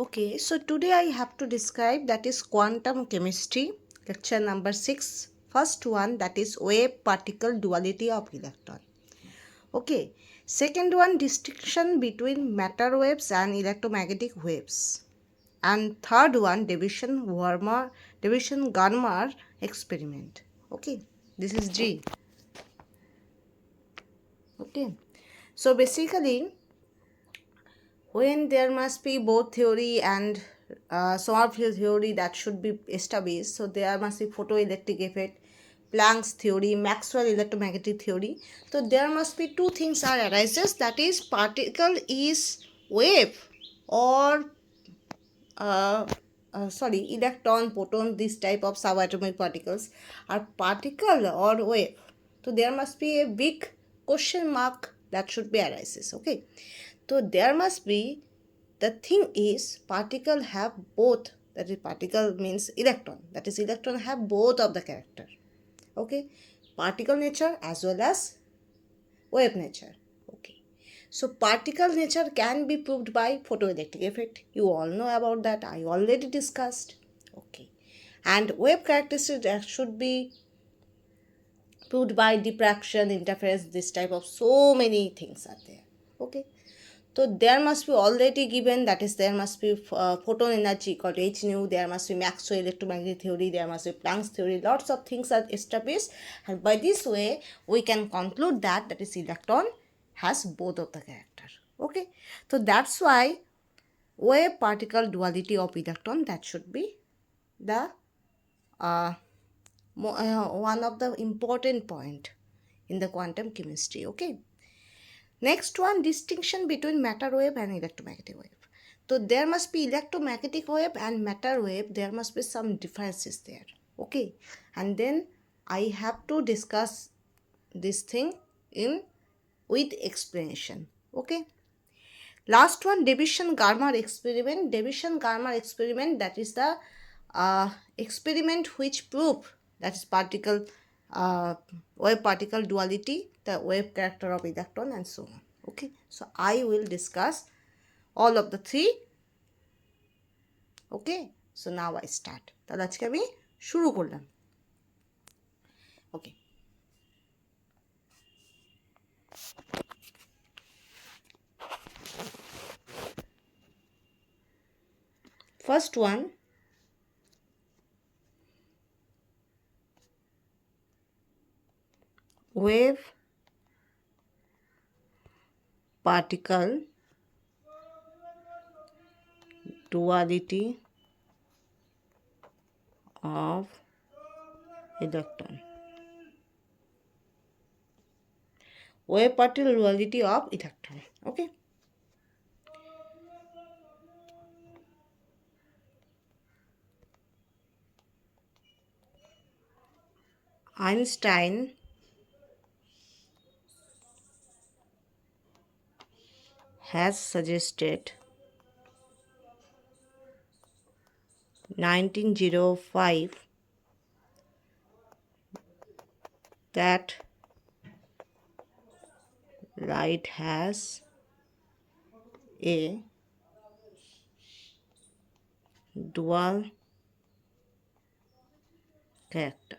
Okay, so today I have to describe that is quantum chemistry, lecture number 6. First one, that is wave particle duality of electron. Okay, second one, distinction between matter waves and electromagnetic waves. And third one, Division-Garmar experiment. Okay, this is G. Okay, so basically when there must be both theory and Sommerfeld theory that should be established, so there must be photoelectric effect, Planck's theory, Maxwell electromagnetic theory. So there must be two things are arises, that is particle is wave or electron, proton, this type of subatomic particles are particle or wave. So there must be a big question mark that should be arises. Okay, so there must be, the thing is particle have both, that is particle means electron, that is electron have both of the character. Okay, particle nature as well as wave nature. Okay, so particle nature can be proved by photoelectric effect. You all know about that. I already discussed. Okay, and wave characteristics that should be proved by diffraction, interference. This type of so many things are there. Okay, so there must be already given, that is there must be photon energy called h nu, there must be Maxwell electromagnetic theory, there must be Planck's theory, lots of things are established, and by this way we can conclude that that is electron has both of the character. Okay, so that's why wave particle duality of electron, that should be the one of the important point in the quantum chemistry. Okay, next one, distinction between matter wave and electromagnetic wave. So there must be electromagnetic wave and matter wave, there must be some differences there. Okay, and then I have to discuss this thing in with explanation. Okay, last one, Division-Garmar experiment. Division-Garmar experiment, that is the experiment which prove that is particle wave particle duality, the wave character of electron and so on. Okay, so I will discuss all of the three. Okay, so now I start. তাহলে আজকে আমি শুরু করলাম. Okay, first one, wave particle duality of electron. Wave particle duality of electron. Okay, Einstein has suggested 1905 that light has a dual character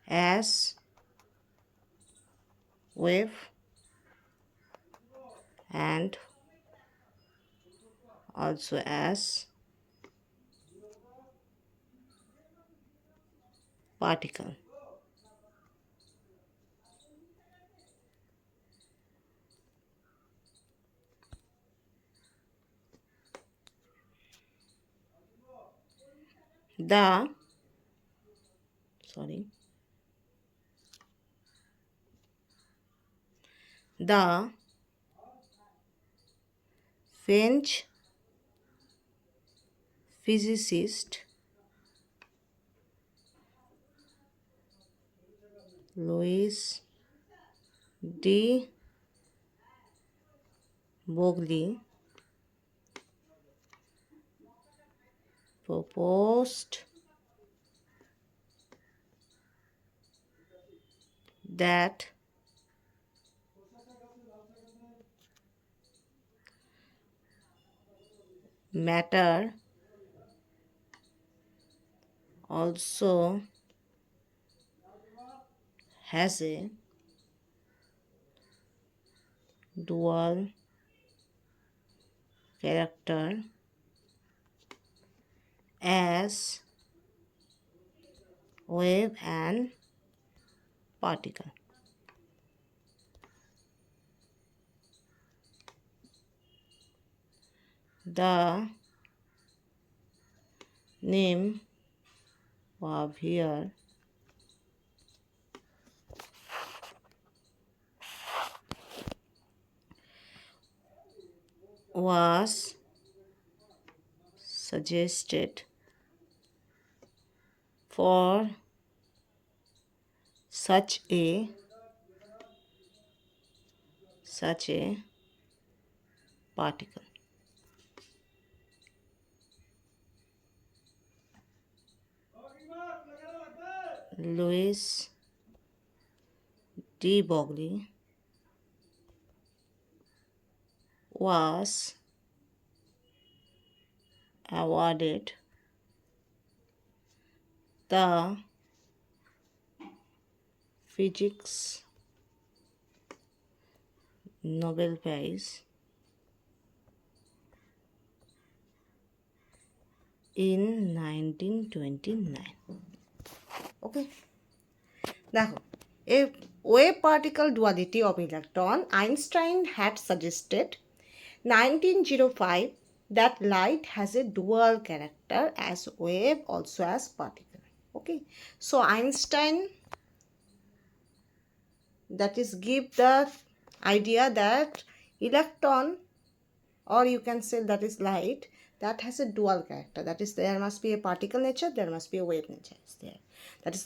as wave and also as particle. The French physicist Louis de Broglie proposed that matter also has a dual character as wave and particle. The name of here was suggested for such a particle. Louis de Broglie was awarded the Physics Nobel Prize in 1929. Okay. দেখো, a wave particle duality of electron, Einstein had suggested 1905 that light has a dual character as wave also as particle. Okay, so Einstein, that is, give the idea that electron, or you can say that is light, that has a dual character. That is, there must be a particle nature, there must be a wave nature is there. That is,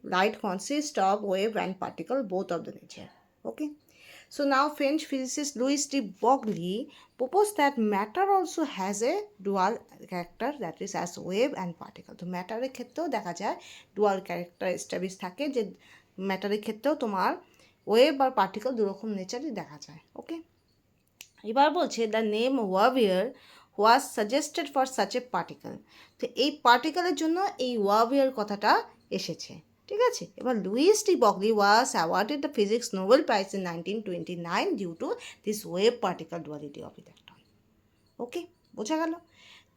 light consists of wave and particle, both of the nature. Okay, so now French physicist Louis de Broglie proposed that matter also has a dual character, that is as wave and particle. তো ম্যাটারের ক্ষেত্রেও দেখা যায় dual character establish থাকে, যে ম্যাটারের ক্ষেত্রেও তোমার wave আর particle দুরকম নেচারই দেখা যায়। ওকে, এবার বলছে the name wavicle was suggested for such a particle. তো এই পার্টিকেলের জন্য এই ওয়াভিয়ার কথাটা এসেছে। ঠিক আছে, এবার Louis de Broglie was awarded the physics Nobel prize in 1929 due to this wave particle duality of electron. Okay, বোঝা গেল?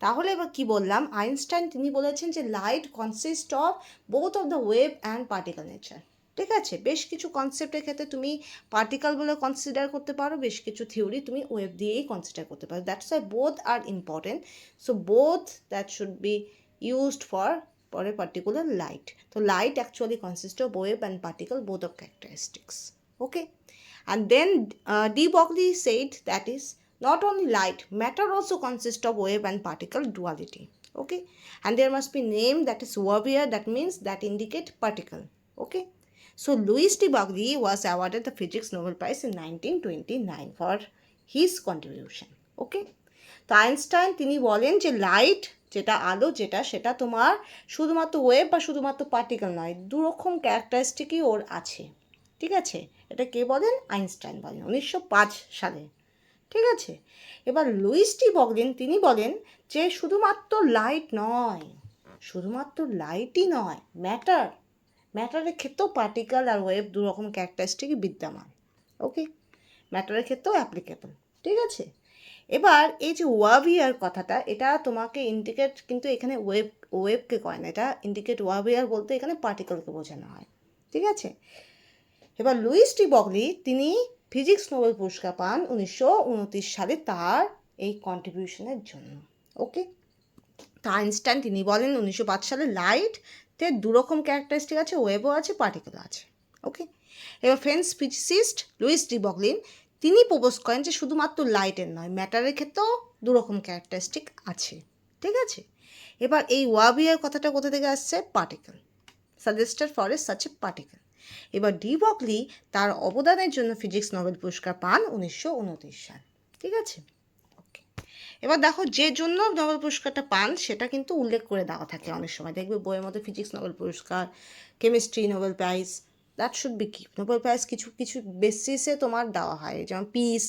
তাহলে এবার কি বললাম, আইনস্টাইন তিনি বলেছেন যে light consist of both of the wave and particle nature. ঠিক আছে, বেশ কিছু কনসেপ্টের ক্ষেত্রে তুমি পার্টিকেল বলে কনসিডার করতে পারো, বেশ কিছু থিওরি তুমি ওয়েভ দিয়েই কনসিডার করতে পারো। That's why both are important. So both that should be used for a particular light. So light actually consists of wave and particle, both of characteristics. Okay, and then de Broglie said that is not only light, matter also consists of wave and particle duality. Okay, and there must be name that is Wavir, that means that indicate particle. Okay, so Louis de Broglie was awarded the Physics Nobel Prize in 1929 for his contribution. Okay, তো Einstein তিনি বলেন যে light যেটা আলো যেটা সেটা তোমার শুধুমাত্র ওয়েভ বা শুধুমাত্র পার্টিকেল নয়, দুরকম ক্যারেক্টারিস্টিকই ওর আছে। ঠিক আছে, এটা কে বলেন? আইনস্টাইন বলেন 1905 সালে। ঠিক আছে, এবার লুইস ডি ব্রগলি তিনি বলেন যে শুধুমাত্র লাইট নয়, শুধুমাত্র লাইটই নয়, ম্যাটারের ক্ষেত্রেও পার্টিকেল আর ওয়েভ দুরকম ক্যারেক্টারিস্টিকই বিদ্যমান। ওকে, ম্যাটারের ক্ষেত্রেও অ্যাপ্লিকেবল। ঠিক আছে, এবার এই যে ওয়াভিয়ার কথাটা, এটা তোমাকে ইন্ডিকেট কিন্তু এখানে ওয়েভকে কয় না, এটা ইন্ডিকেট ওয়াভিয়ার বলতে এখানে পার্টিকেলকে বোঝানো হয়। ঠিক আছে, এবার লুইস ডি ব্রগলি তিনি ফিজিক্স নোবেল পুরস্কার পান 1929 সালে তার এই কন্ট্রিবিউশনের জন্য। ওকে, তা আইনস্টাইন তিনি বলেন 1905 সালে লাইটের দুরকম ক্যারেক্টারিস্টিক আছে, ওয়েভও আছে, পার্টিকেলও আছে। ওকে, এবার French physicist Louis de Broglie তিনি প্রপোজ করেন যে শুধুমাত্র লাইটের নয়, ম্যাটারের ক্ষেত্রেও দুরকম ক্যারেক্টারিস্টিক আছে। ঠিক আছে, এবার এই ওয়াভিয়ার কথাটা কোথা থেকে আসছে? Particle, suggested for A such a particle. এবার ডি ব্রগলি তার অবদানের জন্য ফিজিক্স নোবেল পুরস্কার পান 1929 সাল। ঠিক আছে, ওকে, এবার দেখো যে জন্য নোবেল পুরস্কারটা পান সেটা কিন্তু উল্লেখ করে দেওয়া থাকে অনেক সময়, দেখবে বইয়ের মধ্যে ফিজিক্স নোবেল পুরস্কার, chemistry Nobel prize, that should B কি নোবেল প্রাইজ কিছু কিছু বেসিসে তোমার দেওয়া হয়, যেমন পিস,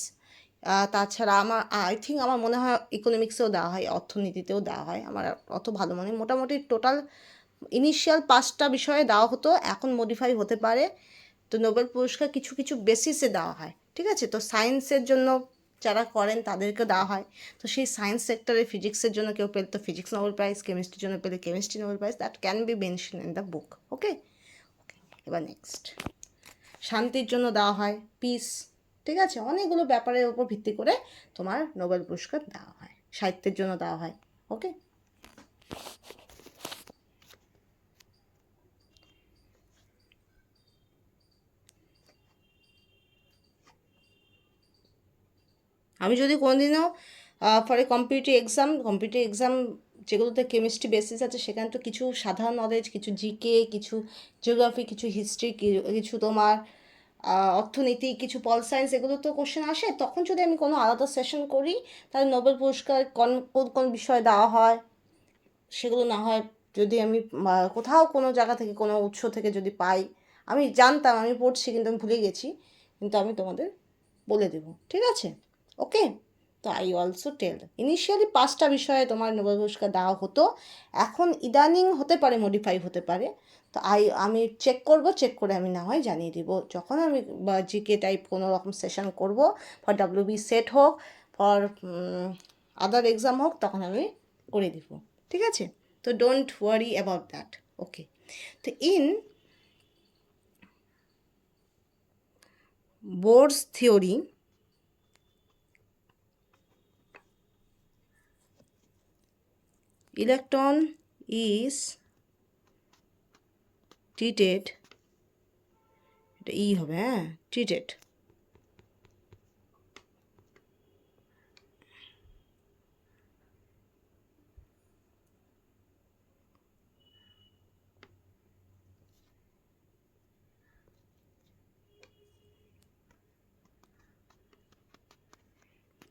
তাছাড়া আমার থিঙ্ক আমার মনে হয় ইকোনমিক্সেও দেওয়া হয়, অর্থনীতিতেও দেওয়া হয়, আমার অত ভালো মনে মোটামুটি টোটাল ইনিশিয়াল 5টা বিষয়ে দেওয়া হতো, এখন মডিফাই হতে পারে। তো নোবেল পুরস্কার কিছু কিছু বেসিসে দেওয়া হয়, ঠিক আছে? তো সায়েন্সের জন্য যারা করেন তাদেরকে দেওয়া হয়। তো সেই সায়েন্স সেক্টরে ফিজিক্সের জন্য কেউ পেলে তো ফিজিক্স নোবেল প্রাইজ, কেমিস্ট্রির জন্য পেলে chemistry Nobel prize, that can be mention in the book. Okay, এবার নেক্সট, শান্তির জন্য দেওয়া হয়, পিস, ঠিক আছে? অনেকগুলো ব্যাপারের উপর ভিত্তি করে তোমার নোবেল পুরস্কার দেওয়া হয়, সাহিত্যের জন্য দেওয়া হয়। ওকে, আমি যদি কোনোদিনও ফর এ কম্পিটিটিভ এক্সাম যেগুলোতে কেমিস্ট্রি বেসিস আছে, সেখানে তো কিছু সাধারণ নলেজ, কিছু জিকে, কিছু জিওগ্রাফি, কিছু হিস্ট্রি, কিছু তোমার অর্থনীতি, কিছু পল সায়েন্স, এগুলো তো কোশ্চেন আসে। তখন যদি আমি কোনো আলাদা সেশন করি, তাহলে নোবেল পুরস্কার কোন কোন কোন বিষয়ে দেওয়া হয় সেগুলো না হয় যদি আমি কোথাও কোনো জায়গা থেকে, কোনো উৎস থেকে যদি পাই, আমি জানতাম, আমি পড়ছি কিন্তু আমি ভুলে গেছি, কিন্তু আমি তোমাদের বলে দেবো, ঠিক আছে? ওকে, তো আই অলসো টেল, ইনিশিয়ালি 5টা বিষয়ে তোমার নোবেল পুরস্কার দেওয়া হতো, এখন ইদানিং হতে পারে মডিফাই হতে পারে। তো আমি চেক করব, চেক করে আমি না হয় জানিয়ে দিব যখন আমি জিকে টাইপ কোনো রকম সেশন করব, ফর ডাব্লিউবি সেট হোক, ফর আদার এক্সাম হোক, তখন আমি করে দিব, ঠিক আছে? তো ডোন্ট ওয়ারি অ্যাবাউট দ্যাট। ওকে, তো in Bohr's theory, electron is treated, এটা ই হবে, হ্যাঁ, treated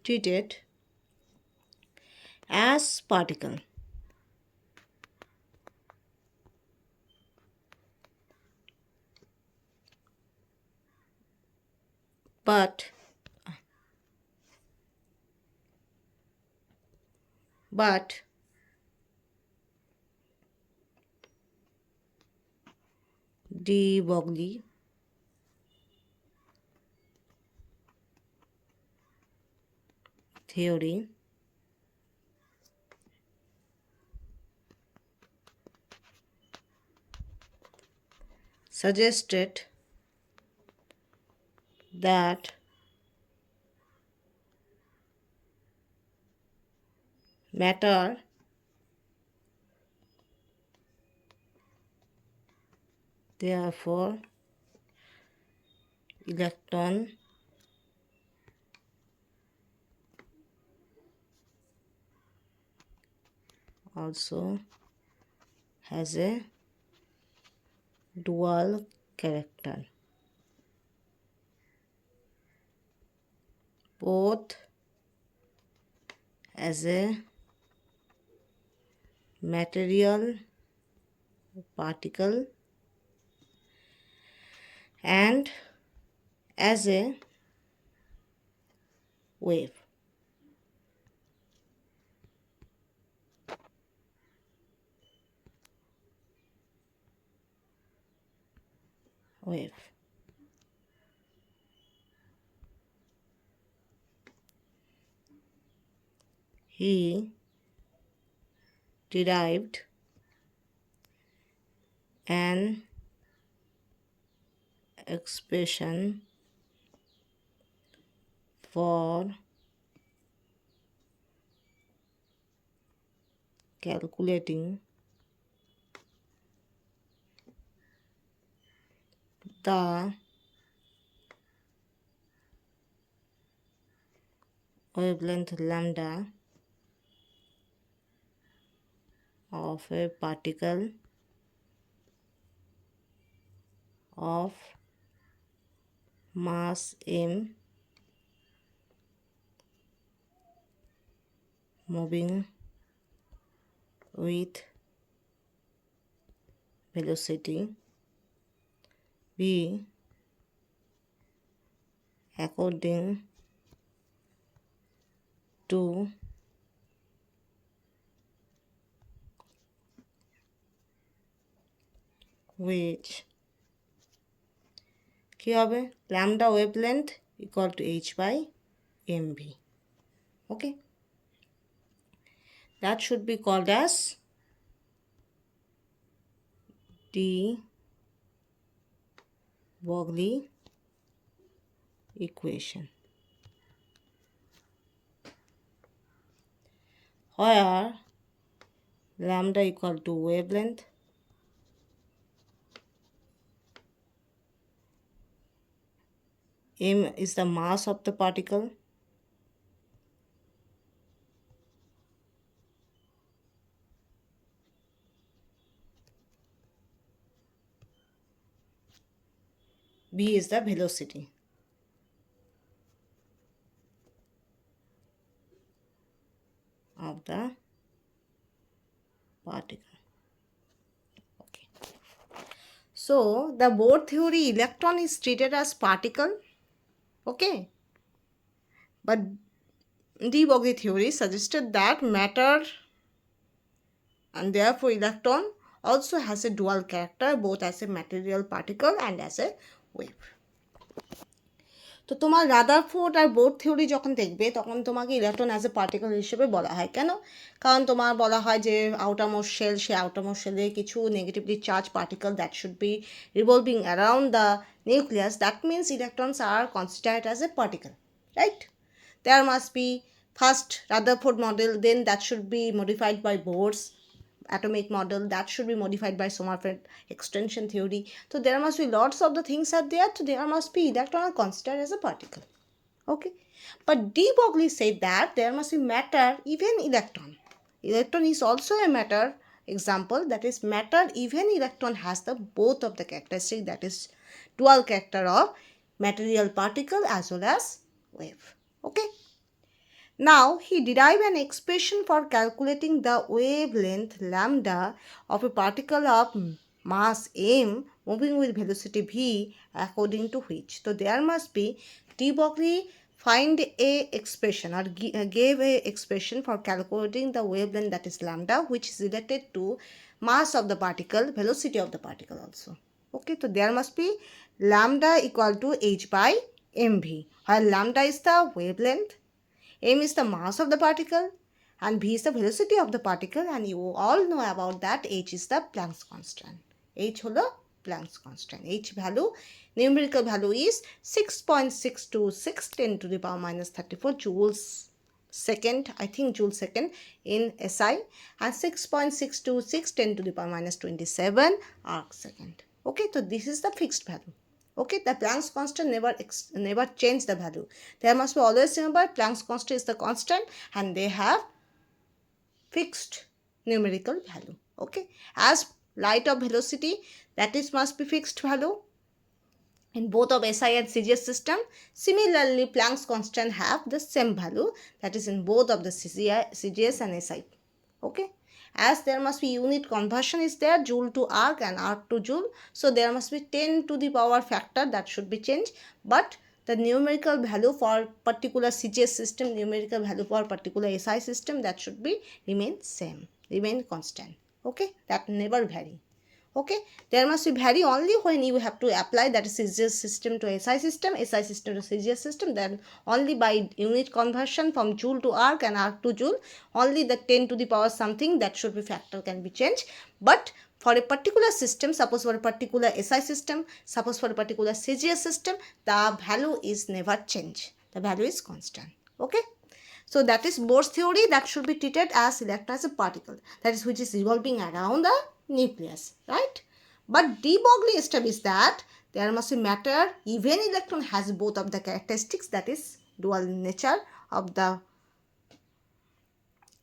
treated as particle, but de Broglie theory suggested that matter therefore electron also has a dual character, both as a material particle and as a wave. Wave. He derived an expression for calculating the wavelength lambda of a particle of mass m moving with velocity v according to which কি হবে lambda wavelength equal to h by mv. Okay, that should be called as de Broglie equation, where lambda equal to wavelength, m is the mass of the particle, b is the velocity of the particle. Okay, so the Bohr theory electron is treated as particle. Okay, but de Broglie theory suggested that matter and therefore electron also has a dual character, both as a material particle and as a wave. তো তোমার Rutherford আর bore theory যখন দেখবে তখন তোমাকে electron as a particle হিসেবে বলা হয়। কেন? কারণ তোমার বলা হয় যে আউটারমোস্ট শেল, সে আউটারমোস্ট শেলে কিছু negatively charge particle that should B revolving around the nucleus, that means electrons R considered as A particle, right? There must be first Rutherford model, then that should be modified by Bohr's atomic model, that should be modified by Sommerfeld extension theory. So there must be lots of the things are there, so there must be electron are considered as a particle. Okay, but de Broglie said that there must be matter, even electron. Electron is also a matter example, that is matter, even electron has the both of the characteristic, that is dual character of material particle as well as wave. Okay, now he derived an expression for calculating the wavelength lambda of a particle of mass m moving with velocity v, according to which, so there must be de Broglie find a expression or gave a expression for calculating the wavelength, that is lambda, which is related to mass of the particle, velocity of the particle also. Okay, so there must be lambda equal to h by mv, while lambda is the wavelength, m is the mass of the particle, and v is the velocity of the particle, and you all know about that h is the Planck's constant. H holo Planck's constant. H value, numerical value is 6.626 10 to the power minus 34 joules second, I think joule second in SI, and 6.626 10 to the power minus 27 arc second. Okay, so this is the fixed value. Okay, the Planck's constant never change the value. There must be always remember Planck's constant is the constant and they have fixed numerical value. Okay, as light of velocity, that is must be fixed value in both of SI and CGS system. Similarly, Planck's constant have the same value, that is in both of the CGS and SI. Okay, as there must be unit conversion is there, joule to arc and arc to joule, so there must be 10 to the power factor that should be changed, but the numerical value for particular CGS system, numerical value for particular SI system, that should be remain same, remain constant. Okay, that never vary. Okay, there must be vary only when you have to apply that CGS system to SI system, SI system to CGS system, then only by unit conversion from joule to arc and arc to joule, only the 10 to the power something that should be factor can be changed. But for a particular system, suppose for a particular SI system, suppose for a particular CGS system, the value is never changed, the value is constant. Okay, so that is Bohr's theory, that should be treated as electron as a particle, that is which is revolving around the nucleus, right? But de Broglie established that there must be matter, even electron has both of the characteristics, that is dual nature of the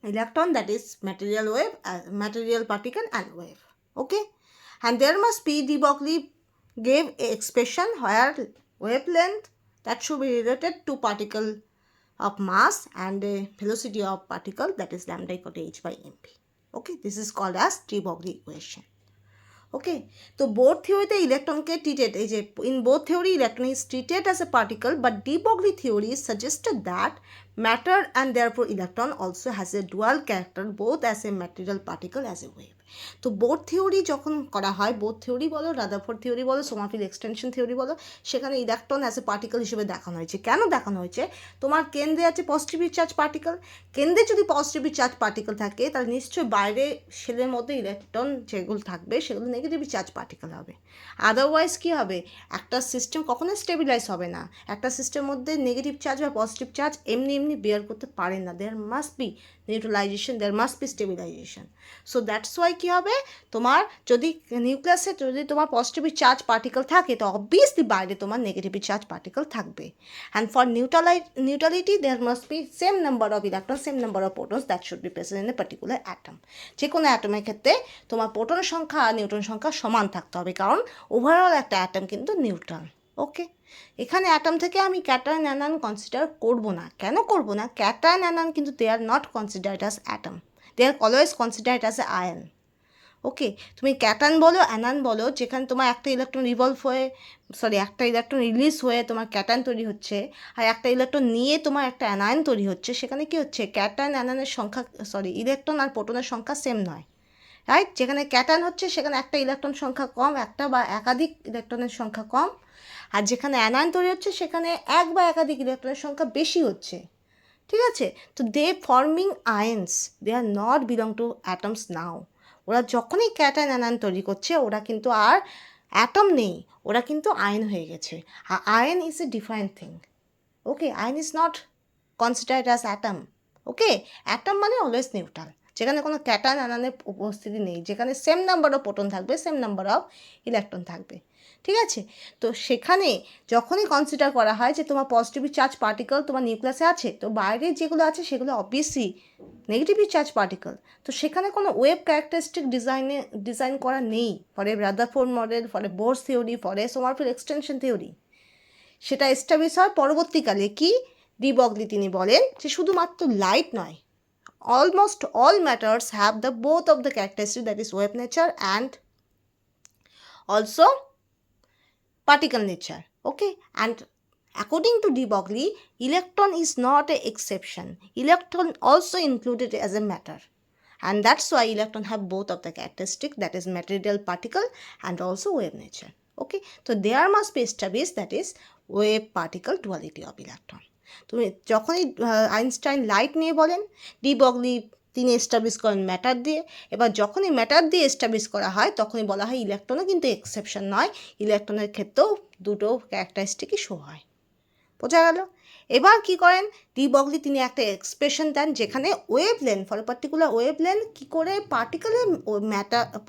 electron, that is material wave, material particle and wave. Okay, and there must be, de Broglie gave a expression where wavelength that should be related to particle of mass and a velocity of particle, that is lambda equal to h by mv. Okay, this is called as de Broglie equation. ওকে, তো bore থিওরিতে ইলেকট্রনকে treated, এই যে in both theory electron is treated as a particle, but de Broglie theory suggested that matter and therefore electron also has a dual character both as a material particle as a wave. তো bore theory যখন করা হয়, bore theory বলো, Rutherford theory বলো, Sommerfeld extension theory বলো, সেখানে electron as a particle হিসেবে দেখানো হয়েছে। কেন দেখানো হয়েছে? তোমার কেন্দ্রে আছে পজিটিভলি চার্জ পার্টিকেল, কেন্দ্রে যদি পজিটিভলি চার্জ পার্টিকেল থাকে তাহলে নিশ্চয়ই বাইরে শেলের মধ্যে ইলেকট্রন যেগুলো থাকবে সেগুলো নেগেটিভলি চার্জ পার্টিকেল হবে। আদারওয়াইজ কী হবে, একটা সিস্টেম কখনোই স্টেবিলাইজ হবে না। একটা সিস্টেমের মধ্যে নেগেটিভ চার্জ বা পজিটিভ চার্জ এমনি এমনি বেয়ার করতে পারে না। There must be neutralisation, there must be stabilisation. So that's why কী হবে, তোমার যদি নিউক্লিয়াসে যদি তোমার পজিটিভলি চার্জ পার্টিকেল থাকে তো অবভিয়াসলি বাইরে তোমার নেগেটিভলি চার্জ পার্টিকেল থাকবে। And for neutrality there must be same number of electron, same number of protons that should be present in a particular atom. যে কোনো অ্যাটমের ক্ষেত্রে তোমার প্রোটনের সংখ্যা আর নিউট্রন সংখ্যা সমান থাকতে হবে, কারণ ওভারঅল একটা অ্যাটম কিন্তু নিউট্রাল। ওকে, এখানে অ্যাটম থেকে আমি ক্যাটায়ন অ্যানায়ন কনসিডার করব না। কেন করব না? ক্যাটায়ন অ্যানায়ন কিন্তু they are not considered as atom, they are always considered as a ion. Okay, তুমি ক্যাটায়ন বলো অ্যানায়ন বলো, যেখানে তোমার একটা ইলেকট্রন একটা ইলেকট্রন রিলিজ হয়ে তোমার ক্যাটায়ন তৈরি হচ্ছে আর একটা ইলেকট্রন নিয়ে তোমার একটা অ্যানায়ন তৈরি হচ্ছে, সেখানে কি হচ্ছে, ক্যাটায়ন অ্যানায়নের সংখ্যা ইলেকট্রন আর প্রোটনের সংখ্যা সেম নয়, রাইট? যেখানে ক্যাটায়ন হচ্ছে সেখানে একটা ইলেকট্রন সংখ্যা কম, একটা বা একাধিক ইলেকট্রনের সংখ্যা কম, আর যেখানে অ্যানায়ন তৈরি হচ্ছে সেখানে এক বা একাধিক ইলেকট্রনের সংখ্যা বেশি হচ্ছে। ঠিক আছে, তো they forming ions, they are not belong to atoms now. ওরা যখনই ক্যাটায়ন অ্যানায়ন তৈরি করছে ওরা কিন্তু আর অ্যাটম নেই, ওরা কিন্তু আয়ন হয়ে গেছে। আর ion is a different thing. Okay, ion is not considered as atom. Okay, atom মানে অলওয়েজ নিউট্রাল, যেখানে কোনো ক্যাটায়ন অ্যানায়নের উপস্থিতি নেই, যেখানে সেম নাম্বার অফ প্রোটন থাকবে, সেম নাম্বার অফ ইলেকট্রন থাকবে। ঠিক আছে, তো সেখানে যখনই কনসিডার করা হয় যে তোমার পজিটিভলি চার্জ পার্টিকেল তোমার নিউক্লিয়াসে আছে, তো বাইরে যেগুলো আছে সেগুলো অবভিয়াসলি নেগেটিভলি চার্জ পার্টিকেল, তো সেখানে কোনো ওয়েভ ক্যারেক্টারিস্টিক ডিজাইন করা নেই for a Rutherford model, for a Bohr's theory, for a Sommerfeld extension theory. সেটা এস্টাবলিশ হয় পরবর্তীকালে। কি ডি ব্রগলি তিনি বলেন যে শুধুমাত্র লাইট নয়, almost all matters have the both of the characteristics, that is wave nature and also particle nature. Okay, and according to de Broglie, electron is not an exception. Electron also included as a matter, and that's why electron have both of the characteristics, that is material particle and also wave nature. Okay, so there must be established, that is wave particle duality of electron. তুমি যখনই Einstein light নিয়ে বলেন, D Broglie তিনি establish করেন matter দিয়ে। এবার যখনই matter দিয়ে এস্টাবলিশ করা হয় তখনই বলা হয় ইলেকট্রনও কিন্তু এক্সেপশন নয়, ইলেকট্রনের ক্ষেত্রেও দুটো ক্যারেক্টারিস্টিকই শো হয়। বোঝা গেল? এবার কি করেন ডি ব্রগলি, তিনি একটা এক্সপ্রেশন দেন যেখানে wave length, for particular wave length কী করে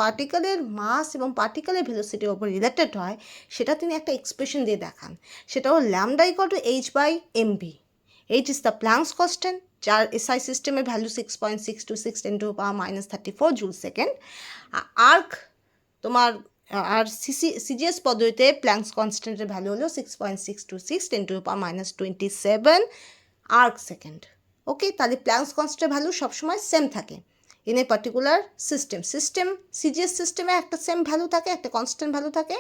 পার্টিকেলের মাস এবং পার্টিকেলের ভেলোসিটির ওপর রিলেটেড হয় সেটা তিনি একটা এক্সপ্রেশন দিয়ে দেখান। সেটা হল lambda equal to h/mv। H is the planks constant, যার এসআই সিস্টেমের ভ্যালু 6.626 × -34 জুল সেকেন্ড। আর্ক তোমার আর সিজিএস পদ্ধতিতে প্ল্যাঙ্কস কনস্ট্যান্টের ভ্যালু হলো 6.626 × -27 আর্ক সেকেন্ড। ওকে, তাহলে প্ল্যাঙ্কস কনস্ট্যান্টের ভ্যালু সবসময় সেম থাকে in a particular system. CGS সিস্টেমে একটা সেম ভ্যালু থাকে, একটা কনস্ট্যান্ট ভ্যালু থাকে,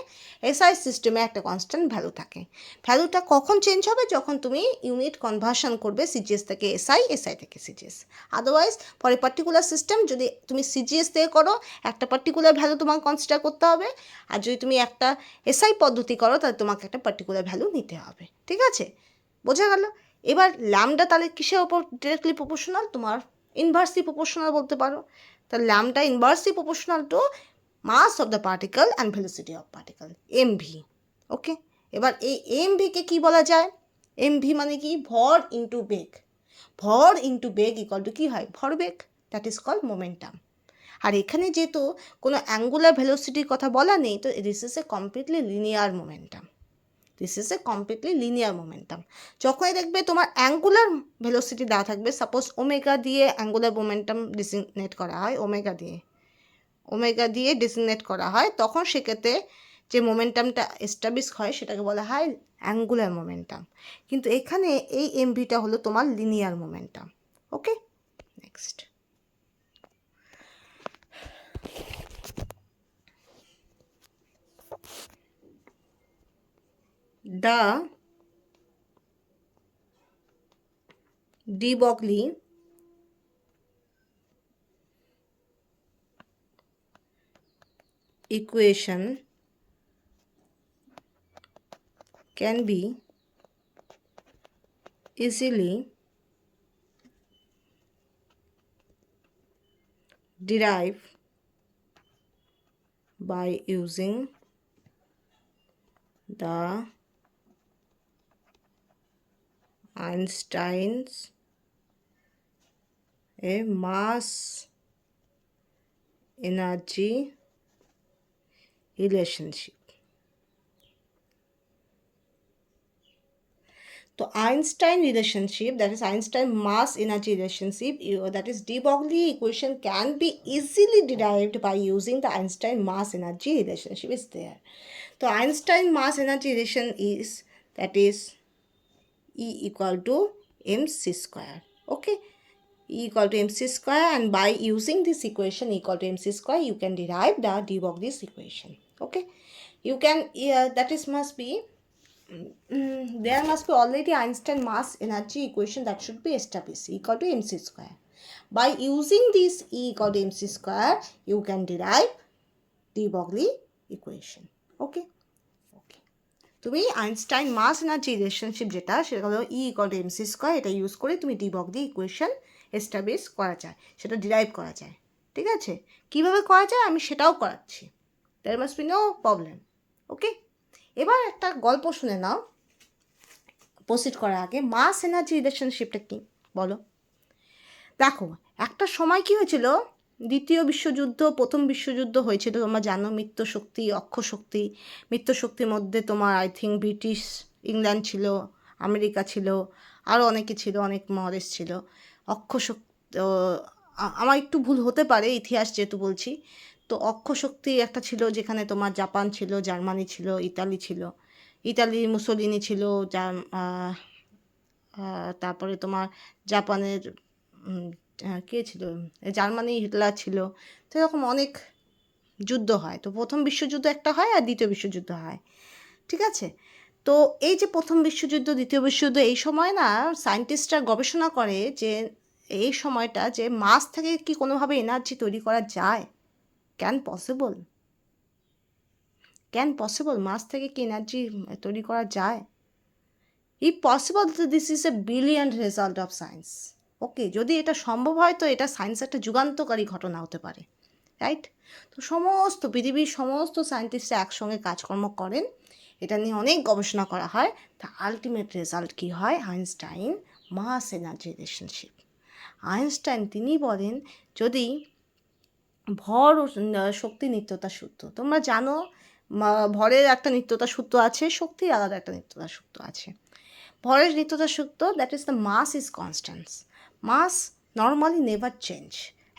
এসআই সিস্টেমে একটা কনস্ট্যান্ট ভ্যালু থাকে। ভ্যালুটা কখন চেঞ্জ হবে? যখন তুমি ইউনিট কনভার্সন করবে সিজিএস থেকে এসআই থেকে CGS. Otherwise for a particular system যদি তুমি সিজিএস দিয়ে করো একটা পার্টিকুলার ভ্যালু তোমাকে কনসিডার করতে হবে, আর যদি তুমি একটা এসআই পদ্ধতি করো তাহলে তোমাকে একটা পার্টিকুলার ভ্যালু নিতে হবে। ঠিক আছে, বোঝা গেল? এবার ল্যামডা তাহলে কিসের ওপর ডিরেক্টলি প্রপোর্শনাল? তোমার ইনভার্সলি প্রপোর্শনাল বলতে পারো। তাহলে lambda inversely proportional to mass of the particle and velocity of particle, MV. Okay, এবার এই এমভিকে কি বলা যায়? এমভি মানে কি? ভর ইন্টু বেগ। ভর ইন্টু বেগ ইকুয়াল টু কী হয়? ভরবেগ, দ্যাট ইজ কল্ড মোমেন্টাম। আর এখানে যেহেতু কোনো অ্যাঙ্গুলার ভেলোসিটির কথা বলা নেই, তো this is A completely linear momentum. যখনই দেখবে তোমার অ্যাঙ্গুলার ভেলোসিটি দেওয়া থাকবে, সাপোজ ওমেগা দিয়ে অ্যাঙ্গুলার মোমেন্টাম ডিজিগনেট করা হয়, ওমেগা দিয়ে ডিজিগনেট করা হয়, তখন সেক্ষেত্রে যে মোমেন্টামটা এস্টাবলিশ হয় সেটাকে বলা হয় অ্যাঙ্গুলার মোমেন্টাম। কিন্তু এখানে এই এমভিটা হলো তোমার linear momentum. Okay, next. the de Broglie equation can be easily derived by using the Einstein's a mass energy relationship. So Einstein relationship, that is Einstein mass energy relationship, that is de Broglie equation can be easily derived by using the Einstein mass energy relationship is there. So Einstein mass energy relation is, that is E equal to mc square. Okay, E equal to mc square, and by using this equation E equal to mc square, you can derive the de Broglie's equation. Okay, you can that is must be there must be already Einstein mass energy equation that should be established, E equal to mc square. By using this E equal to mc square, you can derive de Broglie equation. Okay, তুমি Einstein মাস energy relationship যেটা, সেটা হলো E equal to mc square, এটা use করে তুমি D Broglie equation establish করা যায়, সেটা ডিরাইভ করা যায়। ঠিক আছে, কীভাবে করা যায় আমি সেটাও করাচ্ছি, there must be no problem. Okay, এবার একটা গল্প শুনে নাও প্রসিড করার আগে। মাস এনার্জি রিলেশনশিপটা কী বলো? দেখো, একটা সময় কী হয়েছিল, দ্বিতীয় বিশ্বযুদ্ধ, প্রথম বিশ্বযুদ্ধ হয়েছিল, তোমরা জানো, মিত্রশক্তি অক্ষশক্তি। মিত্রশক্তির মধ্যে তোমার আই থিঙ্ক ব্রিটিশ, ইংল্যান্ড ছিল, আমেরিকা ছিল, আরও অনেকে ছিল, অনেক মহাদেশ ছিল। অক্ষশক্তি, আমার একটু ভুল হতে পারে ইতিহাস যেহেতু বলছি, তো অক্ষশক্তি একটা ছিল যেখানে তোমার জাপান ছিল, জার্মানি ছিল, ইতালি ছিল। ইতালি মুসোলিনি ছিল, তারপরে তোমার জাপানের কে ছিল, জার্মানি হিটলার ছিল। তো এরকম অনেক যুদ্ধ হয়। তো প্রথম বিশ্বযুদ্ধ একটা হয় আর দ্বিতীয় বিশ্বযুদ্ধ হয়। ঠিক আছে, তো এই যে প্রথম বিশ্বযুদ্ধ, দ্বিতীয় বিশ্বযুদ্ধ, এই সময় না সায়েন্টিস্টরা গবেষণা করে যে এই সময়টা যে মাস থেকে কি কোনোভাবে এনার্জি তৈরি করা যায়, ক্যান পসিবল মাস থেকে কি এনার্জি তৈরি করা যায়? If possible, this is a brilliant result of science. Okay, যদি এটা সম্ভব হয় তো এটা সায়েন্সের একটা যুগান্তকারী ঘটনা হতে পারে, রাইট? তো সমস্ত পৃথিবীর সমস্ত সায়েন্টিস্টরা একসঙ্গে কাজকর্ম করেন, এটা নিয়ে অনেক গবেষণা করা হয়। তা আলটিমেট রেজাল্ট কী হয়? আইনস্টাইন মাস এনার্জি রিলেশনশিপ। আইনস্টাইন তিনি বলেন, যদি ভর ও শক্তি নিত্যতা সূত্র, তোমরা জানো ভরের একটা নিত্যতা সূত্র আছে, শক্তির আলাদা একটা নিত্যতা সূত্র আছে। ভরের নিত্যতা সূত্র, that is the mass is constant. Mass normally never change.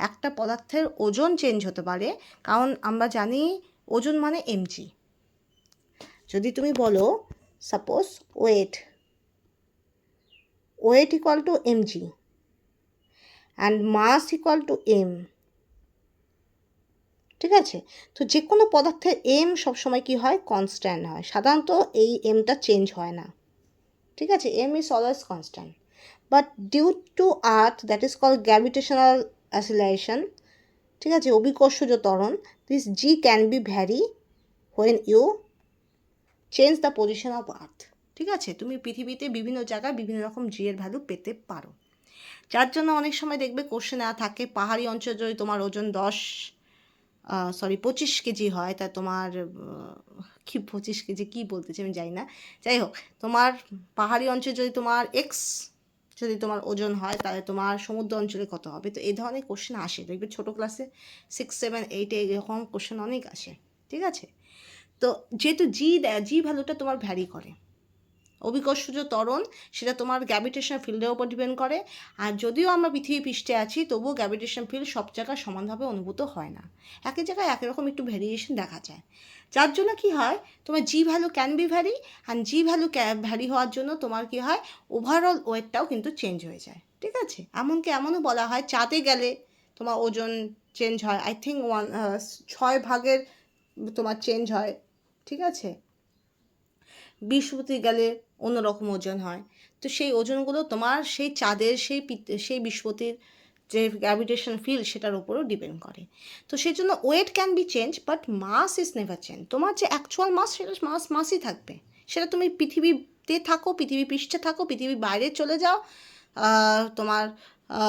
একটা পদার্থের ওজন চেঞ্জ হতে পারে, কারণ আমরা জানি ওজন মানে এমজি। যদি তুমি বলো suppose weight equal to mg and mass equal to m, ঠিক আছে, তো যে কোনো পদার্থের এম সবসময় কী হয়? কনস্ট্যান্ট হয়। সাধারণত এই এমটা চেঞ্জ হয় না, ঠিক আছে, m is always constant. But due to earth, that is called gravitational acceleration, ঠিক আছে, অভিকর্ষজ ত্বরণ, this g can be vary when you change the position of earth. ঠিক আছে, তুমি পৃথিবীতে বিভিন্ন জায়গায় বিভিন্ন রকম জি এর ভ্যালু পেতে পারো, যার জন্য অনেক সময় দেখবে কোশ্চেনে থাকে পাহাড়ি অঞ্চল যদি তোমার ওজন 25 কেজি হয়, তা তোমার কি 25 কেজি কী বলতেছি আমি জানি না, যাই হোক, তোমার পাহাড়ি অঞ্চলে যদি তোমার এক্স যদি তোমার ওজন হয়, তাহলে তোমার সমুদ্র অঞ্চলে কত হবে? তো এই ধরনের কোশ্চেন আসে, দেখবে ছোটো ক্লাসে 6, 7, 8 এরকম কোশ্চেন অনেক আসে। ঠিক আছে, তো যেহেতু জি ভ্যালুটা তোমার ভ্যারি করে, অভিকর্ষজ ত্বরণ সেটা তোমার গ্র্যাভিটেশন ফিল্ডের ওপর ডিপেন্ড করে। আর যদিও আমরা পৃথিবী পৃষ্ঠে আছি, তবুও গ্র্যাভিটেশন ফিল্ড সব জায়গায় সমানভাবে অনুভূত হয় না, একই জায়গায় একই রকম একটু ভ্যারিয়েশন দেখা যায়। যার জন্য কি হয়, তোমার G value can be vary, and G value vary হওয়ার জন্য তোমার কি হয়, ওভারঅল ওয়েটটাও কিন্তু চেঞ্জ হয়ে যায়। ঠিক আছে, এমনও বলা হয় চাঁদে গেলে তোমার ওজন চেঞ্জ হয়, আই থিঙ্ক 6 ভাগের তোমার চেঞ্জ হয়। ঠিক আছে, বৃহস্পতি গেলে অন্যরকম ওজন হয়। তো সেই ওজনগুলো তোমার সেই চাঁদের সেই বৃহস্পতির যে গ্র্যাভিটেশন ফিল্ড সেটার উপরও ডিপেন্ড করে। তো সেই জন্য weight can be change, but mass is never change. তোমার যে অ্যাকচুয়াল মাস সেটা মাসই থাকবে। সেটা তুমি পৃথিবীতে থাকো, পৃথিবী পৃষ্ঠে থাকো, পৃথিবীর বাইরে চলে যাও, তোমার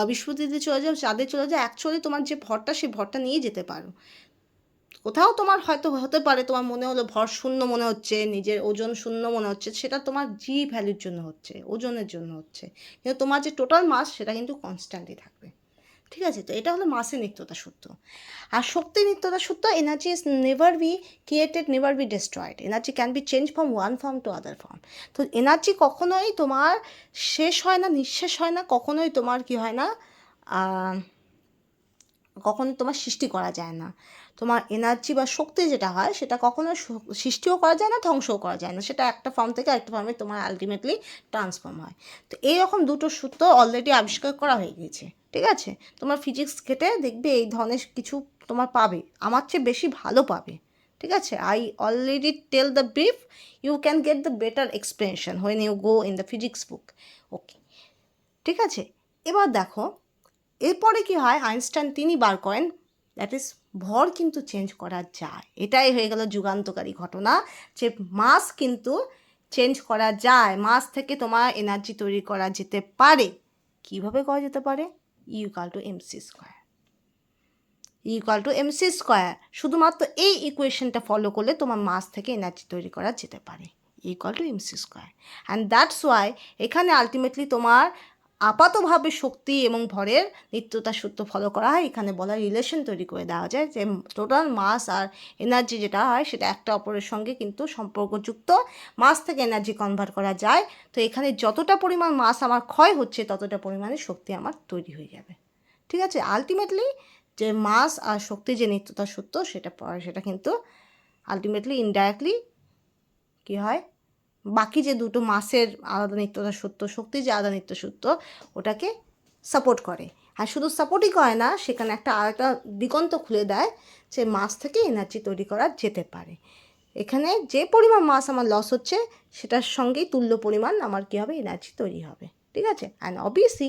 বৃহস্পতিতে চলে যাও, চাঁদে চলে যাও, অ্যাকচুয়ালি তোমার যে ভরটা সেই ভরটা নিয়ে যেতে পারো। কোথাও তোমার হয়তো হতে পারে তোমার মনে হলো ভর শূন্য মনে হচ্ছে, নিজের ওজন শূন্য মনে হচ্ছে, সেটা তোমার জি ভ্যালুর জন্য হচ্ছে, ওজনের জন্য হচ্ছে, কিন্তু তোমার যে টোটাল মাস সেটা কিন্তু কনস্ট্যান্টই থাকবে। ঠিক আছে, তো এটা হলো মাসের নিত্যতা সূত্র। আর শক্তির নিত্যতা সূত্র, energy is never be created, never be destroyed, energy can be change from one form to other form. তো এনার্জি কখনোই তোমার শেষ হয় না, নিঃশেষ হয় না, কখনোই তোমার কি হয় না, কখনো তোমার সৃষ্টি করা যায় না। তোমার এনার্জি বা শক্তি যেটা হয় সেটা কখনো সৃষ্টিও করা যায় না, ধ্বংসও করা যায় না, সেটা একটা ফর্ম থেকে আরেকটা ফর্মে তোমার আলটিমেটলি ট্রান্সফর্ম হয়। তো এইরকম দুটো সূত্র অলরেডি আবিষ্কার করা হয়ে গিয়েছে। ঠিক আছে, তোমার ফিজিক্স ঘেটে দেখবে এই ধরনের কিছু তোমার পাবে, আমার চেয়ে বেশি ভালো পাবে। ঠিক আছে, I already tell the brief, you can get the better explanation when you go in the physics book. Okay, ঠিক আছে। এবার দেখো এরপরে কি হয়, আইনস্টাইন তিনি বার করেন দ্যাট ইজ ভর কিন্তু চেঞ্জ করা যায়। এটাই হয়ে গেল যুগান্তকারী ঘটনা, যে মাস কিন্তু চেঞ্জ করা যায়, মাস থেকে তোমার এনার্জি তৈরি করা যেতে পারে। কিভাবে করা যেতে পারে? Equal to mc square, equal to mc square. শুধুমাত্র এই ইকুয়েশনটা ফলো করলে তোমার মাস থেকে এনার্জি তৈরি করা যেতে পারে, equal to mc square. And that's Y এখানে আলটিমেটলি তোমার আপাতভাবে শক্তি এবং ভরের নিত্যতা সূত্র ফলো করা হয়। এখানে বলা রিলেশন তৈরি করে দেওয়া যায় যে টোটাল মাস আর এনার্জি যেটা হয় সেটা একটা অপরের সঙ্গে কিন্তু সম্পর্কযুক্ত, মাস থেকে এনার্জি কনভার্ট করা যায়। তো এখানে যতটা পরিমাণ মাস আমার ক্ষয় হচ্ছে ততটা পরিমাণে শক্তি আমার তৈরি হয়ে যাবে। ঠিক আছে, আলটিমেটলি যে মাস আর শক্তির যে নিত্যতা সূত্র সেটা কিন্তু আলটিমেটলি ইনডাইরেক্টলি কী হয়, বাকি যে দুটো মাসের আলাদা নিত্যতা সূত্র, শক্তির যে আলাদা নিত্য সূত্র ওটাকে সাপোর্ট করে। আর শুধু সাপোর্টই করে না, সেখানে একটা আরেকটা দিগন্ত খুলে দেয় যে মাস থেকে এনার্জি তৈরি করা যেতে পারে। এখানে যে পরিমাণ মাস আমার লস হচ্ছে সেটার সঙ্গেই তুল্য পরিমাণ আমার কী হবে, এনার্জি তৈরি হবে। ঠিক আছে, অ্যান্ড অবভিয়াসলি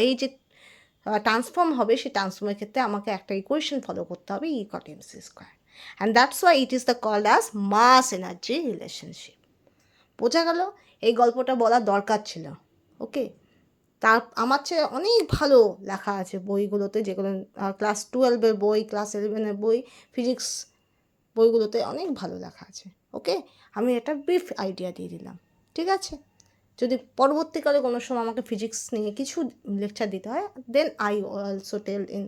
এই যে ট্রান্সফর্ম হবে সেই ট্রান্সফর্মের ক্ষেত্রে আমাকে একটা ইকুয়েশন ফলো করতে হবে, equal to mc square, and that's why it is the called as mass energy relationship. বোঝা গেল? এই গল্পটা বলার দরকার ছিল। ওকে, তার আমার চেয়ে অনেক ভালো লেখা আছে বইগুলোতে, যেগুলো ক্লাস 12-এর বই, ক্লাস 11-এর বই, ফিজিক্স বইগুলোতে অনেক ভালো লেখা আছে। ওকে, আমি একটা ব্রিফ আইডিয়া দিয়ে দিলাম। ঠিক আছে, যদি পরবর্তীকালে কোনো সময় আমাকে ফিজিক্স নিয়ে কিছু লেকচার দিতে হয়, then I also tell in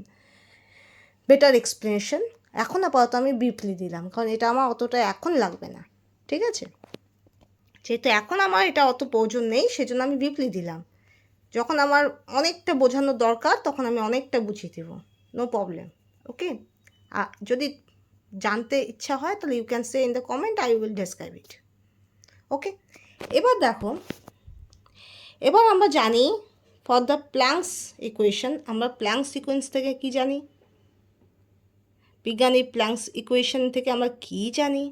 better explanation. এখন আপাতত আমি ব্রিফলি দিলাম, কারণ এটা আমার অতটা এখন লাগবে না। ঠিক আছে, যেহেতু এখন আমার এটা অত প্রয়োজন নেই সেজন্য আমি ব্রিফলি দিলাম। যখন আমার অনেকটা বোঝানোর দরকার তখন আমি অনেকটা বুঝিয়ে দেবো, নো প্রবলেম। ওকে, যদি জানতে ইচ্ছা হয় তাহলে you can say in the comment, I will describe it. Okay, এবার দেখো, এবার আমরা জানি ফর দ্য প্ল্যাঙ্কস ইকুয়েশন, আমরা প্ল্যাঙ্কস সিকোয়েন্স থেকে কি জানি, বিজ্ঞানী প্ল্যাঙ্কস ইকুয়েশন থেকে আমরা কি জানি,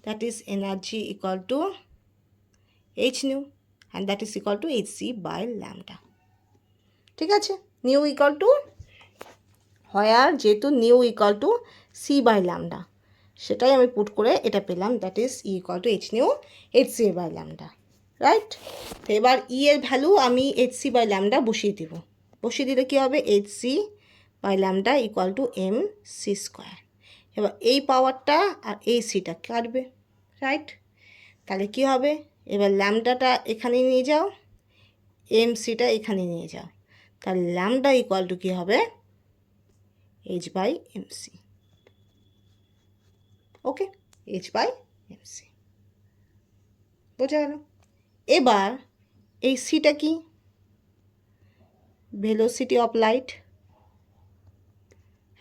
that is energy equal to h nu and that is equal to hc by lambda. ঠিক আছে, নিউ ইকুয়াল টু হয়, যেহেতু new equal to c by lambda, সেটাই আমি পুট করে এটা পেলাম, that is E equal to h nu hc by lambda, right. তো এবার ই এর ভ্যালু আমি hc by lambda বসিয়ে দেব, বসিয়ে দিলে কী হবে, hc by lambda equal to mc square. এবার এই পাওয়ারটা আর এই সিটা কাটবে, রাইট। তাহলে কী হবে, এবার ল্যামডাটা এখানে নিয়ে যাও, এমসিটা এখানে নিয়ে যাও, তাহলে ল্যামডা ইকুয়াল টু কী হবে, h by mc. Okay, h by mc, বোঝা গেল? এবার এই সিটা কি, ভেলোসিটি অফ লাইট,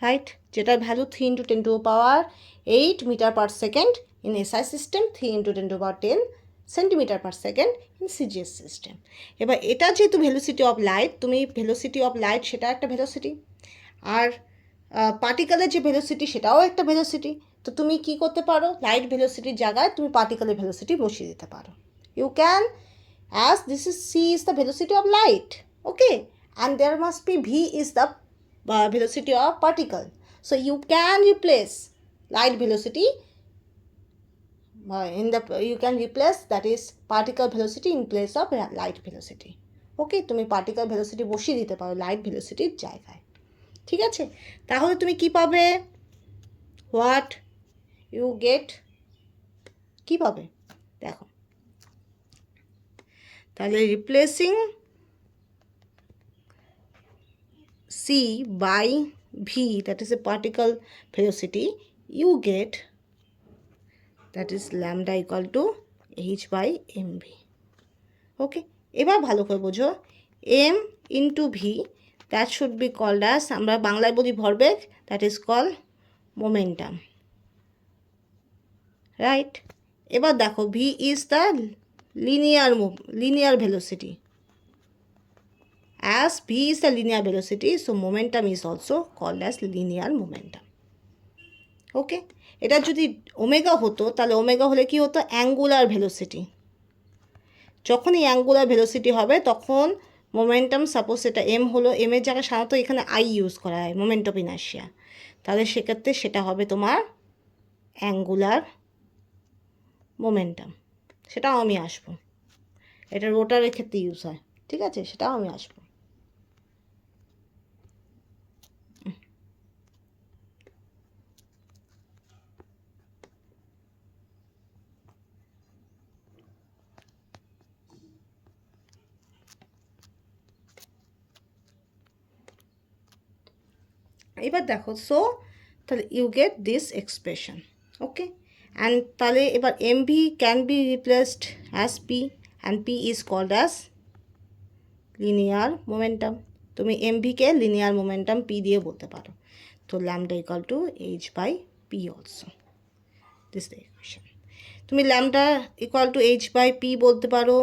রাইট, যেটার value 3 × 10⁻8 metre per second in SI system, 3 × 10⁻10 centimetre per second in CGS system. এবার এটা যেহেতু ভেলোসিটি অফ লাইট, তুমি ভেলোসিটি অফ লাইট সেটা একটা ভেলোসিটি, আর পার্টিকেলের যে ভেলোসিটি সেটাও একটা ভেলোসিটি, তো তুমি কি করতে পারো, লাইট ভেলোসিটির জায়গায় তুমি পার্টিকেলের ভেলোসিটি বসিয়ে দিতে পারো। You can, as this is c is the velocity of light, okay, and there must be v is the velocity of particle, so you can replace light velocity you can replace that is particle velocity in place of light velocity, okay, তুমি particle velocity বসিয়ে দিতে পারো light ভেলোসিটির জায়গায়, ঠিক আছে। তাহলে তুমি কি পাবে, হোয়াট ইউ গেট, কি পাবে দেখো, তাহলে replacing c by v, that is a particle velocity, you get that is lambda equal to h by mv, okay। এবার ভালো করে বোঝো, m into v that should be called as, আমরা বাংলায় বলি ভরবেগ, that is called momentum, right। এবার দেখো v is the linear velocity, as v is the linear velocity, so momentum is also called as linear momentum, ওকে। এটা যদি omega হতো তাহলে ওমেগা হলে কি হতো, অ্যাঙ্গুলার ভেলোসিটি, যখন এই অ্যাঙ্গুলার ভেলোসিটি হবে তখন মোমেন্টাম, সাপোজ এটা এম হলো, এম এর জায়গায় সাধারণত এখানে আই ইউজ করা হয়, মোমেন্ট অফ ইনার্শিয়া, তাহলে সেক্ষেত্রে সেটা হবে তোমার অ্যাঙ্গুলার মোমেন্টাম, সেটাও আমি আসবো, এটা রোটারের ক্ষেত্রে ইউজ হয়, ঠিক আছে, সেটাও আমি আসবো। এবার দেখো, সো তাহলে you get this expression, okay, and তাহলে এবার M V can be replaced as P, and P is called as linear momentum, তুমি এম ভিকে লিনিয়ার মোমেন্টাম পি দিয়ে বলতে পারো, তো lambda equal to H by P also, this the equation. তুমি lambda equal to H by P বলতে পারো,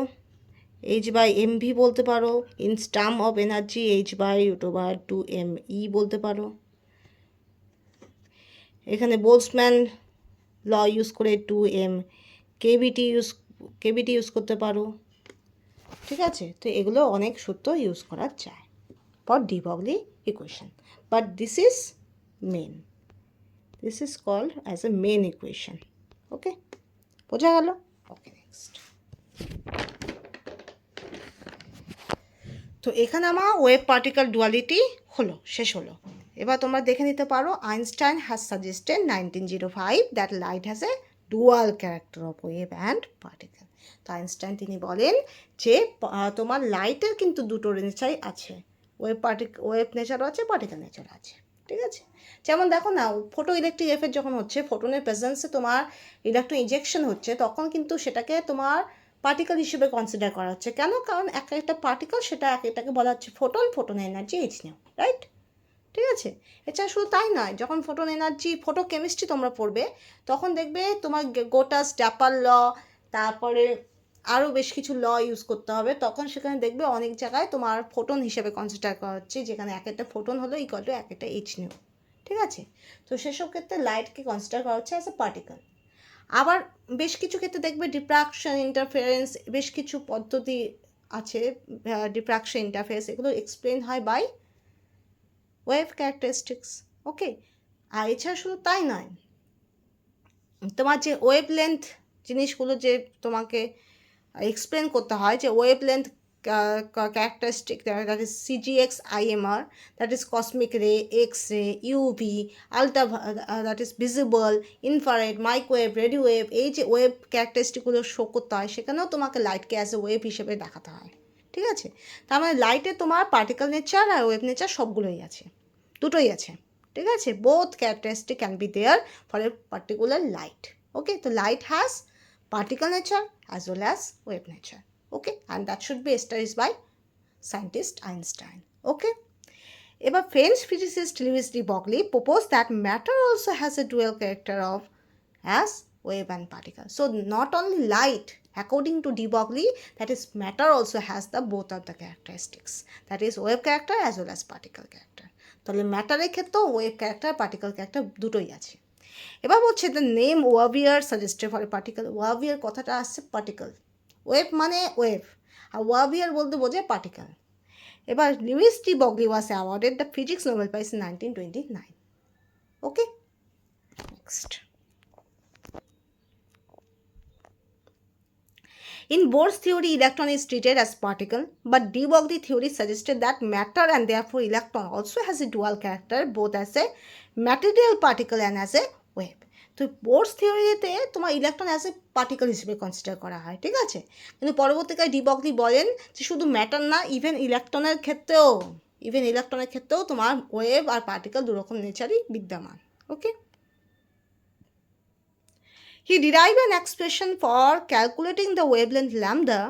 H by M V বলতে পারো, in term of energy H by root over 2m বলতে পারো, এখানে বোলসম্যান ল ইউজ করে 2m kBT use করতে পারো, ঠিক আছে। তো এগুলো অনেক সূত্র ইউজ করা যায় for de Broglie equation, but this is main, this is called as a main equation, okay, বোঝা গেল, ওকে। নেক্সট, তো এখানে আমার ওয়েভ পার্টিকেল ডুয়ালিটি হলো, শেষ হলো। এবার তোমরা দেখে নিতে পারো, Einstein has suggested 1905 that light has a dual character of wave and particle. তো আইনস্টাইন তিনি বলেন যে তোমার লাইটের কিন্তু দুটো নেচারই আছে, ওয়েভ নেচারও আছে, পার্টিকেল নেচারও আছে, ঠিক আছে। যেমন দেখো না, ফটো ইলেকট্রিক এফেক্ট যখন হচ্ছে, ফোটনের প্রেজেন্সে তোমার ইলেকট্রন ইনজেকশন হচ্ছে, তখন কিন্তু সেটাকে তোমার পার্টিকেল হিসেবে কনসিডার করা হচ্ছে, কেন, কারণ এক একটা পার্টিকেল, সেটা এক একটাকে বলা হচ্ছে photon, photon energy H new, right, ঠিক আছে। এছাড়া শুধু তাই নয়, যখন ফোটন এনার্জি, ফোটো কেমিস্ট্রি তোমরা পড়বে, তখন দেখবে তোমার গোটাস ড্যাপার ল, তারপরে আরও বেশ কিছু ল ইউজ করতে হবে, তখন সেখানে দেখবে অনেক জায়গায় তোমার ফোটন হিসেবে কনসিডার করা হচ্ছে, যেখানে এক একটা ফোটন হলো ইকুয়াল টু এক একটা এইচ নিউ, ঠিক আছে। তো সেসব ক্ষেত্রে লাইটকে কনসিডার করা হচ্ছে অ্যাজ এ পার্টিকেল। আবার বেশ কিছু ক্ষেত্রে দেখবে ডিফ্রাকশন, ইন্টারফারেন্স, বেশ কিছু পদ্ধতি আছে, ডিফ্রাকশন, ইন্টারফারেন্স, এগুলো এক্সপ্লেন হয় বাই ওয়েভ ক্যারেক্টারিস্টিক্স, ওকে। আর এছাড়া শুধু তাই নয়, তোমার যে ওয়েভ লেন্থ জিনিসগুলো যে তোমাকে এক্সপ্লেন করতে হয়, যে wave length characteristic, that is CGX IMR, that is cosmic ray, X-ray, UV, ultra, that is visible, infrared, microwave, radio wave, এই যে ওয়েভ ক্যারেক্টারিস্টিকগুলো শো করতে হয়, সেখানেও তোমাকে লাইটকে অ্যাজ এ ওয়েভ হিসেবে দেখাতে হয়, ঠিক আছে। তার মানে লাইটে তোমার পার্টিকেল নেচার আর ওয়েভ নেচার সবগুলোই আছে, দুটোই আছে, ঠিক আছে। Both characteristic can be there for a particular light, okay. তো light has particle nature as well as wave nature, okay, and that should be established by scientist Einstein, okay. এবার French physicist Louis de Broglie proposed that matter also has a dual character of as wave and particle. So not only light, according to de Broglie, that is matter also has the both of the characteristics, that is wave character as well as particle character. তাহলে ম্যাটারের ক্ষেত্রেও wave character, particle character দুটোই আছে। এবার বলছে the name wavicle suggested for a particle. Wavicle কথাটা আসছে particle, wave মানে wave, আর ওয়াভিয়ার বলতে বোঝায় পার্টিকেল। এবার Louis de Broglie was awarded the physics Nobel prize in 1929। Okay, next. In Bohr's theory, electron is treated as particle, but de Broglie theory suggested that matter and therefore electron also has a dual character, both as a material particle and as a wave. তো Bohr's থিওরিতে তোমার electron as a particle হিসেবে consider করা হয়, ঠিক আছে। কিন্তু পরবর্তীকালে de Broglie বলেন যে শুধু ম্যাটার না, ইভেন ইলেকট্রনের ক্ষেত্রেও তোমার ওয়েভ আর পার্টিকেল দুরকম নেচারই বিদ্যমান। ওকে, he derived an expression for calculating the wavelength lambda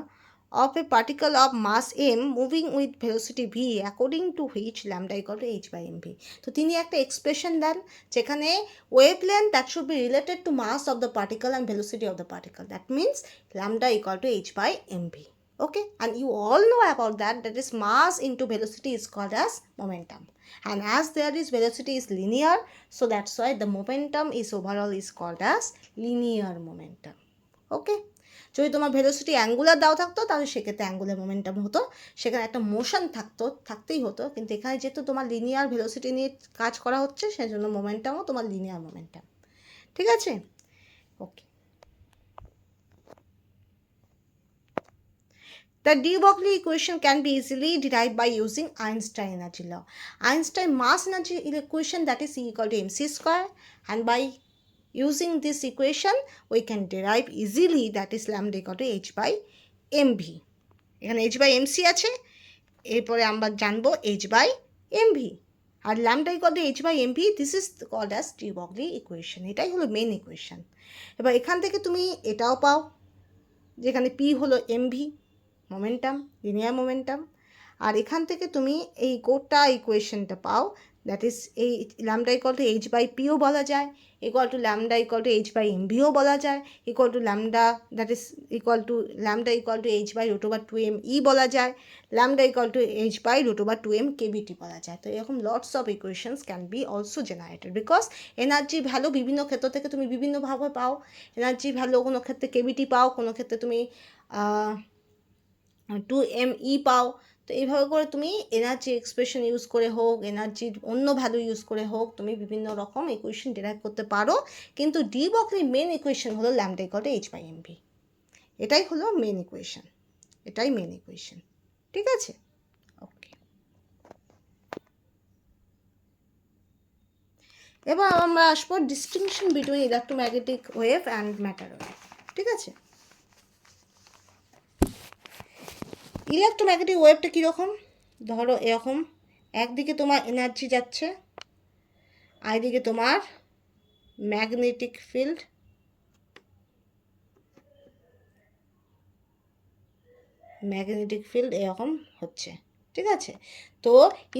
of a particle of mass m moving with velocity v, according to which lambda equal to h by mv. তো তিনি একটা expression then যেখানে wavelength that should be related to mass of the particle and velocity of the particle. That means lambda equal to h by mv. Okay, and you all know about that, that is mass into velocity is called as momentum, and as there is velocity is linear, so that's why the momentum is overall is called as linear momentum. ওকে, যদি তোমার velocity angular দাও থাকতো তাহলে সেক্ষেত্রে angular momentum হতো, সেখানে একটা motion থাকতেই হতো, কিন্তু এখানে যেহেতু তোমার লিনিয়ার ভেলোসিটি নিয়ে কাজ করা হচ্ছে সেজন্য মোমেন্টামও তোমার লিনিয়ার মোমেন্টাম, ঠিক আছে। ওকে, the de Broglie equation can be easily derived by using Einstein energy law. Einstein mass energy equation, that is E equal to mc square, and by using this equation we can derive easily, that is lambda equal to h by mv. এখানে h by mc আছে, এরপরে আমরা জানবো h by mv, R lambda equal to h by mv, this is called as de Broglie equation. এটাই হলো main equation. এবার এখান থেকে তুমি এটাও পাও যেখানে p হলো mv মোমেন্টাম, লিনিয়ার মোমেন্টাম, আর এখান থেকে তুমি এই গোটা ইকুয়েশনটা পাও, দ্যাট ইজ এই lambda equal to H by পিও বলা যায়, equal to lambda equal to H by এমভিও বলা যায়, equal to lambda that is equal to lambda equal to H by root over 2m E বলা যায়, lambda equal to H by root over 2m KBT বলা যায়। তো এরকম lots of equations can be also generated, because energy value বিভিন্ন ক্ষেত্র থেকে তুমি বিভিন্নভাবে পাও। এনার্জি ভ্যালু কোনো ক্ষেত্রে কেবিটি পাও, কোনো ক্ষেত্রে তুমি 2me পাও। তো এইভাবে করে তুমি এনার্জি এক্সপ্রেশন ইউজ করে হোক, এনার্জির অন্য ভ্যালু ইউজ করে হোক, তুমি বিভিন্ন রকম ইকুয়েশন ডিরাইভ করতে পারো, কিন্তু ডি ব্রগলির মেন ইকুয়েশন হলো lambda equal to H by mv. এটাই হলো মেন ইকুয়েশন, এটাই মেন ইকুয়েশন, ঠিক আছে। ওকে, এবার আমরা আসবো distinction between electromagnetic wave and matter wave, ঠিক আছে। ইলেকট্রোম্যাগনেটিক ওয়েভটা কীরকম, ধরো এরকম, একদিকে তোমার এনার্জি যাচ্ছে, আরেকদিকে তোমার ম্যাগনেটিক ফিল্ড, এরকম হচ্ছে, ঠিক আছে। তো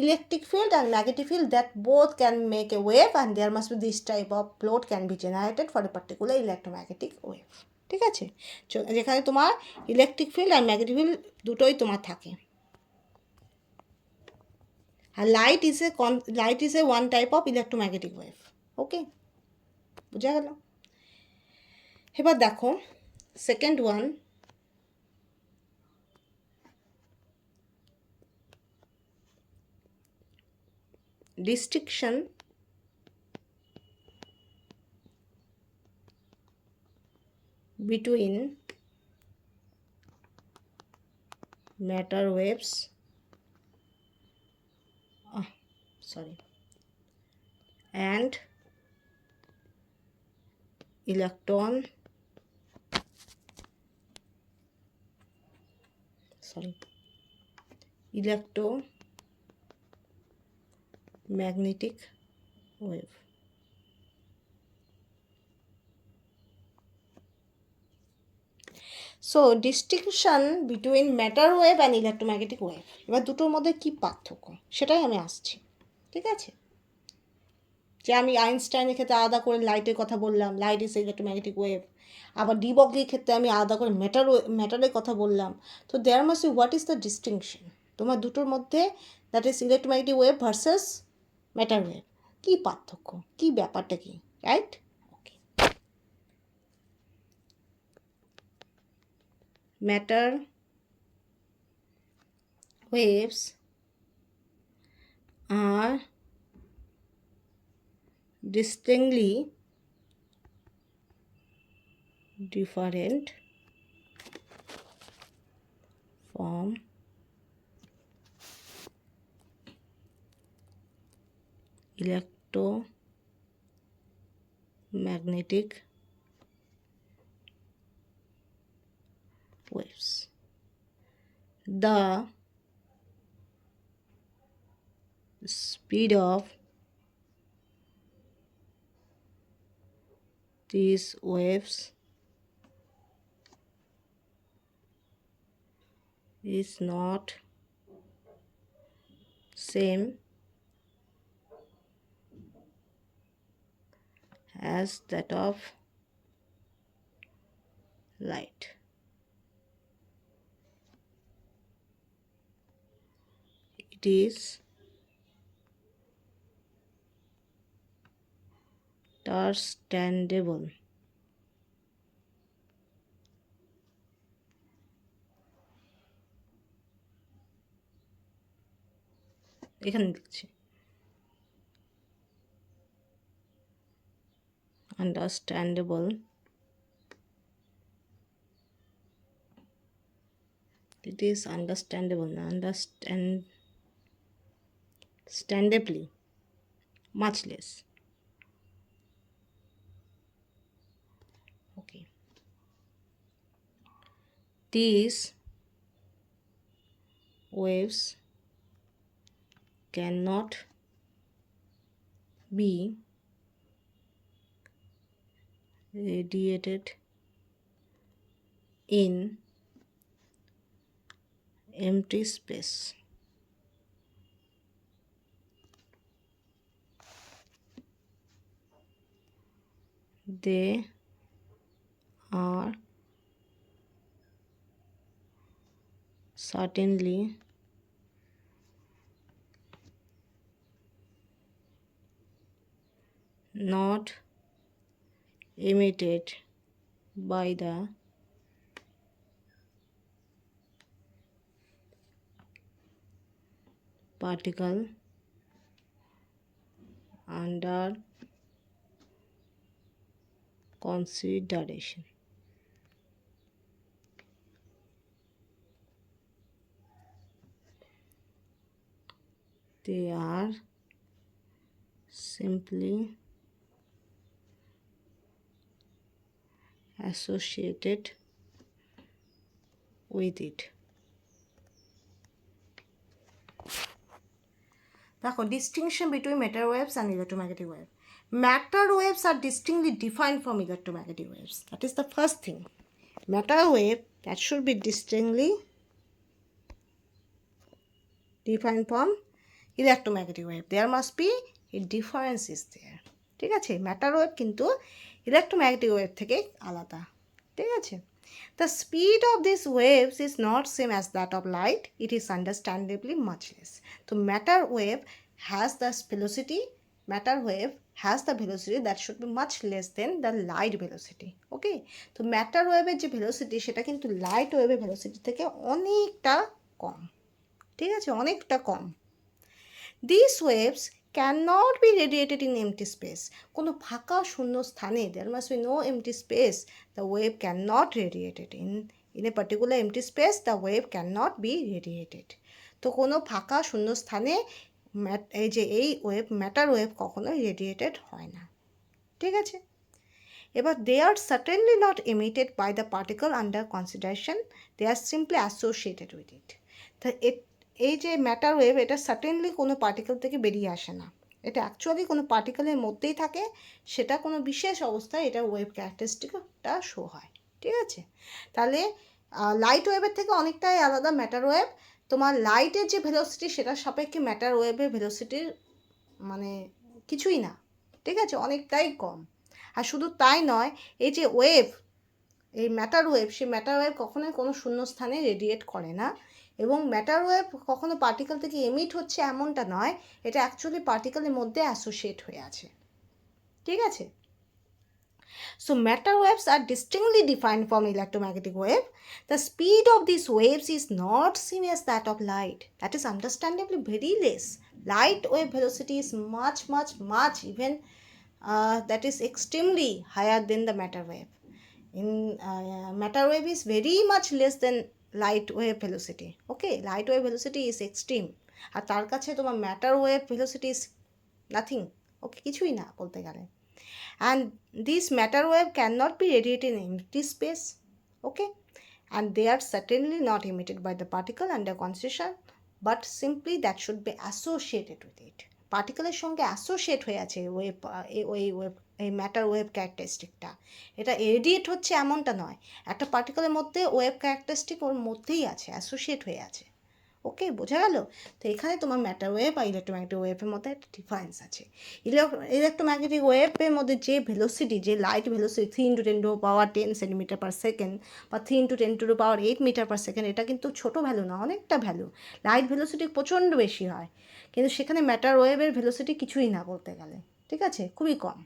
ইলেকট্রিক ফিল্ড আর magnetic field that both can make a wave and there must be this type of plot can be generated for a particular electromagnetic wave, ঠিক আছে। যেখানে তোমার ইলেকট্রিক ফিল্ড আর ম্যাগনেটিক ফিল্ড দুটোই তোমার থাকে। আর light is a one type of electromagnetic wave. Okay, বোঝা গেল। এবার দেখো second one, distinction between matter waves and electromagnetic wave. So distinction between matter wave and electromagnetic wave, এবার দুটোর মধ্যে কী পার্থক্য সেটাই আমি আসছি, ঠিক আছে। যে আমি আইনস্টাইনের ক্ষেত্রে আলাদা করে লাইটের কথা বললাম, লাইট ইজ ইলেকট্রোম্যাগনেটিক ওয়েভ, আবার ডি ব্রগলির ক্ষেত্রে আমি আলাদা করে ম্যাটারের কথা বললাম। তো there must be what is the distinction তোমার দুটোর মধ্যে, that is electromagnetic wave versus matter wave, কী পার্থক্য, কী ব্যাপারটা কী, right. matter waves are distinctly different from electromagnetic waves. The speed of these waves is not same as that of light. It is understandable এখানে লিখছি understandable it is understandable understandably much less. Okay, these waves cannot be radiated in empty space. They are certainly not emitted by the particle under consideration. They are simply associated with it. দেখো distinction between matter waves and electromagnetic wave. Matter waves are distinctly defined from electromagnetic waves. That is the first thing. Matter wave that should be distinctly defined from electromagnetic wave. There must be a difference is there. ঠিক আছে, matter wave কিন্তু electromagnetic wave থেকে আলাদা। ঠিক আছে, the speed of these waves is not same as that of light. It is understandably much less. So matter wave has the velocity, matter wave has the velocity that should be much less than the light velocity. Okay, তো matter ওয়েভের যে velocity সেটা কিন্তু light ওয়েভের velocity থেকে অনেকটা কম। ঠিক আছে, অনেকটা কম। These waves cannot be radiated in empty space. কোনো ফাঁকা শূন্য স্থানে there must be no empty space. The wave cannot radiate it in a particular empty space. The wave cannot be radiated. তো কোনো ফাঁকা শূন্য স্থানে এই ওয়েভ ম্যাটার ওয়েভ কখনো রেডিয়েটেড হয় না। ঠিক আছে, এবার they are certainly not emitted by the particle under consideration. They are simply associated with it. তো এই যে ম্যাটার ওয়েভ এটা সার্টেনলি কোনো পার্টিকেল থেকে বেরিয়ে আসে না, এটা অ্যাকচুয়ালি কোনো পার্টিকেলের মধ্যেই থাকে, সেটা কোনো বিশেষ অবস্থায় এটা ওয়েভ ক্যারেক্টারিস্টিকটা শো হয়। ঠিক আছে, তাহলে লাইট ওয়েভের থেকে অনেকটাই আলাদা ম্যাটার ওয়েভ। তোমার লাইটের যে ভেলোসিটি সেটার সাপেক্ষে ম্যাটার ওয়েভের ভেলোসিটির মানে কিছুই না। ঠিক আছে, অনেকটাই কম। আর শুধু তাই নয়, এই যে ওয়েভ, এই ম্যাটার ওয়েভ, সেই ম্যাটার ওয়েভ কখনোই কোনো শূন্য স্থানে রেডিয়েট করে না, এবং ম্যাটার ওয়েভ কখনো পার্টিকেল থেকে এমিট হচ্ছে এমনটা নয়, এটা অ্যাকচুয়ালি পার্টিকেলের মধ্যে অ্যাসোসিয়েট হয়ে আছে। ঠিক আছে, So matter waves are distinctly defined from electromagnetic wave. The speed of these waves is not same as that of light. That is understandably very less. Light wave velocity is much even that is extremely higher than the matter wave. In matter wave is very much less than light wave velocity. Okay, light wave velocity is extreme. আর তার কাছে তোমার matter wave velocity is nothing. Okay, কিছুই না বলতে গেলে। And this matter wave cannot be radiated in empty space. Okay, and they are certainly not emitted by the particle under consideration, but simply that should be associated with it. পার্টিকেলের সঙ্গে associate হয়ে আছে wave, ওই wave, এই matter wave ক্যারেক্টারিস্টিকটা। এটা radiate হচ্ছে এমনটা নয়, একটা পার্টিকেলের মধ্যে ওয়েভ ক্যারেক্টারিস্টিক ওর মধ্যেই আছে, অ্যাসোসিয়েট হয়ে আছে। ওকে, বোঝা গেল? তো এখানে তোমার ম্যাটার ওয়েভ আর ইলেকট্রোম্যাগনেটিক ওয়েভের মধ্যে একটা ডিফারেন্স আছে। ইলেকট্রোম্যাগনেটিক ওয়েভের মধ্যে যে ভেলোসিটি, যে লাইট ভেলোসিটি 3 × 10⁻10 সেন্টিমিটার/সেকেন্ড বা 3 × 10⁸8 মিটার/সেকেন্ড, এটা কিন্তু ছোটো ভ্যালু না, অনেকটা ভ্যালু। লাইট ভেলোসিটি প্রচণ্ড বেশি হয়, কিন্তু সেখানে ম্যাটার ওয়েভের ভেলোসিটি কিছুই না বলতে গেলে, ঠিক আছে, খুবই কম।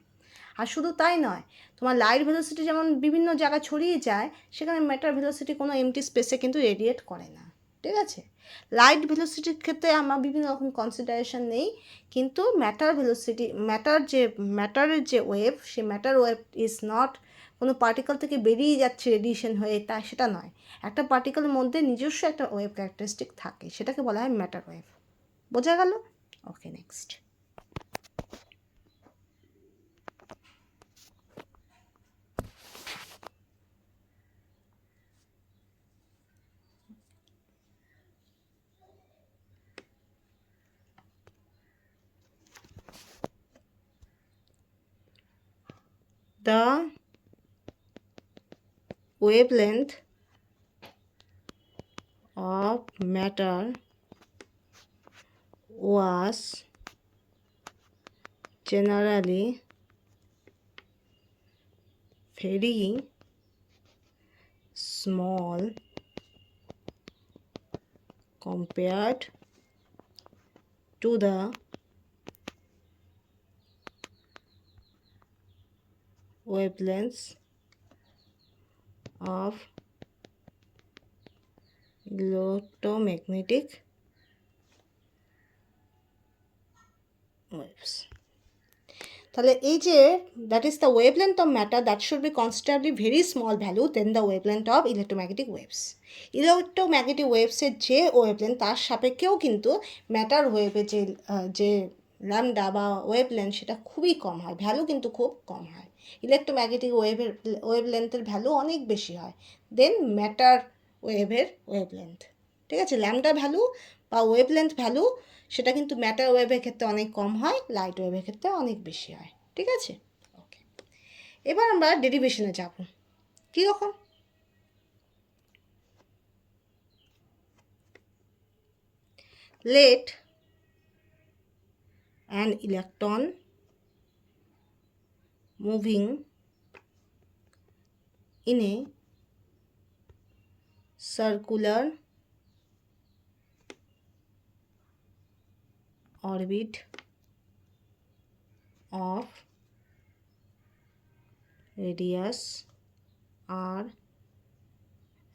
আর শুধু তাই নয়, তোমার লাইট ভেলোসিটি যেমন বিভিন্ন জায়গায় ছড়িয়ে যায়, সেখানে ম্যাটার ভেলোসিটি কোনো এমটি স্পেসে কিন্তু রেডিয়েট করে না, ঠিক আছে। লাইট ভেলোসিটির ক্ষেত্রে আমরা বিভিন্ন রকম কনসিডারেশন নেই, কিন্তু ম্যাটার ভেলোসিটি, ম্যাটারের যে wave, say matter wave is not কোনো পার্টিকেল থেকে বেরিয়ে যাচ্ছে রেডিয়েশন হয়ে, তা সেটা নয়। একটা পার্টিকেলের মধ্যে নিজস্ব একটা ওয়েভ ক্যারেক্টারিস্টিক থাকে, সেটাকে বলা হয় ম্যাটার ওয়েভ। বোঝা গেল? ওকে, next. The wavelength of matter was generally very small compared to the wavelengths of electromagnetic waves. তাহলে এই যে that is the wavelength of matter, that should be constantly very small value then the wavelength of electromagnetic waves. Electromagnetic ওয়েভসের যে wavelength, তার সাপেক্ষেও কিন্তু matter ওয়েভের যে lambda বা ওয়েভলেন্থ, সেটা খুবই কম হয়, ভ্যালু কিন্তু খুব কম হয়। ইলেকট্রোম্যাগনেটিক ওয়েভলেন্থের ভ্যালু অনেক বেশি হয় দেন ম্যাটার ওয়েভের ওয়েভলেন্থ, ঠিক আছে। ল্যামডা ভ্যালু বা ওয়েভলেন্থ ভ্যালু, সেটা কিন্তু ম্যাটার ওয়েভের ক্ষেত্রে অনেক কম হয়, লাইট ওয়েভের ক্ষেত্রে অনেক বেশি হয়, ঠিক আছে। ওকে, এবার আমরা ডেরিভেশনে যাব। কীরকম? let an electron moving in a circular orbit of radius r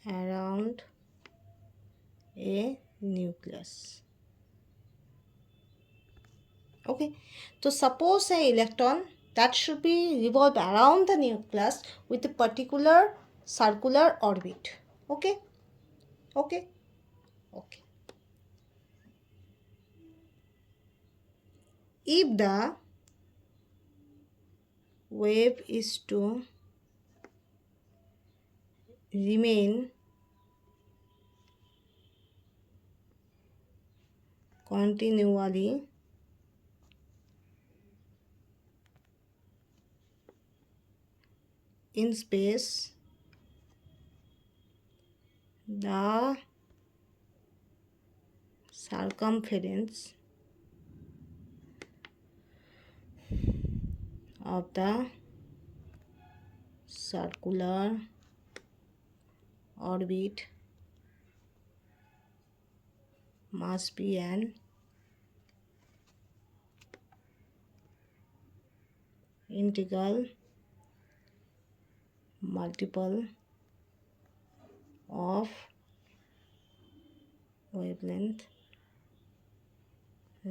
around a nucleus. Okay, so suppose an electron that should be revolve around the nucleus with a particular circular orbit. Okay, okay, okay. If the wave is to remain continually in space, the circumference of the circular orbit must be an integral multiple of wavelength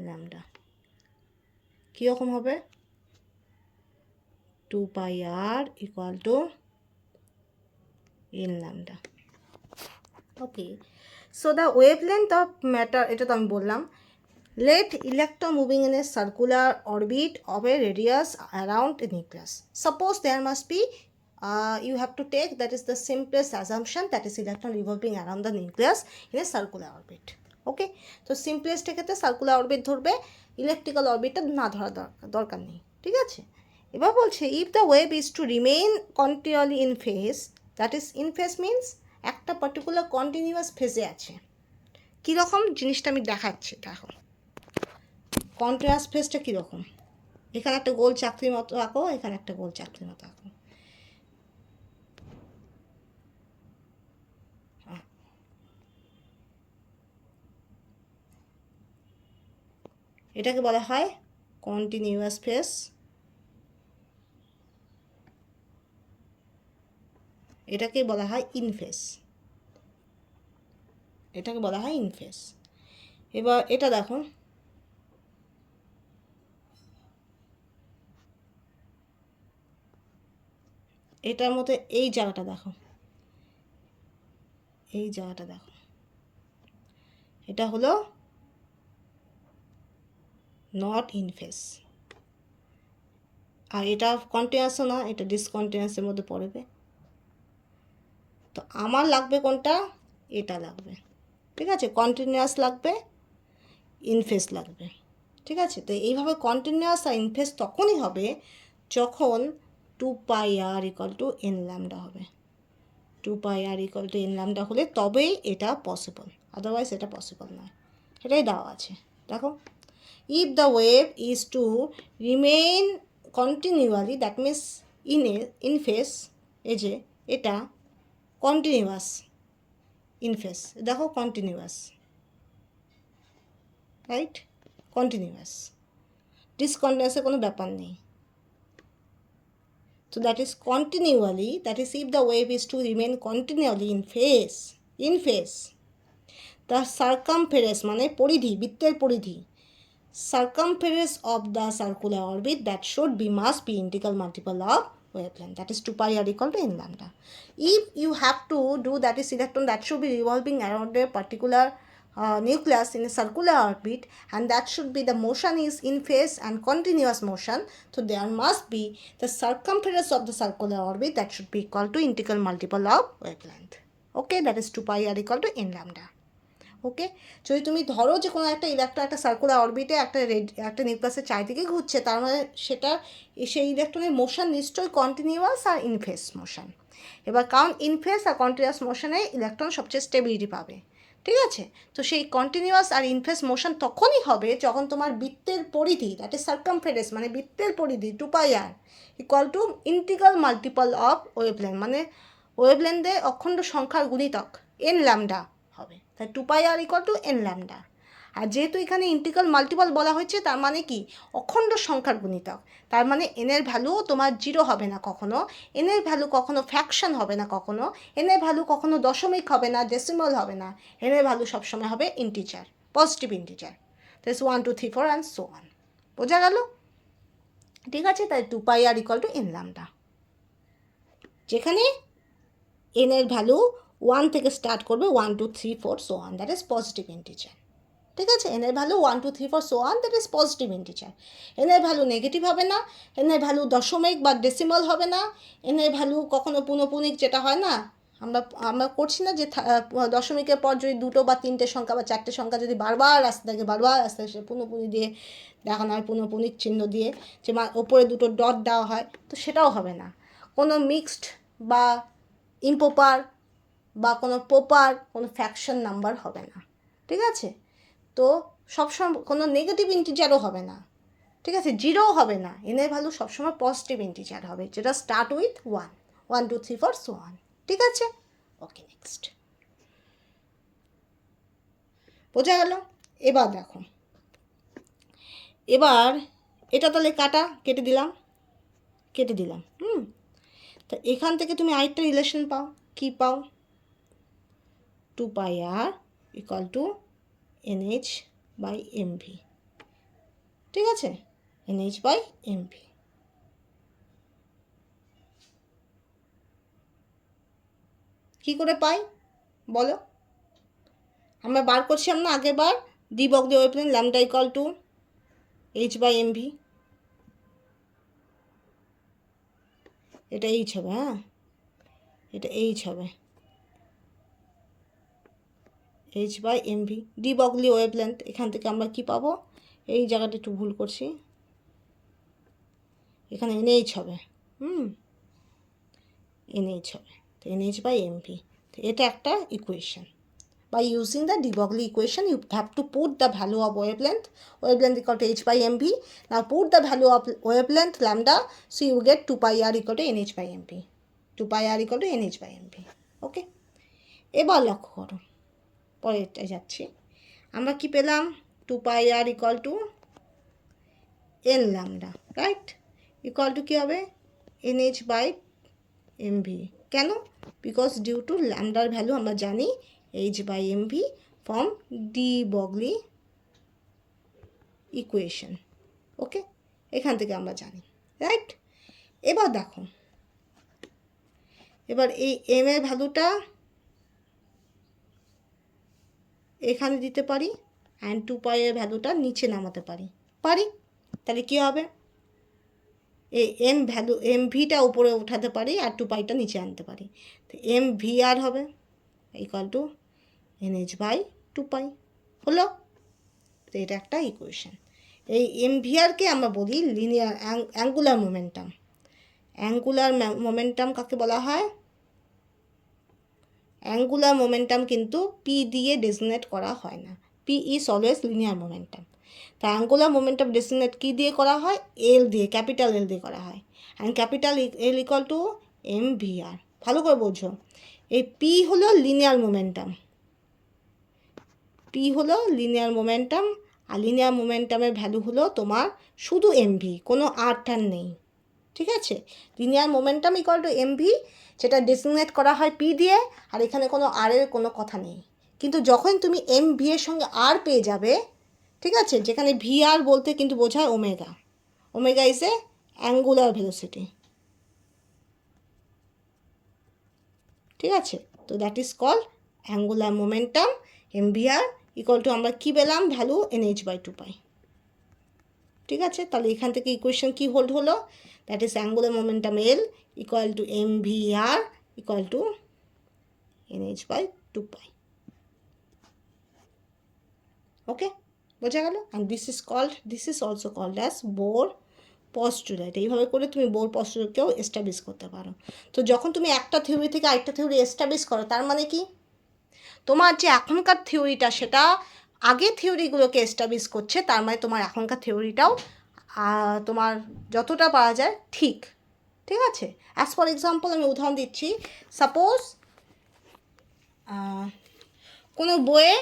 lambda কীরকম হবে 2 pi r equal to in lambda. Okay, so the wavelength of matter এটা তো আমি বললাম. Let electron moving in a circular orbit of a radius around a nucleus. Suppose there must be you have to take, that is the simplest assumption, that is electron revolving around the nucleus in a circular orbit. Okay, so simplest ক্ষেত্রে circular orbit ধরবে, electrical orbit না ধরা দরকার নেই. ঠিক আছে, এবার বলছে if the wave is to remain continually in phase, that is in phase means একটা পার্টিকুলার কন্টিনিউয়াস ফেজে আছে. কীরকম জিনিসটা আমি দেখাচ্ছি. দেখো কন্টিনিউয়াস ফেজটা কীরকম, এখানে একটা গোল চাকরির মতো আঁকো, এখানে একটা গোল চাকরির মতো আঁকো. এটাকে বলা হয় কন্টিনিউয়াস ফেজ, এটাকে বলা হয় ইন ফেজ, এটাকে বলা হয় ইন ফেজ. এবার এটা দেখো, এটার মধ্যে এই জায়গাটা দেখো, এই জায়গাটা দেখো, এটা হলো নট ইন ফেজ, আর এটা কন্টিনিউয়াসও না, এটা ডিসকন্টিনিউয়াসের মধ্যে পড়বে. তো আমার লাগবে কোনটা, এটা লাগবে. ঠিক আছে, কন্টিনিউয়াস লাগবে, ইনফেস লাগবে. ঠিক আছে, তো এইভাবে কন্টিনিউয়াস আর ইনফেস তখনই হবে যখন 2 pi r equal to n lambda হবে. 2 pi r equal to n lambda হলে তবেই এটা পসিবল, আদারওয়াইজ এটা পসিবল নয়. এটাই দেওয়া আছে. দেখো, if the wave is to remain continually, that means in phase, এই যে এটা কন্টিনিউয়াস ইন ফেজ, দেখো কন্টিনিউয়াস, রাইট, কন্টিনিউয়াস, ডিসকন্টিনিউয়াসের কোনো ব্যাপার নেই. So that is continually, that is if the wave is to remain continually in phase, the circumference মানে পরিধি, বৃত্তের পরিধি, circumference of the circular orbit that should be must be integral multiple of wavelength, that is 2 pi r equal to n lambda. If you have to do, that is electron that should be revolving around a particular nucleus in a circular orbit, and that should be the motion is in phase and continuous motion, so there must be the circumference of the circular orbit that should be equal to integral multiple of wavelength. Okay, that is 2 pi r equal to n lambda. ওকে, যদি তুমি ধরো যে কোনো একটা electron একটা circular অরবিটে একটা নিউক্লিয়াসের চারিদিকে ঘুরছে, তার মানে সেই ইলেকট্রনের মোশন নিশ্চয়ই কন্টিনিউয়াস আর ইনফেস মোশন. এবার কারণ ইনফেস আর কন্টিনিউয়াস মোশনে ইলেকট্রন সবচেয়ে স্টেবিলিটি পাবে. ঠিক আছে, তো সেই কন্টিনিউয়াস আর ইনফেস মোশন তখনই হবে যখন তোমার বৃত্তের পরিধি, দ্যাট ইজ সার্কামফারেন্স, মানে বৃত্তের পরিধি 2 pi r equal two integral multiple of wavelength, মানে ওয়েভলেন্থে অখণ্ড সংখ্যার গুণিতক এন ল্যামডা হবে. তাই 2 pi r equal to n lambda. আর যেহেতু এখানে ইন্টিগ্রাল মাল্টিপল বলা হয়েছে, তার মানে কি অখণ্ড সংখ্যার গুণিতক, তার মানে এনের ভ্যালুও তোমার জিরো হবে না কখনো, এনের ভ্যালু কখনো ফ্র্যাকশন হবে না কখনো, এনের ভ্যালু কখনো দশমিক হবে না, ডেসিমাল হবে না, এনের ভ্যালু সবসময় হবে integer, positive integer. That's 1 2 3 4 and so on. বোঝা গেল? ঠিক আছে, তাই 2 pi r equal to n lambda, যেখানে এনের ভ্যালু 1 থেকে স্টার্ট করবে, 1 2 3 4 so on, that is positive integer. ঠিক আছে, এনের value 1 2 3 4 so on, that is positive integer. এনের ভ্যালু নেগেটিভ হবে না, এনের ভ্যালু দশমিক বা ডেসিমাল হবে না, এনের ভ্যালু কখনো পুনঃপুনিক, যেটা হয় না আমরা করছি না যে দশমিকের পর যদি দুটো বা তিনটে সংখ্যা বা চারটে সংখ্যা যদি বারবার আসতে থাকে সে পুনঃপুনি দিয়ে দেখানো হয়, পুনঃপুনিক চিহ্ন দিয়ে, যে ওপরে দুটো ডট দেওয়া হয়, তো সেটাও হবে না. কোনো মিক্সড বা ইম্প্রপার বা কোনো প্রপার কোনো ফ্র্যাকশন নাম্বার হবে না. ঠিক আছে, তো সবসময় কোনো নেগেটিভ ইন্টিজারও হবে না. ঠিক আছে, জিরোও হবে না, এনের ভ্যালু সবসময় পজিটিভ ইন্টিজার হবে, যেটা স্টার্ট উইথ 1 1 2 3 4 সো অন. ঠিক আছে, ওকে, নেক্সট. বোঝা গেল? এবার দেখো, এবার এটা তাহলে কেটে দিলাম. তো এখান থেকে তুমি আরেকটা রিলেশন পাও, কি পাও? 2πr ইকুয়াল টু NH/mv, ঠিক আছে, NH/mv। কি করে পাই বলো? আমরা বার করছিলাম না আগের বার, de Broglie wavelength lambda equal to H/mv, এটা H হবে, হ্যাঁ এটা H হবে, H/mv, ডি বগলি ওয়েভলেন্থ। এখান থেকে আমরা কি পাবো? এই জায়গাটা একটু ভুল করছি, এখানে NH হবে, NH হবে, তো NH/mv। তো এটা একটা equation. By using the de Broglie equation, you have to put the value of wavelength equal to H/mv. Now put the value of wavelength lambda, so you get 2πr equal to NH/mv. 2πr equal to NH/mv. ওকে, এবার লক্ষ্য করো, পরেরটা যাচ্ছি। আমরা কি পেলাম? 2πr equal to n lambda, রাইট, equal to কী হবে? NH/mv। কেন? বিকজ ডিউ টু ল্যামডার ভ্যালু আমরা জানি H/mv from de Broglie equation. Okay, এখান থেকে আমরা জানি, রাইট। এবার দেখো, এবার এই এম এর ভ্যালুটা এখানে দিতে পারি, অ্যান্ড 2π এর ভ্যালুটা নিচে নামাতে পারি, তাহলে কী হবে? এই এম ভ্যালু MVটা উপরে উঠাতে পারি আর 2πটা নিচে আনতে পারি, তো MVR হবে ইকুয়াল টু NH/2π, হলো। তো এটা একটা ইকুয়েশন। এই MVRকে আমরা বলি linear angular momentum. Angular momentum কাকে বলা হয়? অ্যাঙ্গুলার মোমেন্টাম কিন্তু P দিয়ে ডেজিগনেট করা হয় না, P is always linear momentum. তা অ্যাঙ্গুলার মোমেন্টাম ডেজিগনেট কী দিয়ে করা হয়? L দিয়ে, ক্যাপিটাল L দিয়ে করা হয়, and capital L equal to MVR। ভালো করে বোঝো, এই P হলো লিনিয়ার মোমেন্টাম, P হলো লিনিয়ার মোমেন্টাম, আর লিনিয়ার মোমেন্টামের ভ্যালু হলো তোমার শুধু MV, কোনো আর টার্ন নেই, ঠিক আছে। Linear momentum equal to MV, যেটা ডেজিগনেট করা হয় P দিয়ে, আর এখানে কোনো আর এর কোনো কথা নেই। কিন্তু যখন তুমি MV এর সঙ্গে আর পেয়ে যাবে, ঠিক আছে, যেখানে VR বলতে কিন্তু বোঝায় omega, omega is a angular velocity, ঠিক আছে। তো that is called angular momentum MVR equal to আমরা কী পেলাম? ভ্যালু NH/2π, ঠিক আছে। তাহলে এখান থেকে ইকুয়েশন কি হোল্ড হলো? That is angular momentum L equal to MVR equal to NH/2π। Okay, বোঝা গেল? And this is also called as Bohr postulate. এইভাবে করে তুমি বোর পস্টুলেটকেও এস্টাবলিশ করতে পারো। তো যখন তুমি একটা থিওরি থেকে আরেকটা থিওরি এস্টাবলিশ করো, তার মানে কি তোমার যে এখনকার থিওরিটা সেটা আগের থিওরিগুলোকে এস্টাবলিশ করছে, তার মানে তোমার এখনকার থিওরিটাও তোমার যতটা পারা যায় ঠিক, ঠিক আছে। অ্যাজ ফর এক্সাম্পল আমি উদাহরণ দিচ্ছি, সাপোজ কোনো বইয়ে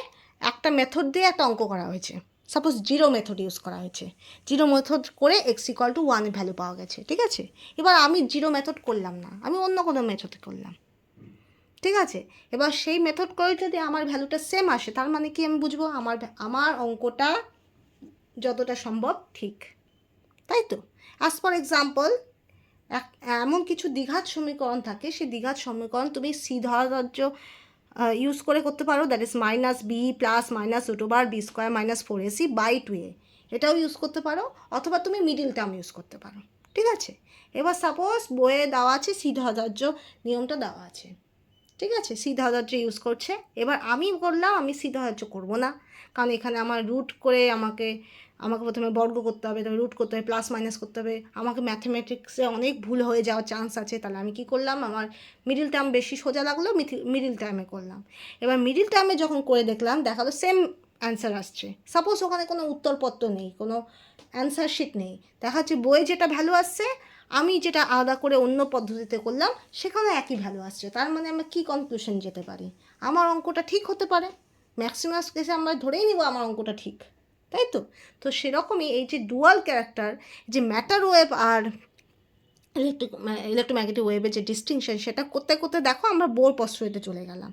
একটা মেথড দিয়ে একটা অঙ্ক করা হয়েছে, সাপোজ জিরো মেথড ইউজ করা হয়েছে, জিরো মেথড করে x=1 ভ্যালু পাওয়া গেছে, ঠিক আছে। এবার আমি জিরো মেথড করলাম না, আমি অন্য কোনো মেথড করলাম, ঠিক আছে। এবার সেই মেথড করে যদি আমার ভ্যালুটা সেম আসে, তার মানে কি আমি বুঝবো আমার অঙ্কটা যতটা সম্ভব ঠিক, তাই তো। অ্যাজ ফর এক্সাম্পল এমন কিছু দ্বিঘাত সমীকরণ থাকে, সেই দ্বিঘাত সমীকরণ তুমি সি ধারাধার্য ইউজ করে করতে পারো, that is -b plus -√b² - 4ac/2a, এটাও ইউজ করতে পারো, অথবা তুমি মিডিল টার্ম ইউজ করতে পারো, ঠিক আছে। এবার সাপোজ বইয়ে দেওয়া আছে সি ধারাধার্য নিয়মটা দেওয়া আছে, ঠিক আছে, সি ধারাধার্য ইউজ করছে। এবার আমি করলাম, আমি সি ধারাধার্য করবো না, কারণ এখানে আমার রুট করে আমাকে প্রথমে বর্গ করতে হবে, তারপরে রুট করতে হবে, প্লাস মাইনাস করতে হবে, আমাকে ম্যাথমেটিক্সে অনেক ভুল হয়ে যাওয়ার চান্স আছে। তাহলে আমি কি করলাম, আমার মিডিল টার্ম বেশি সোজা লাগলো, মিডিল টার্মে করলাম। এবার মিডিল টার্মে যখন করে দেখলাম, দেখালো সেম অ্যান্সার আসছে। সাপোজ ওখানে কোনো উত্তরপত্র নেই, কোনো অ্যান্সার শিট নেই, দেখা যাচ্ছে বইয়ে যেটা ভ্যালু আসছে, আমি যেটা আলাদা করে অন্য পদ্ধতিতে করলাম সেখানে একই ভ্যালু আসছে। তার মানে আমরা কী কনক্লুশন যেতে পারি? আমার অঙ্কটা ঠিক হতে পারে, ম্যাক্সিমাম কেসে আমরা ধরেই নিব আমার অঙ্কটা ঠিক, তাই তো। তো সেরকমই এই যে ডুয়াল ক্যারেক্টার, যে ম্যাটার ওয়েভ আর ইলেকট্রোম্যাগনেটিক ওয়েভের যে ডিস্টিংশন সেটা করতে করতে দেখো আমরা বোর পস্টুলেটে চলে গেলাম।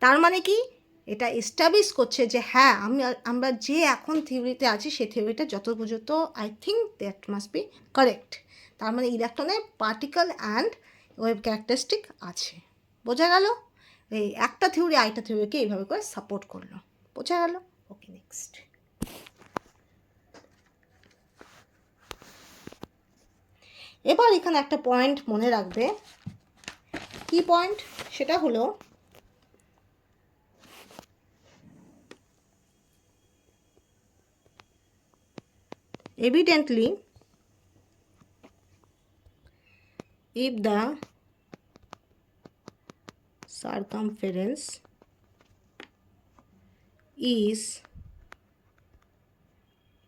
তার মানে কি, এটা এস্টাবলিশ করছে যে হ্যাঁ আমরা যে এখন থিওরিতে আছি সেই থিওরিটা যত পর্যন্ত I think that must be correct. তার মানে ইলেকট্রনের পার্টিকেল অ্যান্ড ওয়েভ ক্যারেক্টারিস্টিক আছে। বোঝা গেল? এই একটা থিওরি আরেকটা থিওরিকে এইভাবে করে সাপোর্ট করলো। বোঝা গেল? ওকে, নেক্সট। এবার এখানে একটা পয়েন্ট মনে রাখবে। কি পয়েন্ট? সেটা হলো evidently if the circumference is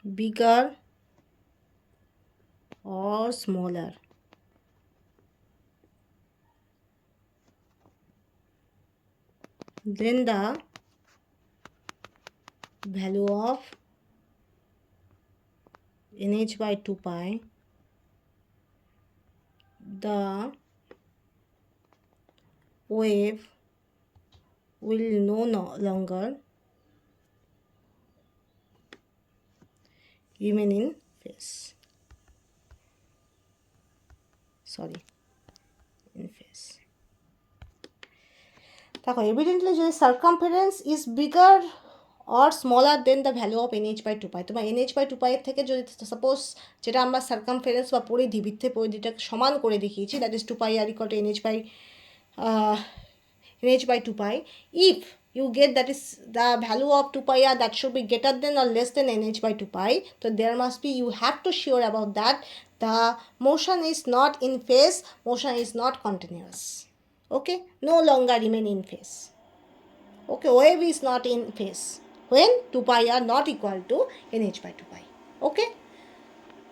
bigger or smaller then the value of nh by 2 pi, the wave will no longer remain in phase. Sorry, in phase. দেখো, এভিডেন্টলি যদি circumference is bigger or smaller then the value of nh by 2 pi, তোমার nh by 2 পাইয়ের থেকে যদি suppose যেটা আমরা circumference বা পরিধি, বৃত্তের পরিধিটাকে সমান করে দেখিয়েছি, that is 2 pi r equal to nh by 2 pi, if you get that is the value of 2 pi r that should be greater than or less than nh by 2 pi, so there must be, you have to sure about that the motion is not in phase, motion is not continuous. Okay, no longer remain in phase. Okay, wave is not in phase when 2 pi r not equal to nh by 2 pi. Okay,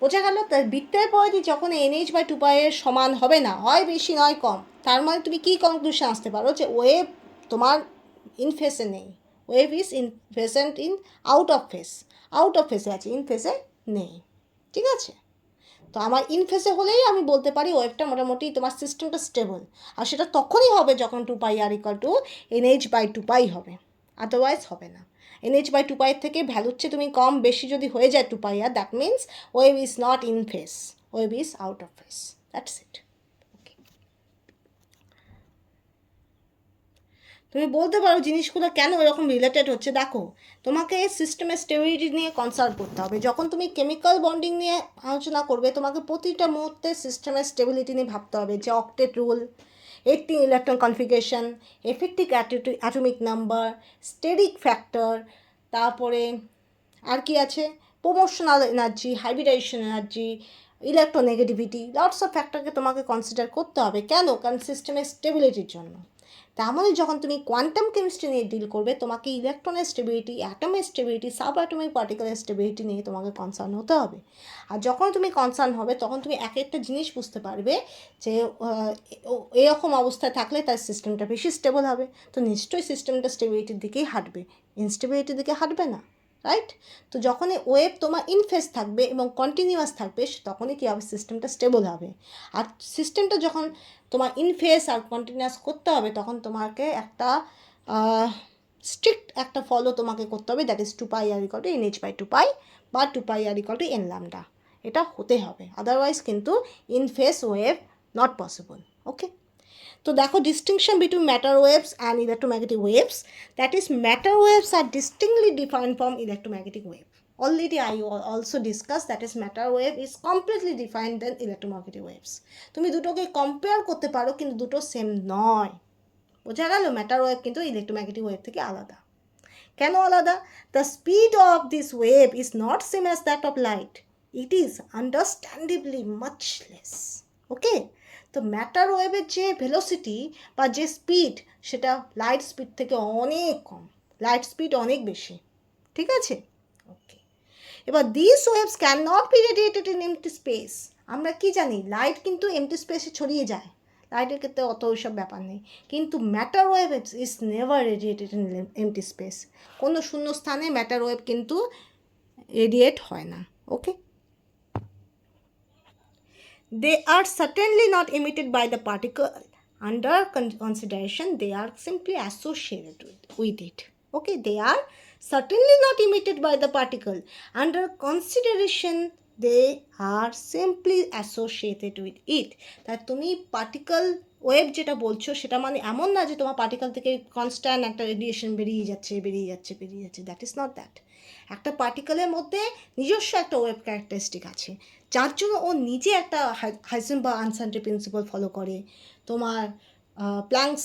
বোঝা গেল? তার বৃত্তের পরিধি যখন NH by 2 পাই এর সমান হবে না, হয় বেশি নয় কম, তার মানে তুমি কি কনক্লুশন আসতে পারো যে ওয়েভ তোমার ইন ফেসে নেই, wave is in present in out of ফেসে আছে, ইন ফেসে নেই। ঠিক আছে? তো আমার ইন ফেসে হলেই আমি বলতে পারি ওয়েভটা মোটামুটি তোমার সিস্টেমটা স্টেবল, আর সেটা তখনই হবে যখন 2 pi r equal to nh by 2 পাই হবে, আদারওয়াইজ হবে না। এনএইচ বাই 2 পাইয়ের থেকে ভ্যালুর চেয়ে তুমি কম বেশি যদি হয়ে যায় 2 pi r, that means wave is not in phase, wave is out of phase, that's it. Okay, তুমি বলতে পারো জিনিসগুলো কেন এরকম রিলেটেড হচ্ছে। দেখো, তোমাকে সিস্টেমের স্টেবিলিটি নিয়ে কনসাল্ট করতে হবে। যখন তুমি কেমিক্যাল বন্ডিং নিয়ে আলোচনা করবে, তোমাকে প্রতিটা মুহূর্তে সিস্টেমের স্টেবিলিটি নিয়ে ভাবতে হবে, যে octet rule, 18 electron configuration, effective atomic number, steric factor, তারপরে আর কি আছে, promotional energy, hybridization energy, electronegativity, lots of ফ্যাক্টরকে তোমাকে কনসিডার করতে হবে। কেন? কারণ সিস্টেমের স্টেবিলিটির জন্য। তার মানে যখন তুমি কোয়ান্টাম কেমিস্ট্রি নিয়ে ডিল করবে, তোমাকে ইলেকট্রনের স্টেবিলিটি, অ্যাটমের স্টেবিলিটি, সাব অ্যাটমিক পার্টিকেলের স্টেবিলিটি নিয়ে তোমাকে কনসার্ন হতে হবে। আর যখন তুমি কনসার্ন হবে, তখন তুমি এক একটা জিনিস বুঝতে পারবে যে এরকম অবস্থায় থাকলে তার সিস্টেমটা বেশি স্টেবল হবে, তো নিশ্চয়ই সিস্টেমটা স্টেবিলিটির দিকেই হাঁটবে, ইনস্টেবিলিটির দিকে হাঁটবে না, রাইট? তো যখনই ওয়েভ তোমার ইনফেস থাকবে এবং কন্টিনিউয়াস থাকবে, তখনই কী হবে, সিস্টেমটা স্টেবল হবে। আর সিস্টেমটা যখন তোমার ইনফেস আর কন্টিনিউয়াস করতে হবে, তখন তোমাকে একটা স্ট্রিক্ট একটা ফলো তোমাকে করতে হবে, that is 2 pi r equal to nh by 2 pi বা 2 pi r equal to n lambda, এটা হতে হবে, আদারওয়াইজ কিন্তু in phase wave not possible. Okay, তো দেখো, distinction between matter waves and electromagnetic waves, that is matter waves are distinctly different from electromagnetic wave. Already I also discussed that is matter wave is completely different than electromagnetic waves. তুমি দুটোকে compare করতে পারো, কিন্তু দুটো same নয়। বোঝা গেল? Matter wave কিন্তু ইলেকট্রোম্যাগনেটিক ওয়েভ থেকে আলাদা। কেন আলাদা? The speed of this wave is not same as that of light, it is understandably much less. Okay, তো ম্যাটার ওয়েভের যে ভেলোসিটি বা যে স্পিড, সেটা লাইট স্পিড থেকে অনেক কম, লাইট স্পিড অনেক বেশি। ঠিক আছে? ওকে, এবার this waves can not be radiated in empty space. আমরা কি জানি, লাইট কিন্তু এমটি স্পেসে ছড়িয়ে যায়, লাইটের ক্ষেত্রে অত ওইসব ব্যাপার নেই। কিন্তু matter wave is never radiated in empty space, কোনো শূন্য স্থানে ম্যাটার ওয়েভ কিন্তু রেডিয়েট হয় না। ওকে, they are certainly not emitted by the particle under consideration. They are simply associated with it. Okay, they are certainly not emitted by the particle under consideration. They are simply associated with it. তা তুমি particle wave যেটা বলছো সেটা মানে এমন না যে তোমার পার্টিকেল থেকে কনস্ট্যান্ট একটা রেডিয়েশন বেরিয়ে যাচ্ছে। That is not that. একটা পার্টিকেলের মধ্যে নিজস্ব একটা ওয়েভ ক্যারেক্টারিস্টিক আছে, যার জন্য ও নিজে একটা হাইজেনবার্গ আনসার্টেনটি প্রিন্সিপাল ফলো করে, তোমার প্ল্যাঙ্কস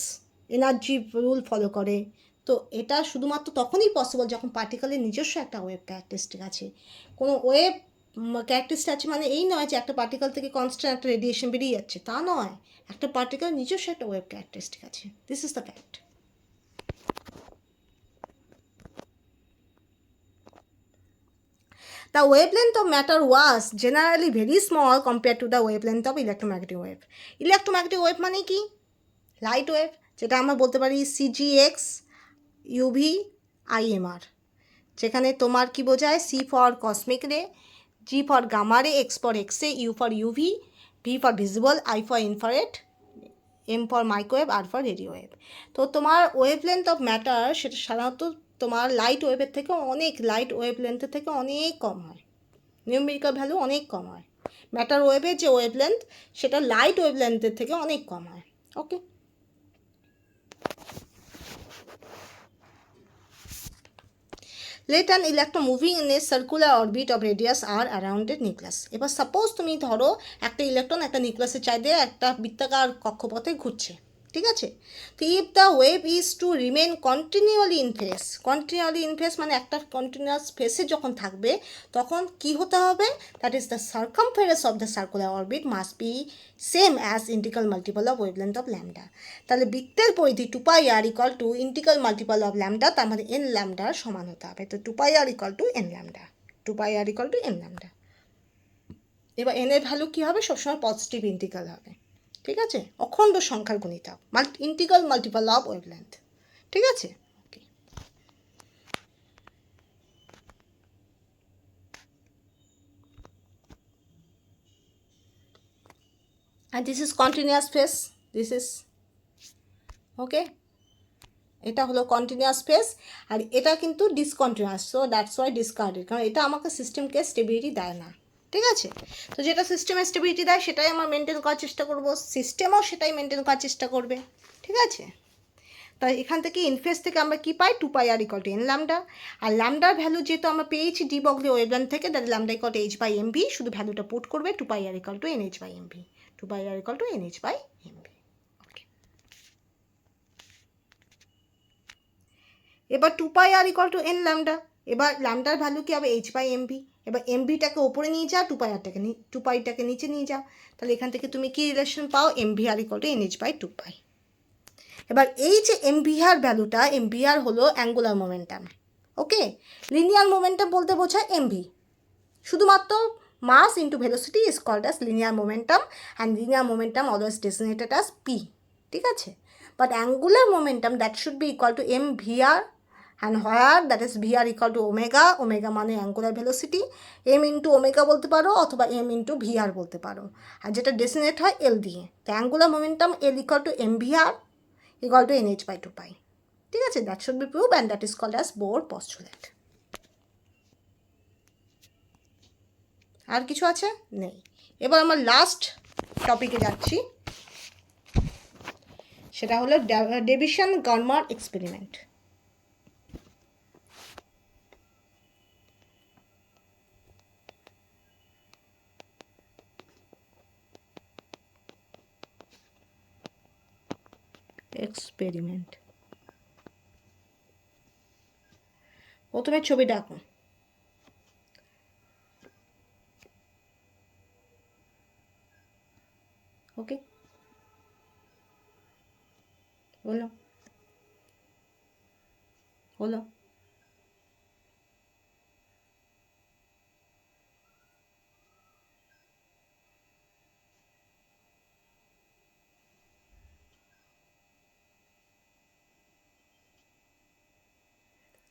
এনার্জি রুল ফলো করে। তো এটা শুধুমাত্র তখনই পসিবল যখন পার্টিকেলের নিজস্ব একটা ওয়েভ ক্যারেক্টারিস্টিক আছে। কোনো ওয়েভ ক্যারেক্টারিস্টিক আছে মানে এই নয় যে একটা পার্টিকেল থেকে কনস্ট্যান্ট একটা রেডিয়েশন বেরিয়ে যাচ্ছে, তা নয়। একটা পার্টিকেলের নিজস্ব একটা ওয়েভ ক্যারেক্টারিস্টিক আছে। This is the fact. The wavelength of matter was generally very small compared to the wavelength of electromagnetic wave. Electromagnetic wave মানে কি? লাইট ওয়েভ, যেটা আমরা বলতে পারি সিজিএক্স, ইউভি, আইএমআর। যেখানে তোমার কি বোঝায়? C for cosmic ray, G for gamma ray, X for X ray, U for UV, V for visible, I for infrared, M for microwave, R for radio wave. তো তোমার ওয়েভলেন্থ অফ ম্যাটার সেটা সাধারণত তোমার light ওয়েভের থেকে অনেক, light ওয়েভলেন্থের থেকে অনেক কম হয়। নিউমেরিক্যাল ভ্যালু অনেক কম হয়। ম্যাটার ওয়েভের যে ওয়েভলেন্থ সেটা লাইট ওয়েভলেন্থের থেকে অনেক কম হয়। ওকে, let an electron moving in a circular orbit of radius r around a nucleus. এবার সাপোজ তুমি ধরো একটা ইলেকট্রন একটা নিউক্লিয়াসের চাইতে একটা বৃত্তাকার কক্ষপথে ঘুরছে, ঠিক আছে? তো if the wave is to remain continually in face মানে একটা কন্টিনিউয়াস ফেসে যখন থাকবে তখন কি হতে হবে? That is the circumference of the circular orbit must be same as integral multiple of wavelength of lambda. তাহলে বৃত্তের পরিধি 2πr equal two integral multiple of lambda, তার মানে n ল্যামডার সমান হতে হবে। তো 2πr equal to n lambda, 2πr equal to n lambda. এবার n এর ভ্যালু কী হবে? সবসময় পজিটিভ ইন্টিগ্রাল হবে, ঠিক আছে? অখণ্ড সংখ্যার গুণিতক, ইন্টিগ্রাল মাল্টিপল অফ ওয়েভলেন্থ, ঠিক আছে? ওকে, and this is continuous phase, this is ওকে, এটা হলো কন্টিনিউয়াস ফেজ, আর এটা কিন্তু discontinuous. So that's Y discarded, কারণ এটা আমাকে সিস্টেমকে স্টেবিলিটি দেয় না, ঠিক আছে? তো যেটা সিস্টেমে স্টেবিলিটি দেয় সেটাই আমরা মেনটেন করার চেষ্টা করব, সিস্টেমও সেটাই মেনটেন করার চেষ্টা করবে, ঠিক আছে? তাই এখান থেকে ইনফেস থেকে আমরা কি পাই? 2πr equal to n lambda. আর ল্যামডার ভ্যালু যেহেতু আমরা পেয়েছি ডি বগলি ওয়েভলেন্থ থেকে, that lambda equal to h/mv, শুধু ভ্যালুটা পুট করবে 2πr equal two nh/mv, 2πr equal two nh/mv। এবার 2πr equal to n lambda, এবার ল্যামডার ভ্যালু কি হবে? h/mv। এবার mvটাকে ওপরে নিয়ে যাও, 2πটাকে নিচে নিয়ে যাও, তাহলে এখান থেকে তুমি কি রিলেশন পাও? mvr equal to nh/2π। এবার এই যে mvr ভ্যালুটা, mvr হলো angular momentum, okay? Linear momentum বলতে বোঝায় mv, শুধুমাত্র mass into velocity is called as linear momentum, and linear momentum always designated as p, ঠিক আছে? But angular momentum that should be equal to mvr, and where that is vr equal to omega, omega মানে angular velocity, m into omega বলতে পারো অথবা m into vr বলতে পারো, আর যেটা ডেসিনেট হয় l দিয়ে। তো angular momentum l equal to mvr equal to nh/2π, ঠিক আছে? That should be prove, and that is called as Bohr postulate. আর কিছু আছে? নেই। এবার আমরা লাস্ট টপিকে যাচ্ছি, সেটা হলো ডেভিশন গারমার এক্সপেরিমেন্ট। প্রথমে ছবিটা আঁকুন, ওকে? হলো হলো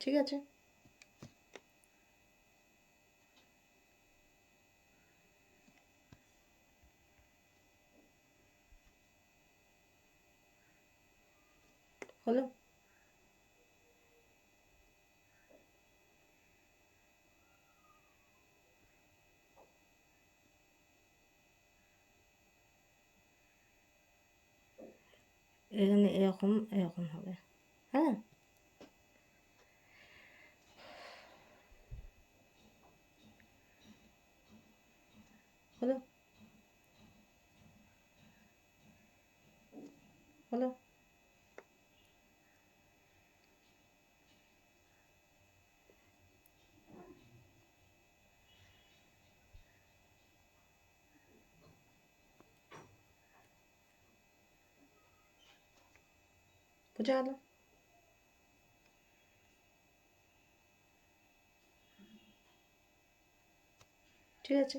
ঠিক আছে? হলো? এখানে এরকম এরকম হবে, হ্যাঁ। হলো? হলো? বোঝা গেল? ঠিক আছে।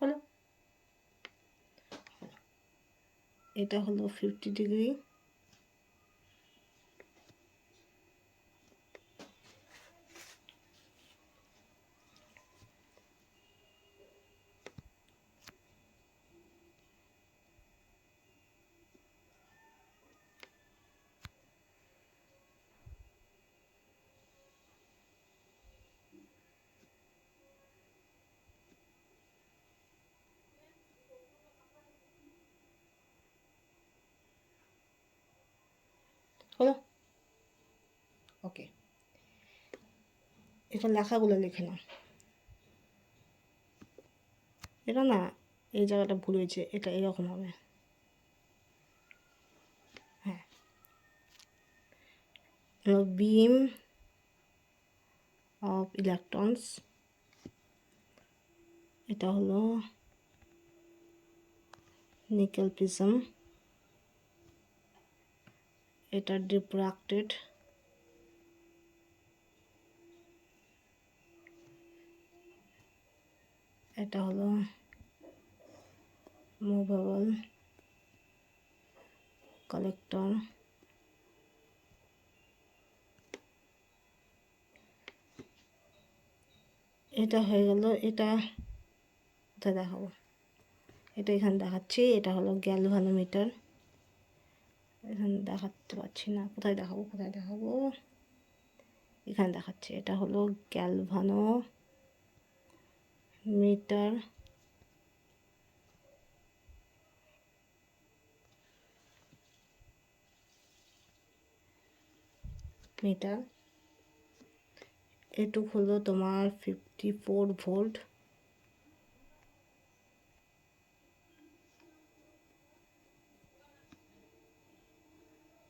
হলো? এটা হলো 50 ডিগ্রি, হলো? ওকে, এখন লেখাগুলো লিখে নাও। এটা না, এই জায়গাটা ভুল হয়েছে, এটা এরকম হবে, হ্যাঁ। বিম অফ ইলেকট্রনস, এটা হলো নিকেল প্রিজম, এটা ডিফ্রাক্টেড, এটা হলো মুভেবল কালেক্টর, এটা হয়ে গেল। এটা কোথায় দেখাবো? এটা এখানে দেখাচ্ছি, এটা হলো গ্যালভানোমিটার, এখানে দেখাতে পারছি না, কোথায় দেখাবো কোথায় দেখাবো, এখানে দেখাচ্ছে। এটা হলো গ্যালভানোমিটার, মিটার, এটুক হলো তোমার 54 ভোল্ট,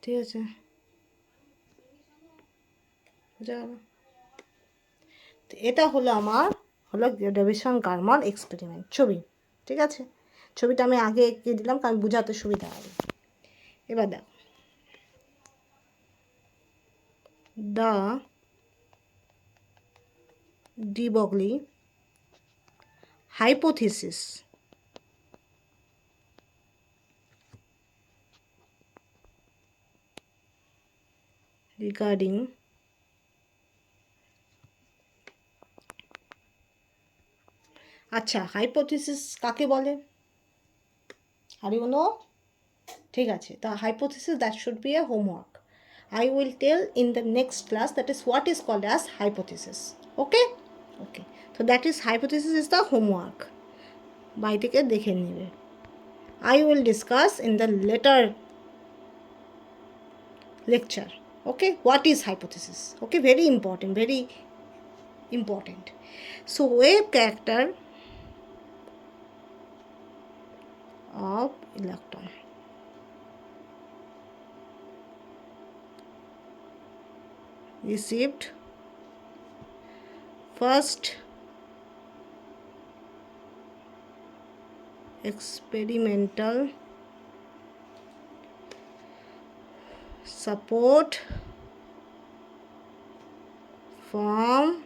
ঠিক আছে। এটা হলো আমার হলো ডেভিসন গারমান এক্সপেরিমেন্ট ছবি, ঠিক আছে। ছবিটা আমি আগে এঁকে দিলাম কারণ বোঝাতে সুবিধা হবে। এবার দেখো, the de Broglie hypothesis regarding আচ্ছা, হাইপোথিসিস কাকে বলে? Are you know? ঠিক আছে, তা hypothesis that should be a homework. I will tell in the next class that is what is called as hypothesis. Okay? Okay. So that is hypothesis is the homework. বাই থেকে দেখে নেবে। I will discuss in the later lecture. Okay? What is hypothesis? Okay? Very important. Very important. So wave character of electron. Received first experimental support from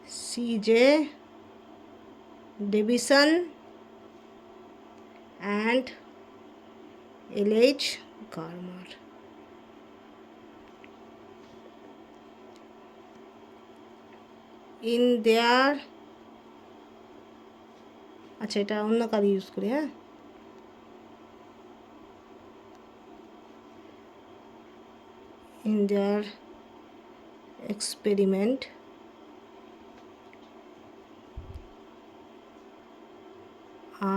C.J. Davison and L.H. Garmer. In their আচ্ছা এটা অন্য কাজ use করি হ্যাঁ in their experiment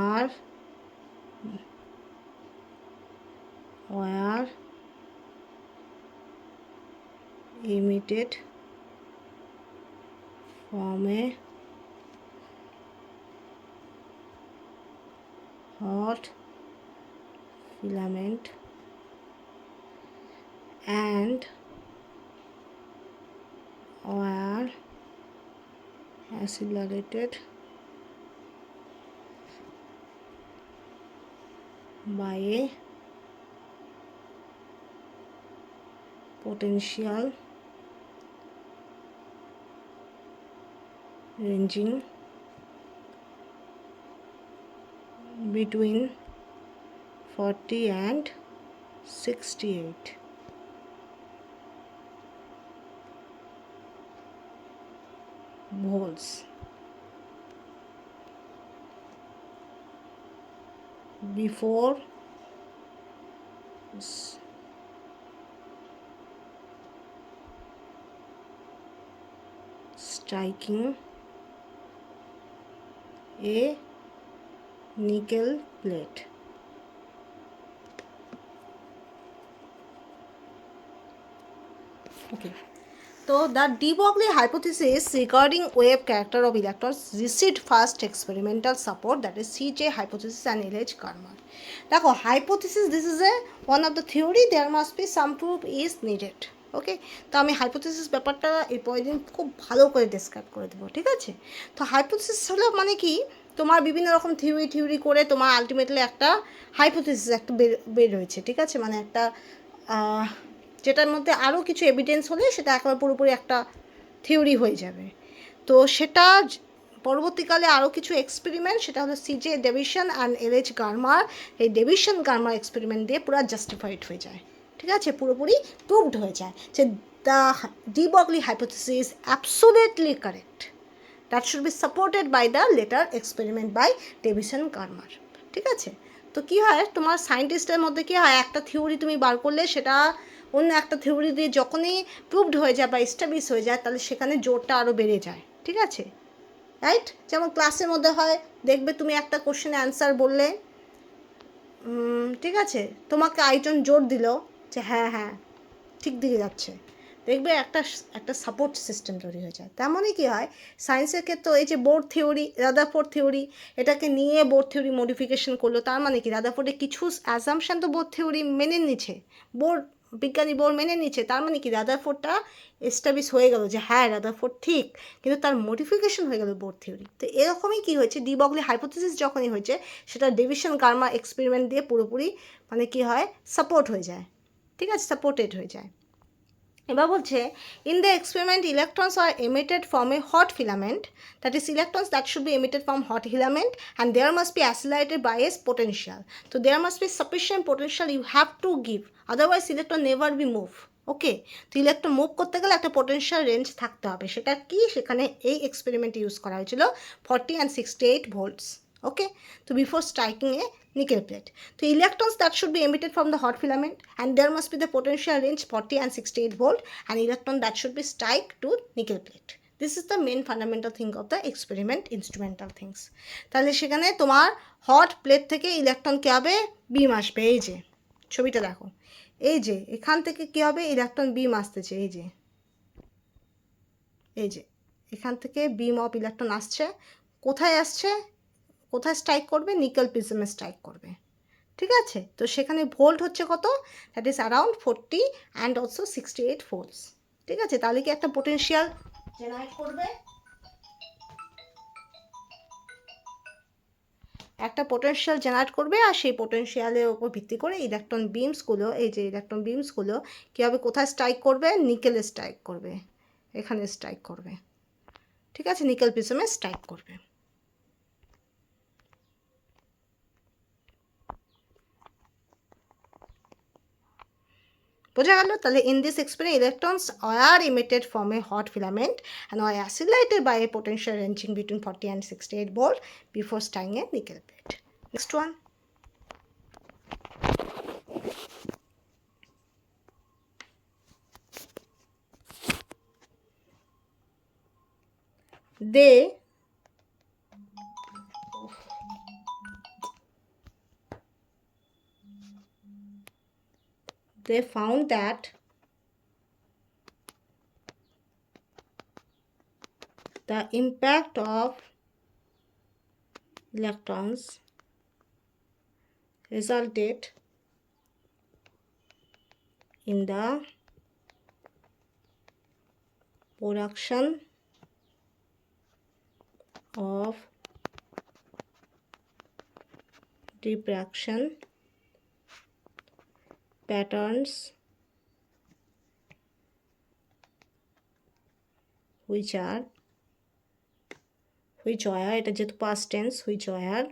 are were emitted from a hot filament and were accelerated by a potential ranging between 40 and 68 volts before striking a nickel plate. Okay. So the de Broglie hypothesis regarding wave character of electrons received first experimental support, that is C.J. hypothesis and L.H. Garmer. দেখো hypothesis, this is a one of the theory, there must be some proof is needed. ওকে, তো আমি hypothesis ব্যাপারটা এই পরের দিন খুব ভালো করে ডিসক্রাইব করে দেবো, ঠিক আছে? তো হাইপোথিসিস হলো মানে কি, তোমার বিভিন্ন রকম থিওরি করে তোমার আলটিমেটলি একটা হাইপোথিসিস একটা বের হয়েছে, ঠিক আছে? মানে একটা যেটার মধ্যে আরও কিছু এভিডেন্স হলে সেটা একেবারে পুরোপুরি একটা থিওরি হয়ে যাবে। তো সেটা পরবর্তীকালে আরও কিছু এক্সপেরিমেন্ট, সেটা হলো C.J. Davidson and L.H. গার্মার, এই ডেভিসন গার্মার এক্সপেরিমেন্ট দিয়ে পুরো জাস্টিফাইড হয়ে যায়, ঠিক আছে? পুরোপুরি প্রুভড হয়ে যায় যে the de Broglie hypothesis absolutely correct, that should be supported by the later experiment by Davison Garmer, ঠিক আছে? তো কী হয়, তোমার সায়েন্টিস্টের মধ্যে কী হয়, একটা থিওরি তুমি বার করলে সেটা অন্য একটা থিওরি দিয়ে যখনই প্রুভড হয়ে যায় বা এস্টাবলিশ হয়ে যায়, তাহলে সেখানে জোরটা আরও বেড়ে যায়, ঠিক আছে? রাইট? যেমন ক্লাসের মধ্যে হয়, দেখবে তুমি একটা কোশ্চেনের অ্যান্সার বললে, ঠিক আছে, তোমাকে আরেকজন জোর দিল যে হ্যাঁ হ্যাঁ ঠিক দিকে যাচ্ছে, দেখবে একটা সাপোর্ট সিস্টেম তৈরি হয়ে যায়। তেমনই কী হয় সায়েন্সের ক্ষেত্রে, এই যে বোর্ড থিওরি, রাদারফোর্ড থিওরি, এটাকে নিয়ে বোর্ড থিওরি মডিফিকেশন করলো, তার মানে কি রাদারফোর্ডে কিছু অ্যাজাম্পশন তো বোর্ড থিওরি মেনে নিচ্ছে, বিজ্ঞানী বোর্ড মেনে নিচ্ছে, তার মানে কি রাদারফোর্ডটা এস্টাবলিশ হয়ে গেল যে হ্যাঁ রাদারফোর্ড ঠিক, কিন্তু তার মডিফিকেশন হয়ে গেল বোর্ড থিওরি। তো এরকমই কী হয়েছে, de Broglie হাইপোথিসিস যখনই হয়েছে সেটা ডেভিসন গার্মার এক্সপেরিমেন্ট দিয়ে পুরোপুরি মানে কী হয়, সাপোর্ট হয়ে যায়, ঠিক আছে? সাপোর্টেড হয়ে যায়। এবার বলছে in the experiment electrons are emitted from a hot filament, that is electrons that should be emitted from hot filament and there must be accelerated by as potential. তো there must be sufficient potential you have to give, otherwise electron never be move. Okay, তো electron move করতে গেলে একটা potential range থাকতে হবে, সেটা কি সেখানে এই এক্সপেরিমেন্টে ইউজ করা হয়েছিল 40 and 68 volts. Okay, so before striking a nickel plate, so electrons that should be emitted from the hot filament and there must be the potential range 40 and 68 volt, and electron that should be strike to nickel plate. This is the main fundamental thing of the experiment, instrumental things. তাহলে সেখানে তোমার hot plate থেকে electron কী হবে, বিম আসবে। এই যে ছবিটা দেখো, এই যে এখান থেকে কী হবে, ইলেকট্রন বিম আসতেছে, এই যে এখান থেকে বিম অফ ইলেকট্রন আসছে, কোথায় আসছে, কোথায় স্ট্রাইক করবে, নিকেল প্রিজমে স্ট্রাইক করবে, ঠিক আছে? তো সেখানে ভোল্ট হচ্ছে কত, that is around 40 and also 68 volts, ঠিক আছে? তাহলে কি একটা পোটেনশিয়াল জেনারেট করবে, একটা পোটেনশিয়াল জেনারেট করবে, আর সেই পোটেনশিয়ালের ওপর ভিত্তি করে ইলেকট্রন বিমসগুলো, এই যে ইলেকট্রন বিমসগুলো কী হবে, কোথায় স্ট্রাইক করবে, নিকেলে স্ট্রাইক করবে, এখানে স্ট্রাইক করবে, ঠিক আছে, নিকেল প্রিজমে স্ট্রাইক করবে। বোঝা গেল? তাহলে in this experiment electrons are emitted from a hot filament and are accelerated by a potential ranging between 40 and 68 volt before striking a nickel plate. Next one, they found that the impact of electrons resulted in the production of diffraction patterns which are এটা যেহেতু past tense, which are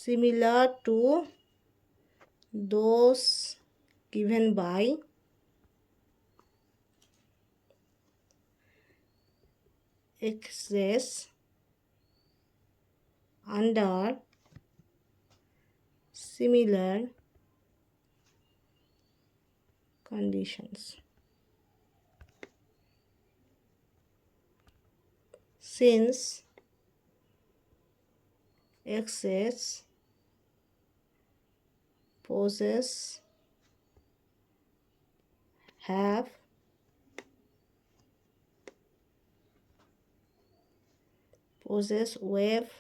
similar to those given by excess under similar conditions. Since excess possess wave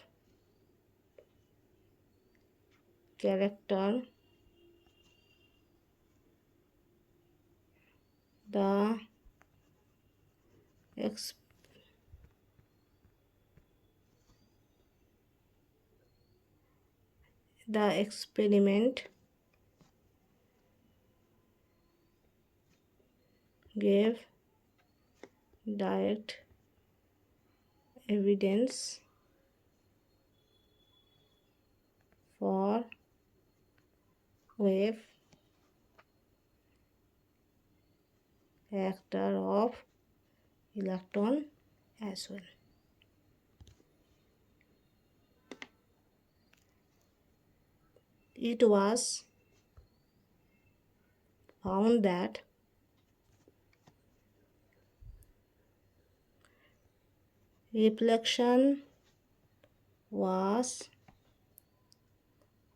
character, the experiment gave direct evidence for wave character of electron as well. It was found that reflection was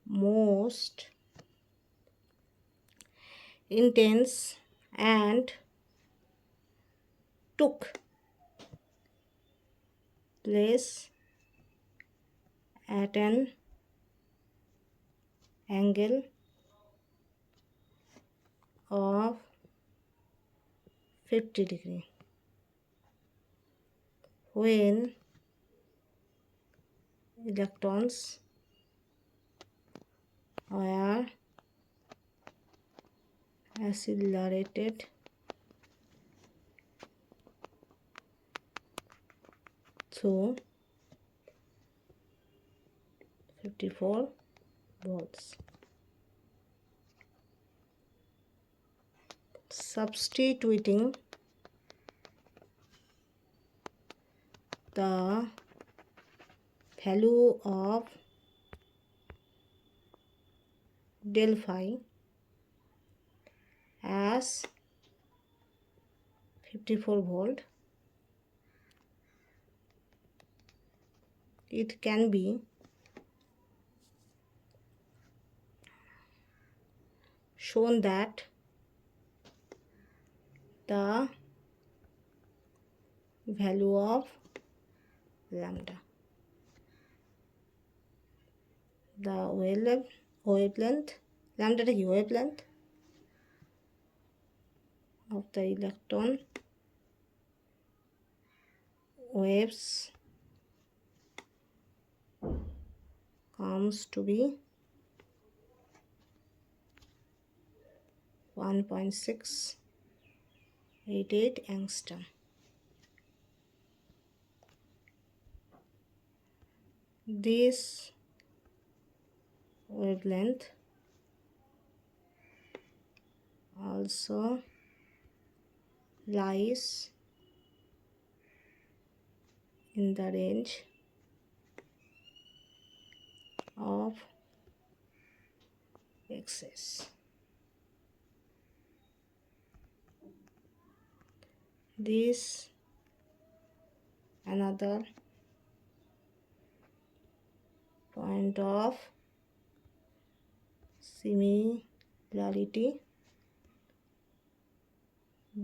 most intense and took place at an angle of 50 degrees when electrons were accelerated through 54 volts. Substituting the value of del phi as 54 volt, it can be shown that the value of lambda, the wavelength, lambda is wavelength of the electron waves comes to be 1.688 angstrom. This wavelength also lies in the range of X's. This another point of similarity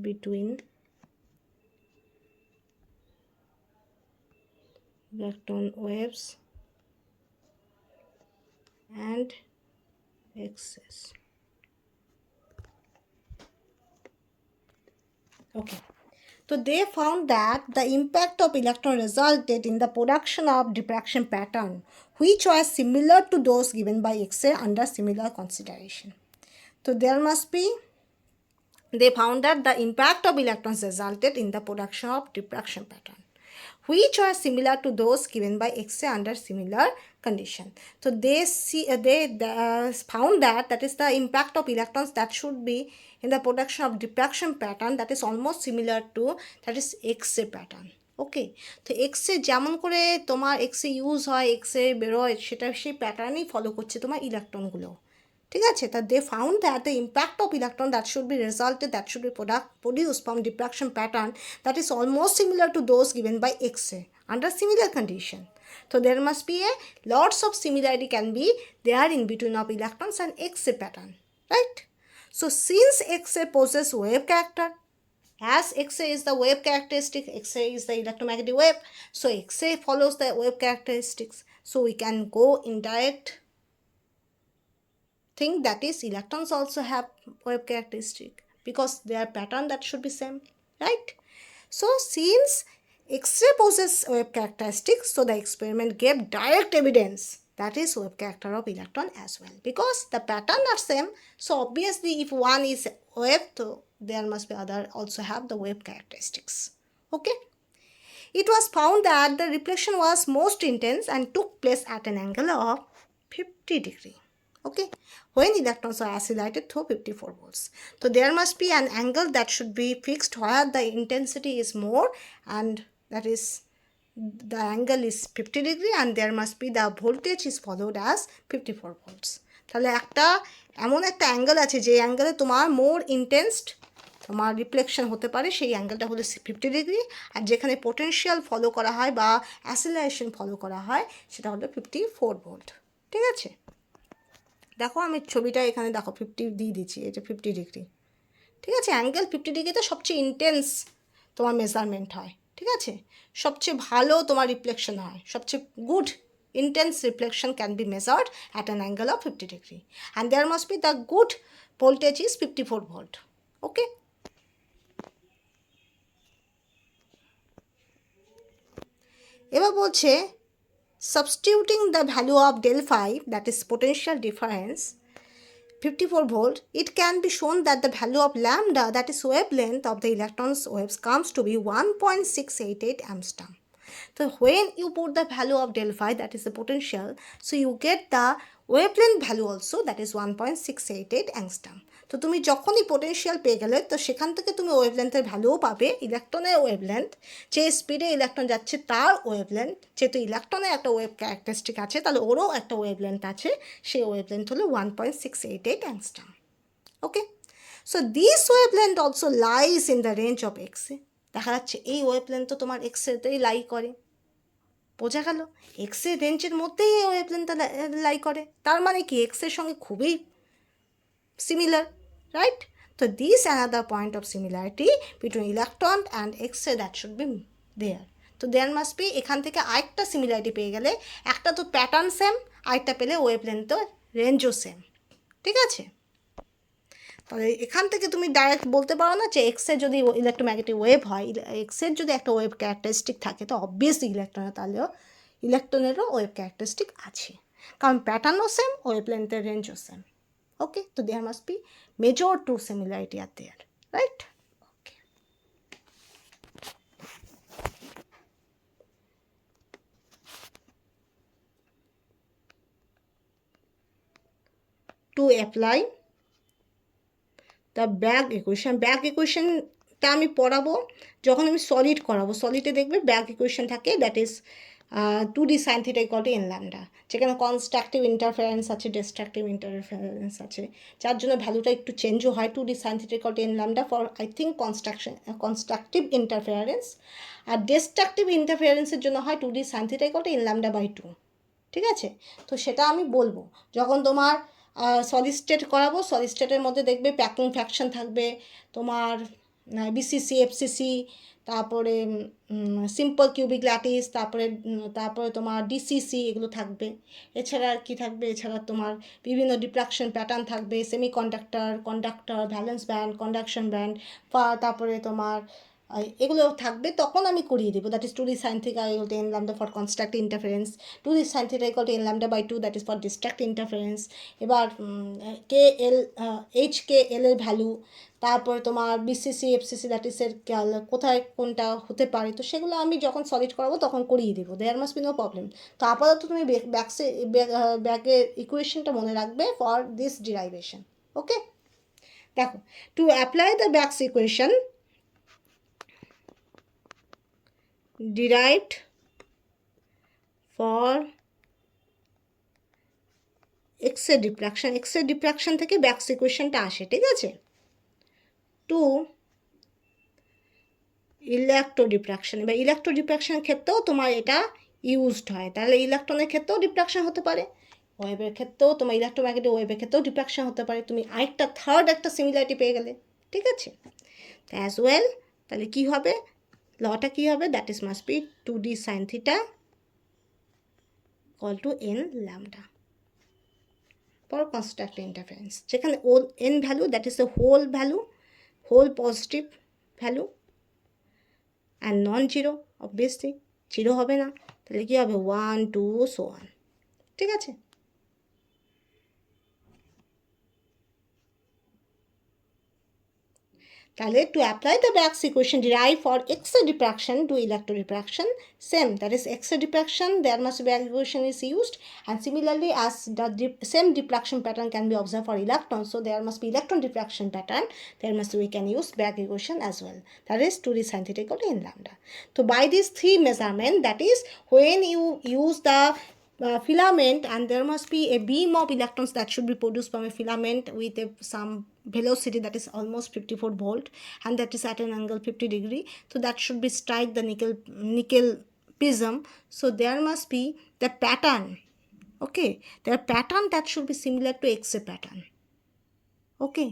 between electron waves and X's. Okay. So they found that the impact of electron resulted in the production of diffraction pattern which was similar to those given by X-ray under similar consideration. So there must be, they found that the impact of electrons resulted in the production of diffraction pattern which are similar to those given by X-ray under similar condition. So they found that is the impact of electrons that should be in the production of diffraction pattern that is almost similar to that is X-ray pattern. ওকে, তো x-ray যেমন করে তোমার x-ray use হয়, x-ray বেরোয়, সেটা সেই প্যাটার্নই follow করছে তোমার ইলেকট্রনগুলো। ঠিক আছে, তা they found that the impact of electron that should be resulted that should be produced from diffraction pattern that is almost similar to those given by X-ray under similar condition. So there must be a lots of similarity can be there in between of electrons and X-ray pattern, right? So since X-ray possesses wave character, as X-ray is the wave characteristic, X-ray is the electromagnetic wave, so X-ray follows the wave characteristics. So we can go indirect thing that is electrons also have wave characteristic because their pattern that should be same, right? So since X-ray possesses wave characteristics, so the experiment gave direct evidence that is wave character of electron as well because the pattern are same. So obviously if one is wave, so there must be other also have the wave characteristics. Okay, it was found that the reflection was most intense and took place at an angle of 50 degree. Okay, when electrons are oscillated through 54 volts. So there must be an angle that should be fixed where the intensity is more and that is the angle is 50 degree and there must be the voltage is followed as 54 volts. তাহলে একটা এমন একটা angle আছে যে অ্যাঙ্গেলে তোমার মোর ইন্টেন্সড তোমার reflection হতে পারে, সেই অ্যাঙ্গেলটা হলো 50 ডিগ্রি, আর যেখানে পোটেনশিয়াল ফলো করা হয় বা অ্যাসিলারেশন ফলো করা হয় সেটা হলো 54 ভোল্ট। ঠিক আছে, দেখো আমি ছবিটা এখানে দেখো 50 দিয়ে দিচ্ছি, এটা 50 ডিগ্রি। ঠিক আছে, অ্যাঙ্গেল 50 ডিগ্রিতে সবচেয়ে ইন্টেন্স তোমার মেজারমেন্ট হয়। ঠিক আছে, সবচেয়ে ভালো তোমার রিফ্লেকশন হয়, সবচেয়ে good intense reflection can be measured at an angle of 50 degree and there must be the good voltage is 54 volt. Okay, এবার বলছে substituting the value of del phi that is potential difference 54 volt, it can be shown that the value of lambda that is wavelength of the electrons waves comes to be 1.688 angstrom. So when you put the value of del phi that is the potential, so you get the wavelength value also that is 1.688 angstrom. তো তুমি যখনই potential পেয়ে গেলে তো সেখান থেকে তুমি ওয়েভলেন্থের ভ্যালুও পাবে, ইলেকট্রনের ওয়েভলেন্থ, যে স্পিডে ইলেকট্রন যাচ্ছে তার ওয়েভলেন্থ, যেহেতু ইলেকট্রনের একটা ওয়েভ ক্যারেক্টারিস্টিক আছে তাহলে ওরও একটা ওয়েভলেন্থ আছে, সেই ওয়েভলেন্থ হলো 1.688 angstrom. Okay, so this wavelength also lies in the range of x. দেখা যাচ্ছে এই ওয়েভলেন্থ তো তোমার এক্সরেতেই লাই করে, বোঝা গেল, এক্সের রেঞ্জের মধ্যেই এই ওয়েভলেন্থটা লাই করে, তার মানে কি এক্সের সঙ্গে খুবই সিমিলার, রাইট? তো this another point of similarity between electron and X-ray that should be there. তো দেয়ার মাস্ট বি, এখান থেকে আরেকটা সিমিলারিটি পেয়ে গেলে, একটা তো প্যাটার্ন সেম, আরেকটা পেলে ওয়েভলেন্থ রেঞ্জও সেম। ঠিক আছে, তাহলে এখান থেকে তুমি ডাইরেক্ট বলতে পারো না যে এক্সের যদি ইলেকট্রোম্যাগনেটিক ওয়েভ হয়, এক্সের যদি একটা ওয়েভ ক্যারেক্টারিস্টিক থাকে তো অবভিয়াসলি ইলেকট্রনেরও ওয়েভ ক্যারেক্টারিস্টিক আছে। কারণ প্যাটার্নও সেম, ওয়েভলেন্থের রেঞ্জও সেম। ওকে, তো there must be major to similarity are there, right? Okay, to apply the Bragg ইকুয়েশনটা আমি পড়াবো যখন আমি সলিড করাবো। সলিডে দেখবে ব্যাগ ইকুয়েশন থাকে, that is 2D sin theta equal to n lambda, যেখানে কনস্ট্রাকটিভ ইন্টারফারেন্স আছে, ডিস্ট্রাকটিভ ইন্টারফারেন্স আছে, যার জন্য ভ্যালুটা একটু চেঞ্জও হয়। 2D sin theta equal to n lambda for I think constructive interference, আর ডিস্ট্রাকটিভ ইন্টারফারেন্সের জন্য হয় 2D sin theta equal to n lambda by 2। ঠিক আছে, তো সেটা আমি বলবো যখন তোমার সলিড স্টেট করাবো। সলিড স্টেটের মধ্যে দেখবে প্যাকিং ফ্র্যাকশন থাকবে, তোমার বিসিসি, এফসিসি, তারপরে সিম্পল কিউবিক ল্যাটিস, তারপরে তোমার ডিসিসি, এগুলো থাকবে। এছাড়া কি থাকবে? এছাড়া তোমার বিভিন্ন ডিফ্রাকশন প্যাটার্ন থাকবে, semiconductor, valence band, conduction band, তারপরে তোমার এগুলো থাকবে। তখন আমি করিয়ে দেবো, that is 2D sin theta equal to n lambda for constructive interference, 2D sin theta equal to n lambda by 2, that is for destruct interference. এবার HKL এর ভ্যালু, তারপরে তোমার বিসিসি, এফসিসি, দ্যাট ইজ এর কোথায় কোনটা হতে পারে, তো সেগুলো আমি যখন সলিড করাবো তখন করিয়ে দেবো। There must be no problem. তো আপাতত তুমি ব্যাগের ইকুয়েশনটা মনে রাখবে ফর দিস ডিরাইভেশন। ওকে, দেখো, to apply the Bragg's equation derived for X-ray diffraction থেকে ব্যাকস ইকুয়েশনটা আসে, ঠিক আছে? টু ইলেকট্রোডিফ্রাকশন, বা ইলেকট্রোডিফ্রাকশনের ক্ষেত্রেও তোমার এটা ইউজড হয়। তাহলে ইলেকট্রনের ক্ষেত্রেও ডিফ্রাকশন হতে পারে, ওয়েভের ক্ষেত্রেও, তোমার ইলেকট্রোম্যাগনেটিক ওয়েভের ক্ষেত্রেও ডিফ্রাকশন হতে পারে। তুমি আরেকটা থার্ড একটা সিমিলারিটি পেয়ে গেলে, ঠিক আছে? অ্যাজ ওয়েল, তাহলে কী হবে? লটা কী হবে? That is must be 2D sin theta equal to n lambda for constructive interference, যেখানে n value, that is the whole value, whole positive value, and non zero, obviously zero হবে না। তাহলে কী হবে? 1 2 so on, ঠিক আছে? তাহলে to apply the Bragg's equation derive for X-ray diffraction to electro diffraction, same, that is X-ray diffraction, there must Bragg equation is used, and similarly as the same diffraction pattern can be observe for electron, so there must be electron diffraction pattern, there must we can use back equation as well, that is 2D sin theta equal to n lambda. So by these three measurement, that is when you use the filament, and there must be a beam of electrons that should be produced from a filament with some velocity that is almost 54 volt, and that is at an angle 50 degree, so that should be strike the nickel prism. So there must be the pattern, okay, the pattern that should be similar to X-ray pattern, okay,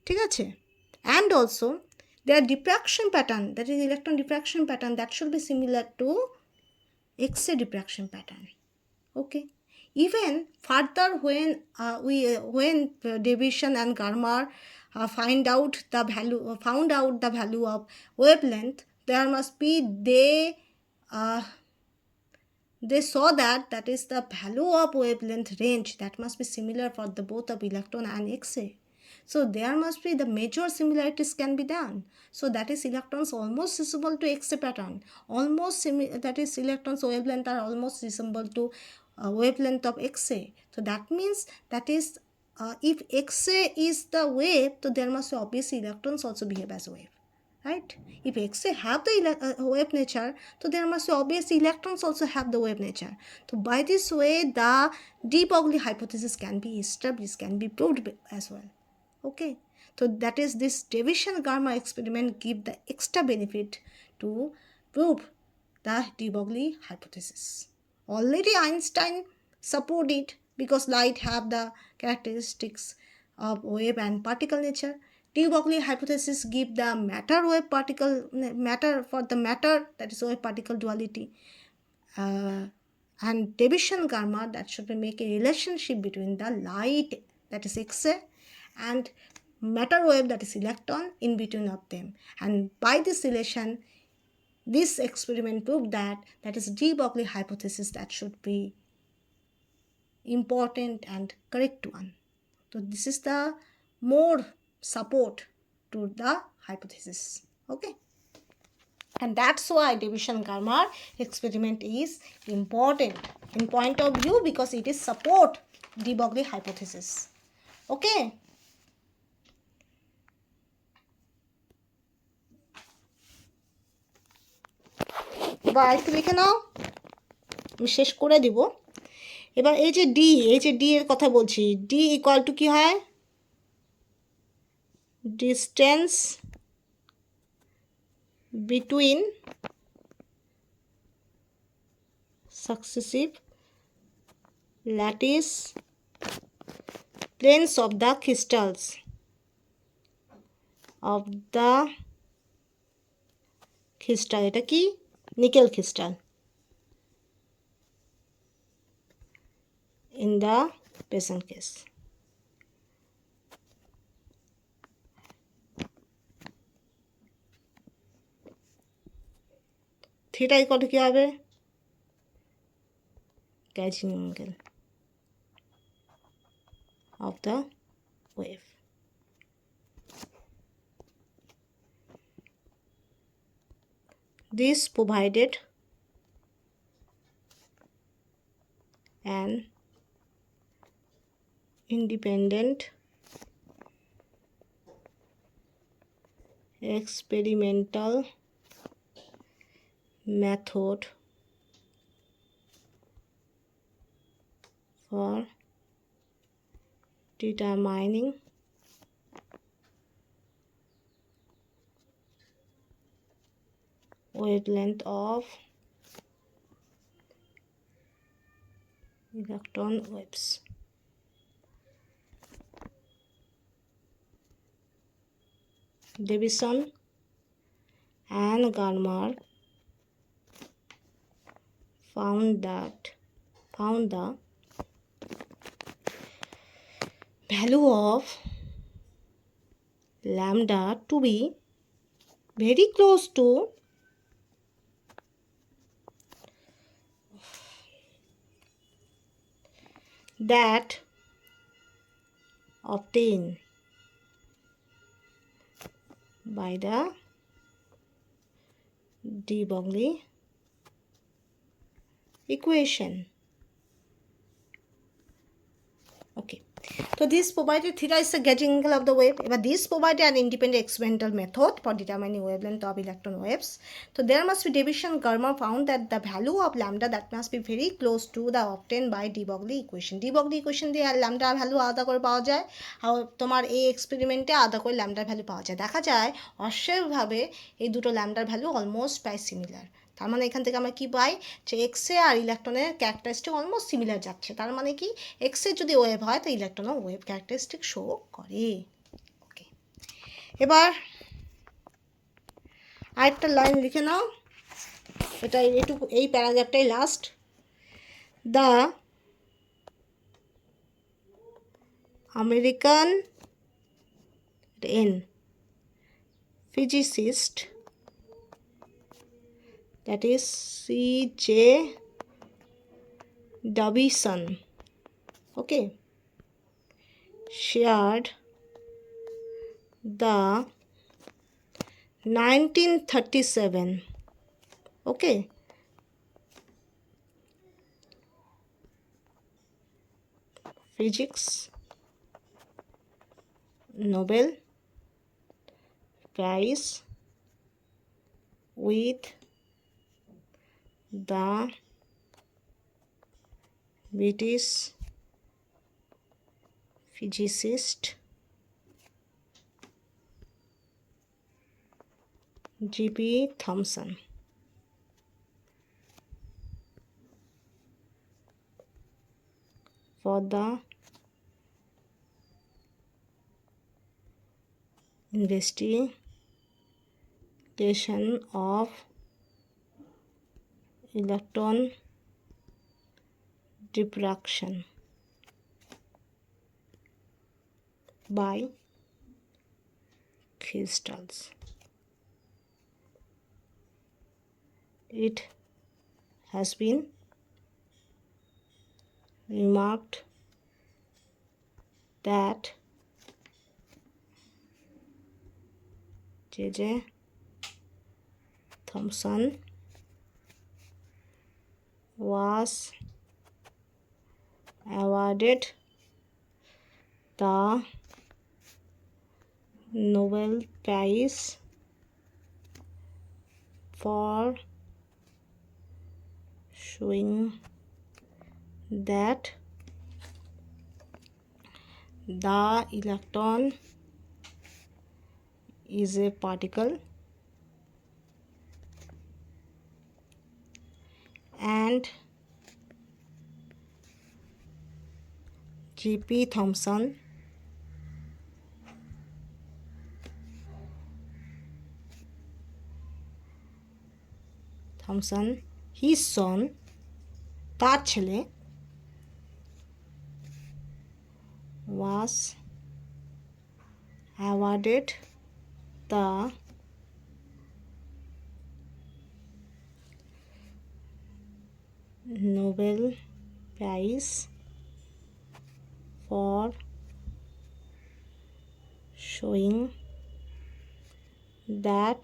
ঠিক আছে? And also their diffraction pattern, that is electron diffraction pattern, that should be similar to X-ray diffraction pattern, okay. Even further, when Davisson and Garmar found out the value of wavelength, there must be they saw that is the value of wavelength range that must be similar for the both of electron and X-ray. So there must be the major similarities can be done. So that is electrons almost resemble to X-ray pattern. That is electrons wavelength are almost resemble to wavelength of X-ray. So that means that is if X-ray is the wave, so there must be obviously electrons also behave as wave, right? If X-ray have the wave nature, so there must be obviously electrons also have the wave nature. So by this way, the de Broglie hypothesis can be established, can be proved as well. Okay, so that is this Davisson-Garmar experiment give the extra benefit to prove the de Broglie hypothesis. Already Einstein supported it because light have the characteristics of wave and particle nature. De Broglie hypothesis give the matter-wave particle matter for the matter, that is wave particle duality, and Davisson-Garmar that should make a relationship between the light, that is X-ray, and matter wave, that is electron, in between of them, and by this relation this experiment proved that is de Broglie hypothesis that should be important and correct one. So this is the more support to the hypothesis. Okay. And that's why Division-Karmar experiment is important in point of view, because it is support de Broglie hypothesis. Okay. এবার একটু লিখে নাও, আমি শেষ করে দিব। এবার এই যে ডি এর কথা বলছি, ডি ইকুয়াল টু কি হয়? Distance between successive lattice planes of the crystals এটা কি? Nickel crystal in the present case. Theta equal to কি হবে? Catching angle of the wave. This provided an independent experimental method for determining wavelength of electron waves. Davison and Karmar found the value of lambda to be very close to that obtained by the de Broglie equation. Okay. So this provided theta is the gauging angle of the wave. But this provided an independent experimental method for determining wavelength of electron waves. So there must be Davison-Karmar found that the value of lambda that must be very close to the obtained by de Broglie equation. De Broglie equation দিয়ে lambda value আলাদা করে পাওয়া যায়, আর তোমার এই এক্সপেরিমেন্টে আলাদা করে ল্যামডার value পাওয়া যায়। দেখা যায় অস্বাভাবিকভাবে এই দুটো ল্যামডার ভ্যালু অলমোস্ট প্রায় সিমিলার। তার মানে এখান থেকে আমরা কি পাই, যে এক্সে আর ইলেকট্রনের ক্যারেক্টারিস্টিক অলমোস্ট সিমিলার যাচ্ছে। তার মানে কি, এক্সের যদি ওয়েভ হয় তো ইলেকট্রনও ওয়েভ ক্যারেক্টারিস্টিক শো করে। ওকে, এবার আরেকটা লাইন লিখে নাও, এটা এইটুকু, এই প্যারাগ্রাফটাই last. The American physicist, that is C.J. Davison, okay, shared the 1937, okay, physics Nobel Prize with the British physicist G.P. Thomson for the investigation of electron diffraction by crystals. it has been remarked that J.J. Thomson was awarded the Nobel Prize for showing that the electron is a particle and G.P. Thomson his son, তার ছেলে, was awarded the Nobel Prize for showing that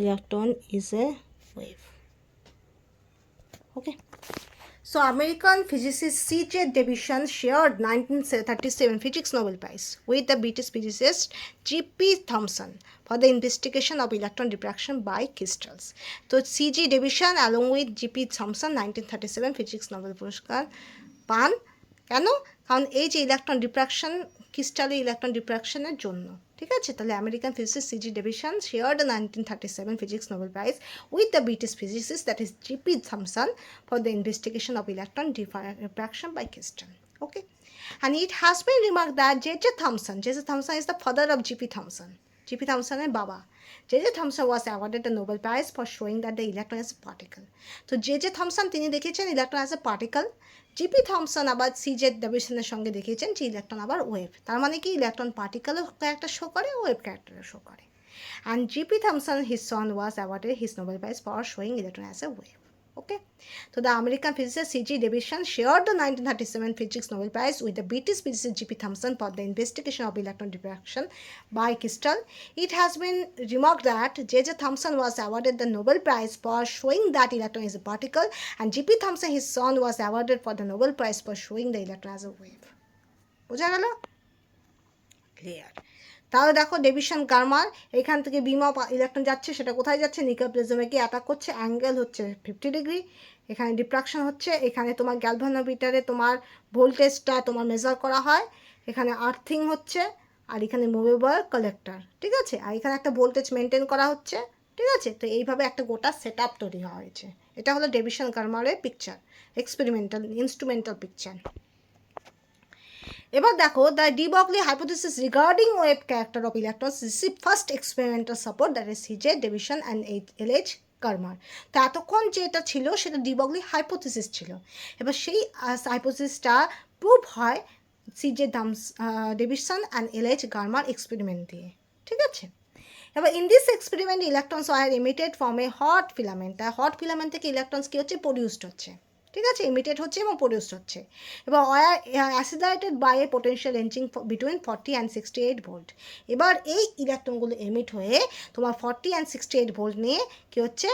electron is a wave. Okay. So American physicist C.J. Davidson shared 1937 Physics Nobel Prize with the British physicist G.P. Thomson for the investigation of electron diffraction by crystals. So C.J. Davidson along with G.P. Thomson 1937 Physics Nobel পুরস্কার পান। কেন? কারণ এই যে electron diffraction, ক্রিস্টালে electron ডিফ্রাকশনের জন্য। ঠিক আছে, তাহলে American physicist C.J. Davidson shared the 1937 Physics Nobel Prize with the British physicist that is G.P. Thomson for the investigation of electron diffraction by crystal. Okay, and it has been remarked that J.J. Thomson is the father of G.P. Thomson. G.P. Thomson's Baba. J.J. Thomson was awarded the Nobel Prize for showing that the electron is a particle. So J.J. Thomson তিনি দেখেছেন electron as a particle. G.P. Thomson আবার C.J. Davidson's সঙ্গে দেখেছেন যে electron আবার wave. তার মানে কি ইলেকট্রন পার্টিকেলও ক্যারেক্টার শো করে, ওয়েভ ক্যারেক্টারও শো করে। And G.P. Thomson, his son, was awarded his Nobel Prize for showing electron as a wave. Okay, so the American physicist C.J. Davidson shared the 1937 Physics Nobel Prize with the British physicist G.P. Thomson for the investigation of electron diffraction by crystal. It has been remarked that J.J. Thomson was awarded the Nobel Prize for showing that electron is a particle, and G.P. Thomson, his son, was awarded for the Nobel Prize for showing the electron as a wave. বোঝা গেল? Clear. তাহলে দেখো deviation গার্মার, এখান থেকে বিম of electron যাচ্ছে, সেটা কোথায় যাচ্ছে? নিকেল প্রিজমে গিয়ে অ্যাটাক করছে, অ্যাঙ্গেল হচ্ছে 50 ডিগ্রি, এখানে ডিফ্রাকশন হচ্ছে, এখানে তোমার গ্যালভানোমিটারে তোমার ভোল্টেজটা তোমার মেজার করা হয়, এখানে আর্থিং হচ্ছে, আর এখানে মুভেবল কালেক্টর। ঠিক আছে, আর এখানে একটা ভোল্টেজ মেনটেন করা হচ্ছে। ঠিক আছে, তো এইভাবে একটা গোটা সেট আপ তৈরি হওয়া হয়েছে। এটা হলো ডেভিশন গার্মারের পিকচার, এক্সপেরিমেন্টাল ইনস্ট্রুমেন্টাল পিকচার। এবার দেখো the de Broglie hypothesis regarding wave character of electrons receive first experimental support that is C.J. Davidson and L.H. Germer. তো এতক্ষণ যেটা ছিল সেটা ডি ব্রগলি হাইপোথিসিস ছিল। এবার সেই হাইপোথিসিসটা প্রুভ হয় C.J. Davidson and L.H. কার্মার experiment দিয়ে। ঠিক আছে, এবার in this experiment electrons are emitted from a hot filament. Hot filament থেকে ইলেকট্রনস কী হচ্ছে? প্রডিউসড হচ্ছে। ঠিক আছে, ইমিটেড হচ্ছে এবং প্রডিউসড হচ্ছে, এবং accelerated by a potential ranging between 40 and 68 volt. এবার এই ইলেকট্রনগুলো এমিট হয়ে তোমার 40 and 68 ভোল্ট নিয়ে কী হচ্ছে?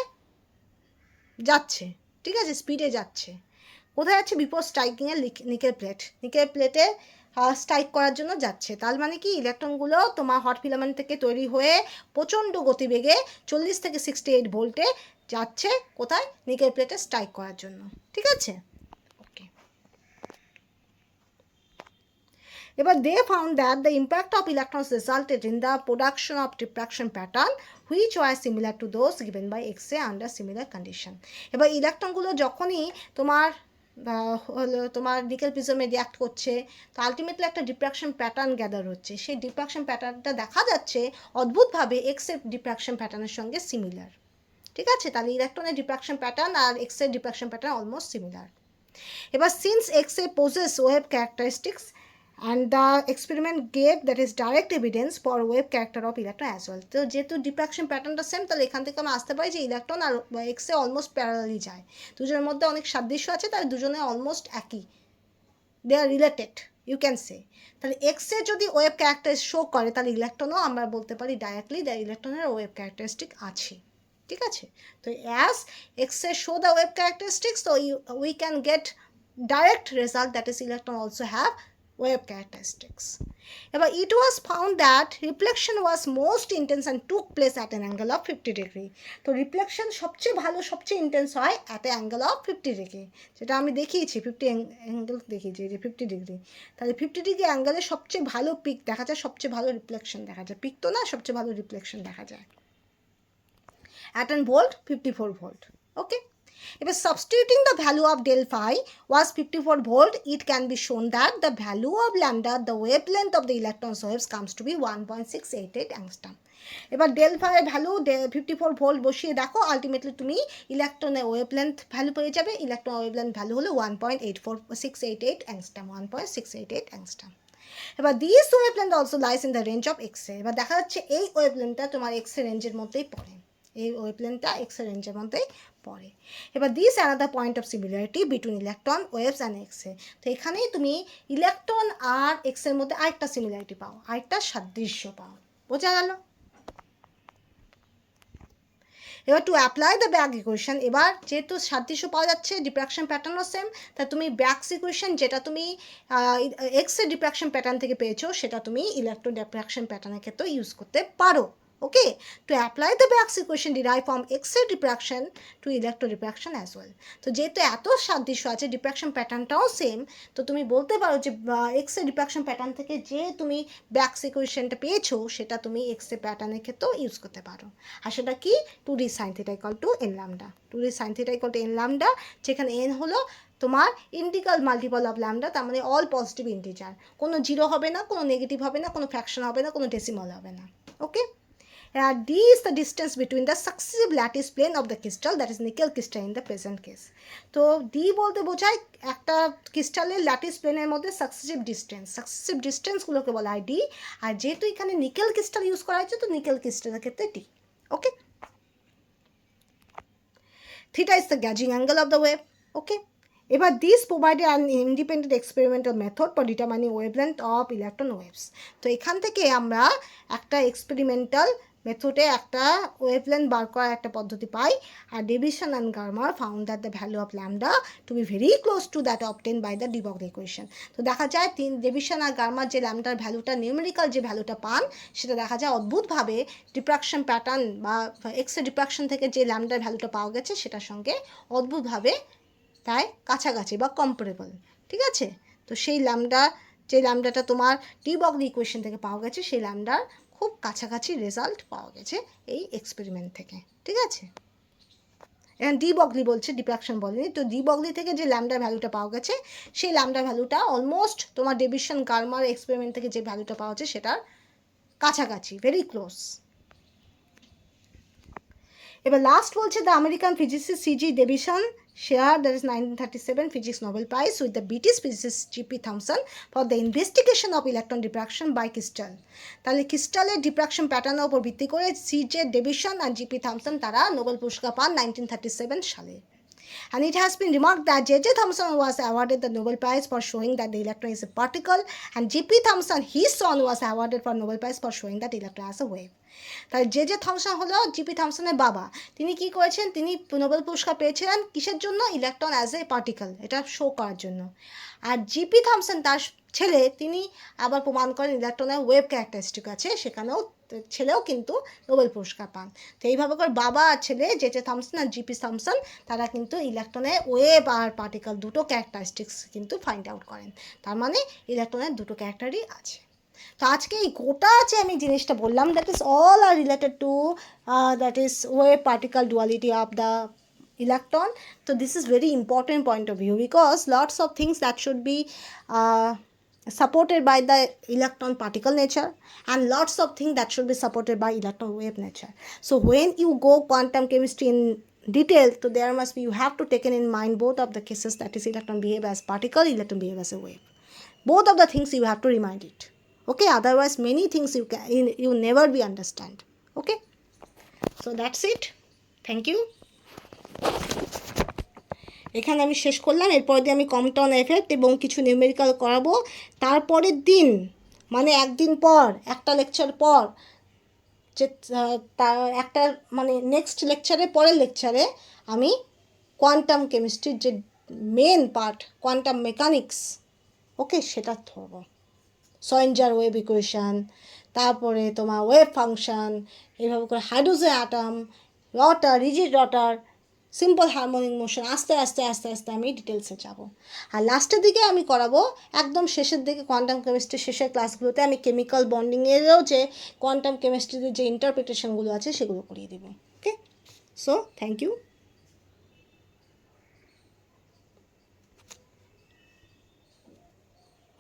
যাচ্ছে। ঠিক আছে, স্পিডে যাচ্ছে। কোথায় যাচ্ছে? বিফোর স্ট্রাইকিংয়ের নিকেল প্লেটে স্ট্রাইক করার জন্য যাচ্ছে। তার মানে কি ইলেকট্রনগুলো তোমার হট ফিলামেন্ট থেকে তৈরি হয়ে প্রচণ্ড গতিবেগে 40 থেকে 68 ভোল্টে যাচ্ছে। কোথায়? নিকেল প্লেটে স্ট্রাইক করার জন্য। ঠিক আছে, ওকে। এবার they found that the impact of electrons resulted in the production of diffraction pattern which were similar to those given by X-ray under similar condition. এবার ইলেকট্রনগুলো যখনই তোমার নিকেল প্রিজমে রিয়াক্ট করছে, তো আলটিমেটলি একটা ডিফ্রাকশন প্যাটার্ন গ্যাদার হচ্ছে। সেই diffraction প্যাটার্নটা দেখা যাচ্ছে অদ্ভুতভাবে এক্সের ডিফ্রাকশন প্যাটার্নের সঙ্গে সিমিলার। ঠিক আছে, তাহলে ইলেকট্রনের ডিফ্রাকশন প্যাটার্ন আর এক্সের ডিফ্রাকশন প্যাটার্ন অলমোস্ট সিমিলার। এবার since X-ray poses wave characteristics and the experiment gave that is direct evidence for wave character of electron as well. তো যেহেতু ডিফ্রাকশন প্যাটার্নটা সেম, তাহলে এখান থেকে আমরা আসতে পারি যে ইলেকট্রন আর এক্সে অলমোস্ট প্যারালালি যায়, দুজনের মধ্যে অনেক সাদৃশ্য আছে, তাই দুজনে অলমোস্ট একই, দে আর রিলেটেড ইউ ক্যান সে। তাহলে এক্সে যদি ওয়েভ ক্যারেক্টার শো করে, তাহলে ইলেকট্রনও আমরা বলতে পারি ডাইরেক্টলি দ্য ইলেকট্রনের ওয়েভ ক্যারেক্টারিস্টিক আছে, ঠিক আছে। তো অ্যাজ এক্সে শো দ্য ওয়েভ ক্যারেক্টারিস্টিক্স, তো we can get direct result that is electron also have wave characteristics. Ever it was found that reflection was most intense and took place at an angle of 50 degree. তো reflection সবচেয়ে ভালো সবচেয়ে intense হয় at a angle of 50 degree, যেটা আমি দেখিয়েছি 50 angle দেখিয়েছি যে 50 ডিগ্রি। তাহলে 50 ডিগ্রি অ্যাঙ্গেলে সবচেয়ে ভালো পিক দেখা যায়, সবচেয়ে ভালো রিফ্লেকশন দেখা যায়, পিক তো না, সবচেয়ে ভালো রিফ্লেকশন দেখা যায় at an volt 54 volt. Okay, if substituting the value of del phi was 54 volt, it can be shown that the value of lambda, the wavelength of the electron waves, comes to be 1.688 angstrom. এবার del phi এর value 54 volt বসিয়ে দেখো, ultimately তুমি ইলেকট্রনের wavelength value পেয়ে যাবে। Electron wavelength value হলো 1.688 angstrom, 1.688 angstrom. এবার this wavelength also lies in the range of X-ray. এবার দেখা যাচ্ছে এই ওয়েভলেন্থটা তোমার এক্স এর রেঞ্জের মধ্যেই পড়ে, এই ওয়েভলেন্থটা এক্স এর রেঞ্জের মধ্যেই পড়ে। এবার this another point of similarity between electron waves and X-ray. তো এখানেই তুমি ইলেকট্রন আর এক্স এর মধ্যে আরেকটা সিমিলারিটি পাও, আরেকটা সাদৃশ্য পাও, বোঝা গেল? এবার two apply the back equation, এবার যেহেতু সাদৃশ্য পাওয়া যাচ্ছে, ডিফ্রাকশন প্যাটার্নও সেম, তা তুমি ব্যাকস ইকুয়েশন যেটা তুমি এক্সের ডিফ্রাকশন প্যাটার্ন থেকে পেয়েছো, সেটা তুমি ইলেকট্রো ডিফ্রাকশন প্যাটার্নের ক্ষেত্রে ইউজ করতে পারো। Okay, to apply the Bragg's equation derive from এক্সের diffraction to electro diffraction as well. তো যেহেতু এত সাদৃশ্য আছে, ডিফ্রাকশন প্যাটার্নটাও সেম, তো তুমি বলতে পারো যে এক্সের ডিফ্রাকশন প্যাটার্ন থেকে যে তুমি ব্যাকস ইকুয়েশনটা পেয়েছো, সেটা তুমি এক্সের প্যাটার্নের ক্ষেত্রেও ইউজ করতে পারো। আর সেটা কি, 2d sin theta equal to n lambda, 2d sin theta equal to n lambda, যেখানে n হলো তোমার ইন্টিগ্রাল মাল্টিপল অফ ল্যামডা, তার মানে অল পজিটিভ ইন্টিজার, কোনো জিরো হবে না, কোনো নেগেটিভ হবে না, কোনো ফ্র্যাকশন হবে না, কোনো ডেসিমাল হবে না। ওকে, d is the distance between the successive lattice plane of the crystal, that is nickel crystal in the present case. তো d বলতে বোঝায় একটা ক্রিস্টালের ল্যাটিস প্লেনের মধ্যে সাকসেসিভ ডিস্টেন্সগুলোকে বলা হয় d, আর যেহেতু এখানে নিকেল ক্রিস্টাল ইউজ করা হয়েছে, তো নিকেল ক্রিস্টালের ক্ষেত্রে d। Okay, theta is the gauging angle of the wave. Okay, এবার this provided an independent experimental method for determining wavelength of electron waves. তো এখান থেকে আমরা একটা এক্সপেরিমেন্টাল মেথডে একটা ওয়েভলেন্থ বার করার একটা পদ্ধতি পাই। আর Davisson and Germer found that the value of lambda to be very close to that obtain by the de Broglie equation. তো দেখা যায় ডেভিসন আর গার্মার যে ল্যামডার ভ্যালুটা, নিউমেরিক্যাল যে ভ্যালুটা পান, সেটা দেখা যায় অদ্ভুতভাবে ডিফ্রাকশন প্যাটার্ন বা এক্সের ডিফ্রাকশন থেকে যে ল্যামডার ভ্যালুটা পাওয়া গেছে, সেটার সঙ্গে অদ্ভুতভাবে তাই কাছাকাছি বা কম্পারেবল, ঠিক আছে। তো সেই ল্যামডা, যে ল্যামডাটা তোমার ডি ব্রগলি ইকুয়েশন থেকে পাওয়া গেছে, সেই ল্যামডার খুব কাছাকাছি রেজাল্ট পাওয়া গেছে এই এক্সপেরিমেন্ট থেকে, ঠিক আছে। এখন ডি ব্রগলি বলছে, ডিফ্রাকশন বলেনি। তো ডি ব্রগলি থেকে যে ল্যামডা ভ্যালুটা পাওয়া গেছে, সেই ল্যামডা ভ্যালুটা অলমোস্ট তোমার ডেভিসন গার্মার এক্সপেরিমেন্ট থেকে যে ভ্যালুটা পাওয়া গেছে, সেটার কাছাকাছি, ভেরি ক্লোজ। এবার লাস্ট বলছে the American physicist CG Davidson share that is 1937 physics Nobel Prize with the British physicist G.P. Thomson for the investigation of electron diffraction by crystal. তাহলে ক্রিস্টালের ডিফ্রাকশন প্যাটার্নের উপর ভিত্তি করে সিজে ডেভিসন আর জিপি থমসন তারা নোবেল পুরস্কার পান 1937 সালে। And it has been remarked that J.J. Thomson was awarded the Nobel Prize for showing that the electron is a particle, and G.P. Thomson, his son, was awarded for Nobel Prize for showing that electron as a wave. তাই J.J. Thomson হলো GP থমসনের বাবা। তিনি কি করেছেন, তিনি Nobel পুরস্কার পেয়েছিলেন কিসের জন্য, ইলেকট্রন অ্যাজ এ পার্টিকেল, এটা শো করার জন্য। আর জিপি থমসন তার ছেলে, তিনি আবার প্রমাণ করেন ইলেকট্রনের ওয়েভ ক্যারেক্টারিস্টিক আছে, সেখানেও ছেলেও কিন্তু নোবেল পুরস্কার পান। তো এইভাবে করে বাবা আর ছেলে, জে থমসন আর জিপি থমসন, তারা কিন্তু ইলেকট্রনের ওয়েভ আর পার্টিকেল দুটো ক্যারেক্টারিস্টিক্স কিন্তু ফাইন্ড আউট করেন। তার মানে ইলেকট্রনের দুটো ক্যারেক্টারই আছে। তো আজকে এই গোটা আছে আমি জিনিসটা বললাম, that is all are related to that is wave particle duality of the electron. So this is very important point of view, because lots of things that should be supported by the electron particle nature, and lots of things that should be supported by electron wave nature. So when you go quantum chemistry in detail, so there must be, you have to take in mind both of the cases, that is electron behave as particle, electron behave as a wave. Both of the things you have to remind it. Okay, otherwise many things you never be understand. Okay, so that's it. Thank you. এখানে আমি শেষ করলাম। এরপর দিয়ে আমি কম্পটাউন effect এবং কিছু numerical করাবো। তারপরের দিন মানে একদিন পর, একটা লেকচার পর, যে তার একটা মানে নেক্সট লেকচারে, পরের লেকচারে আমি কোয়ান্টাম কেমিস্ট্রির যে মেন পার্ট, কোয়ান্টাম মেকানিক্স, ওকে, সেটা ধরবো। সয়েঞ্জার ওয়েভ ইকুয়েশান, তারপরে তোমার ওয়েভ ফাংশন, এইভাবে করে hydrogen atom, rotor, rigid rotor, simple harmonic motion, আস্তে আস্তে আস্তে আস্তে আমি ডিটেলসে যাব। আর লাস্টের দিকে আমি করাবো, একদম শেষের দিকে কোয়ান্টাম কেমিস্ট্রির শেষের ক্লাসগুলোতে আমি কেমিক্যাল বন্ডিংয়েরও যে কোয়ান্টাম কেমিস্ট্রিতে যে ইন্টারপ্রিটেশনগুলো আছে সেগুলো করিয়ে দেবো। Okay, so thank you.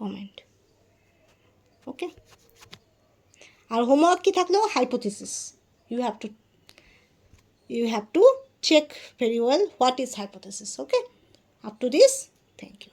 Comment. Okay, আর হোমওয়ার্ক কি থাকলো? Hypothesis. You have to check very well what is hypothesis. Okay, up to this, thank you.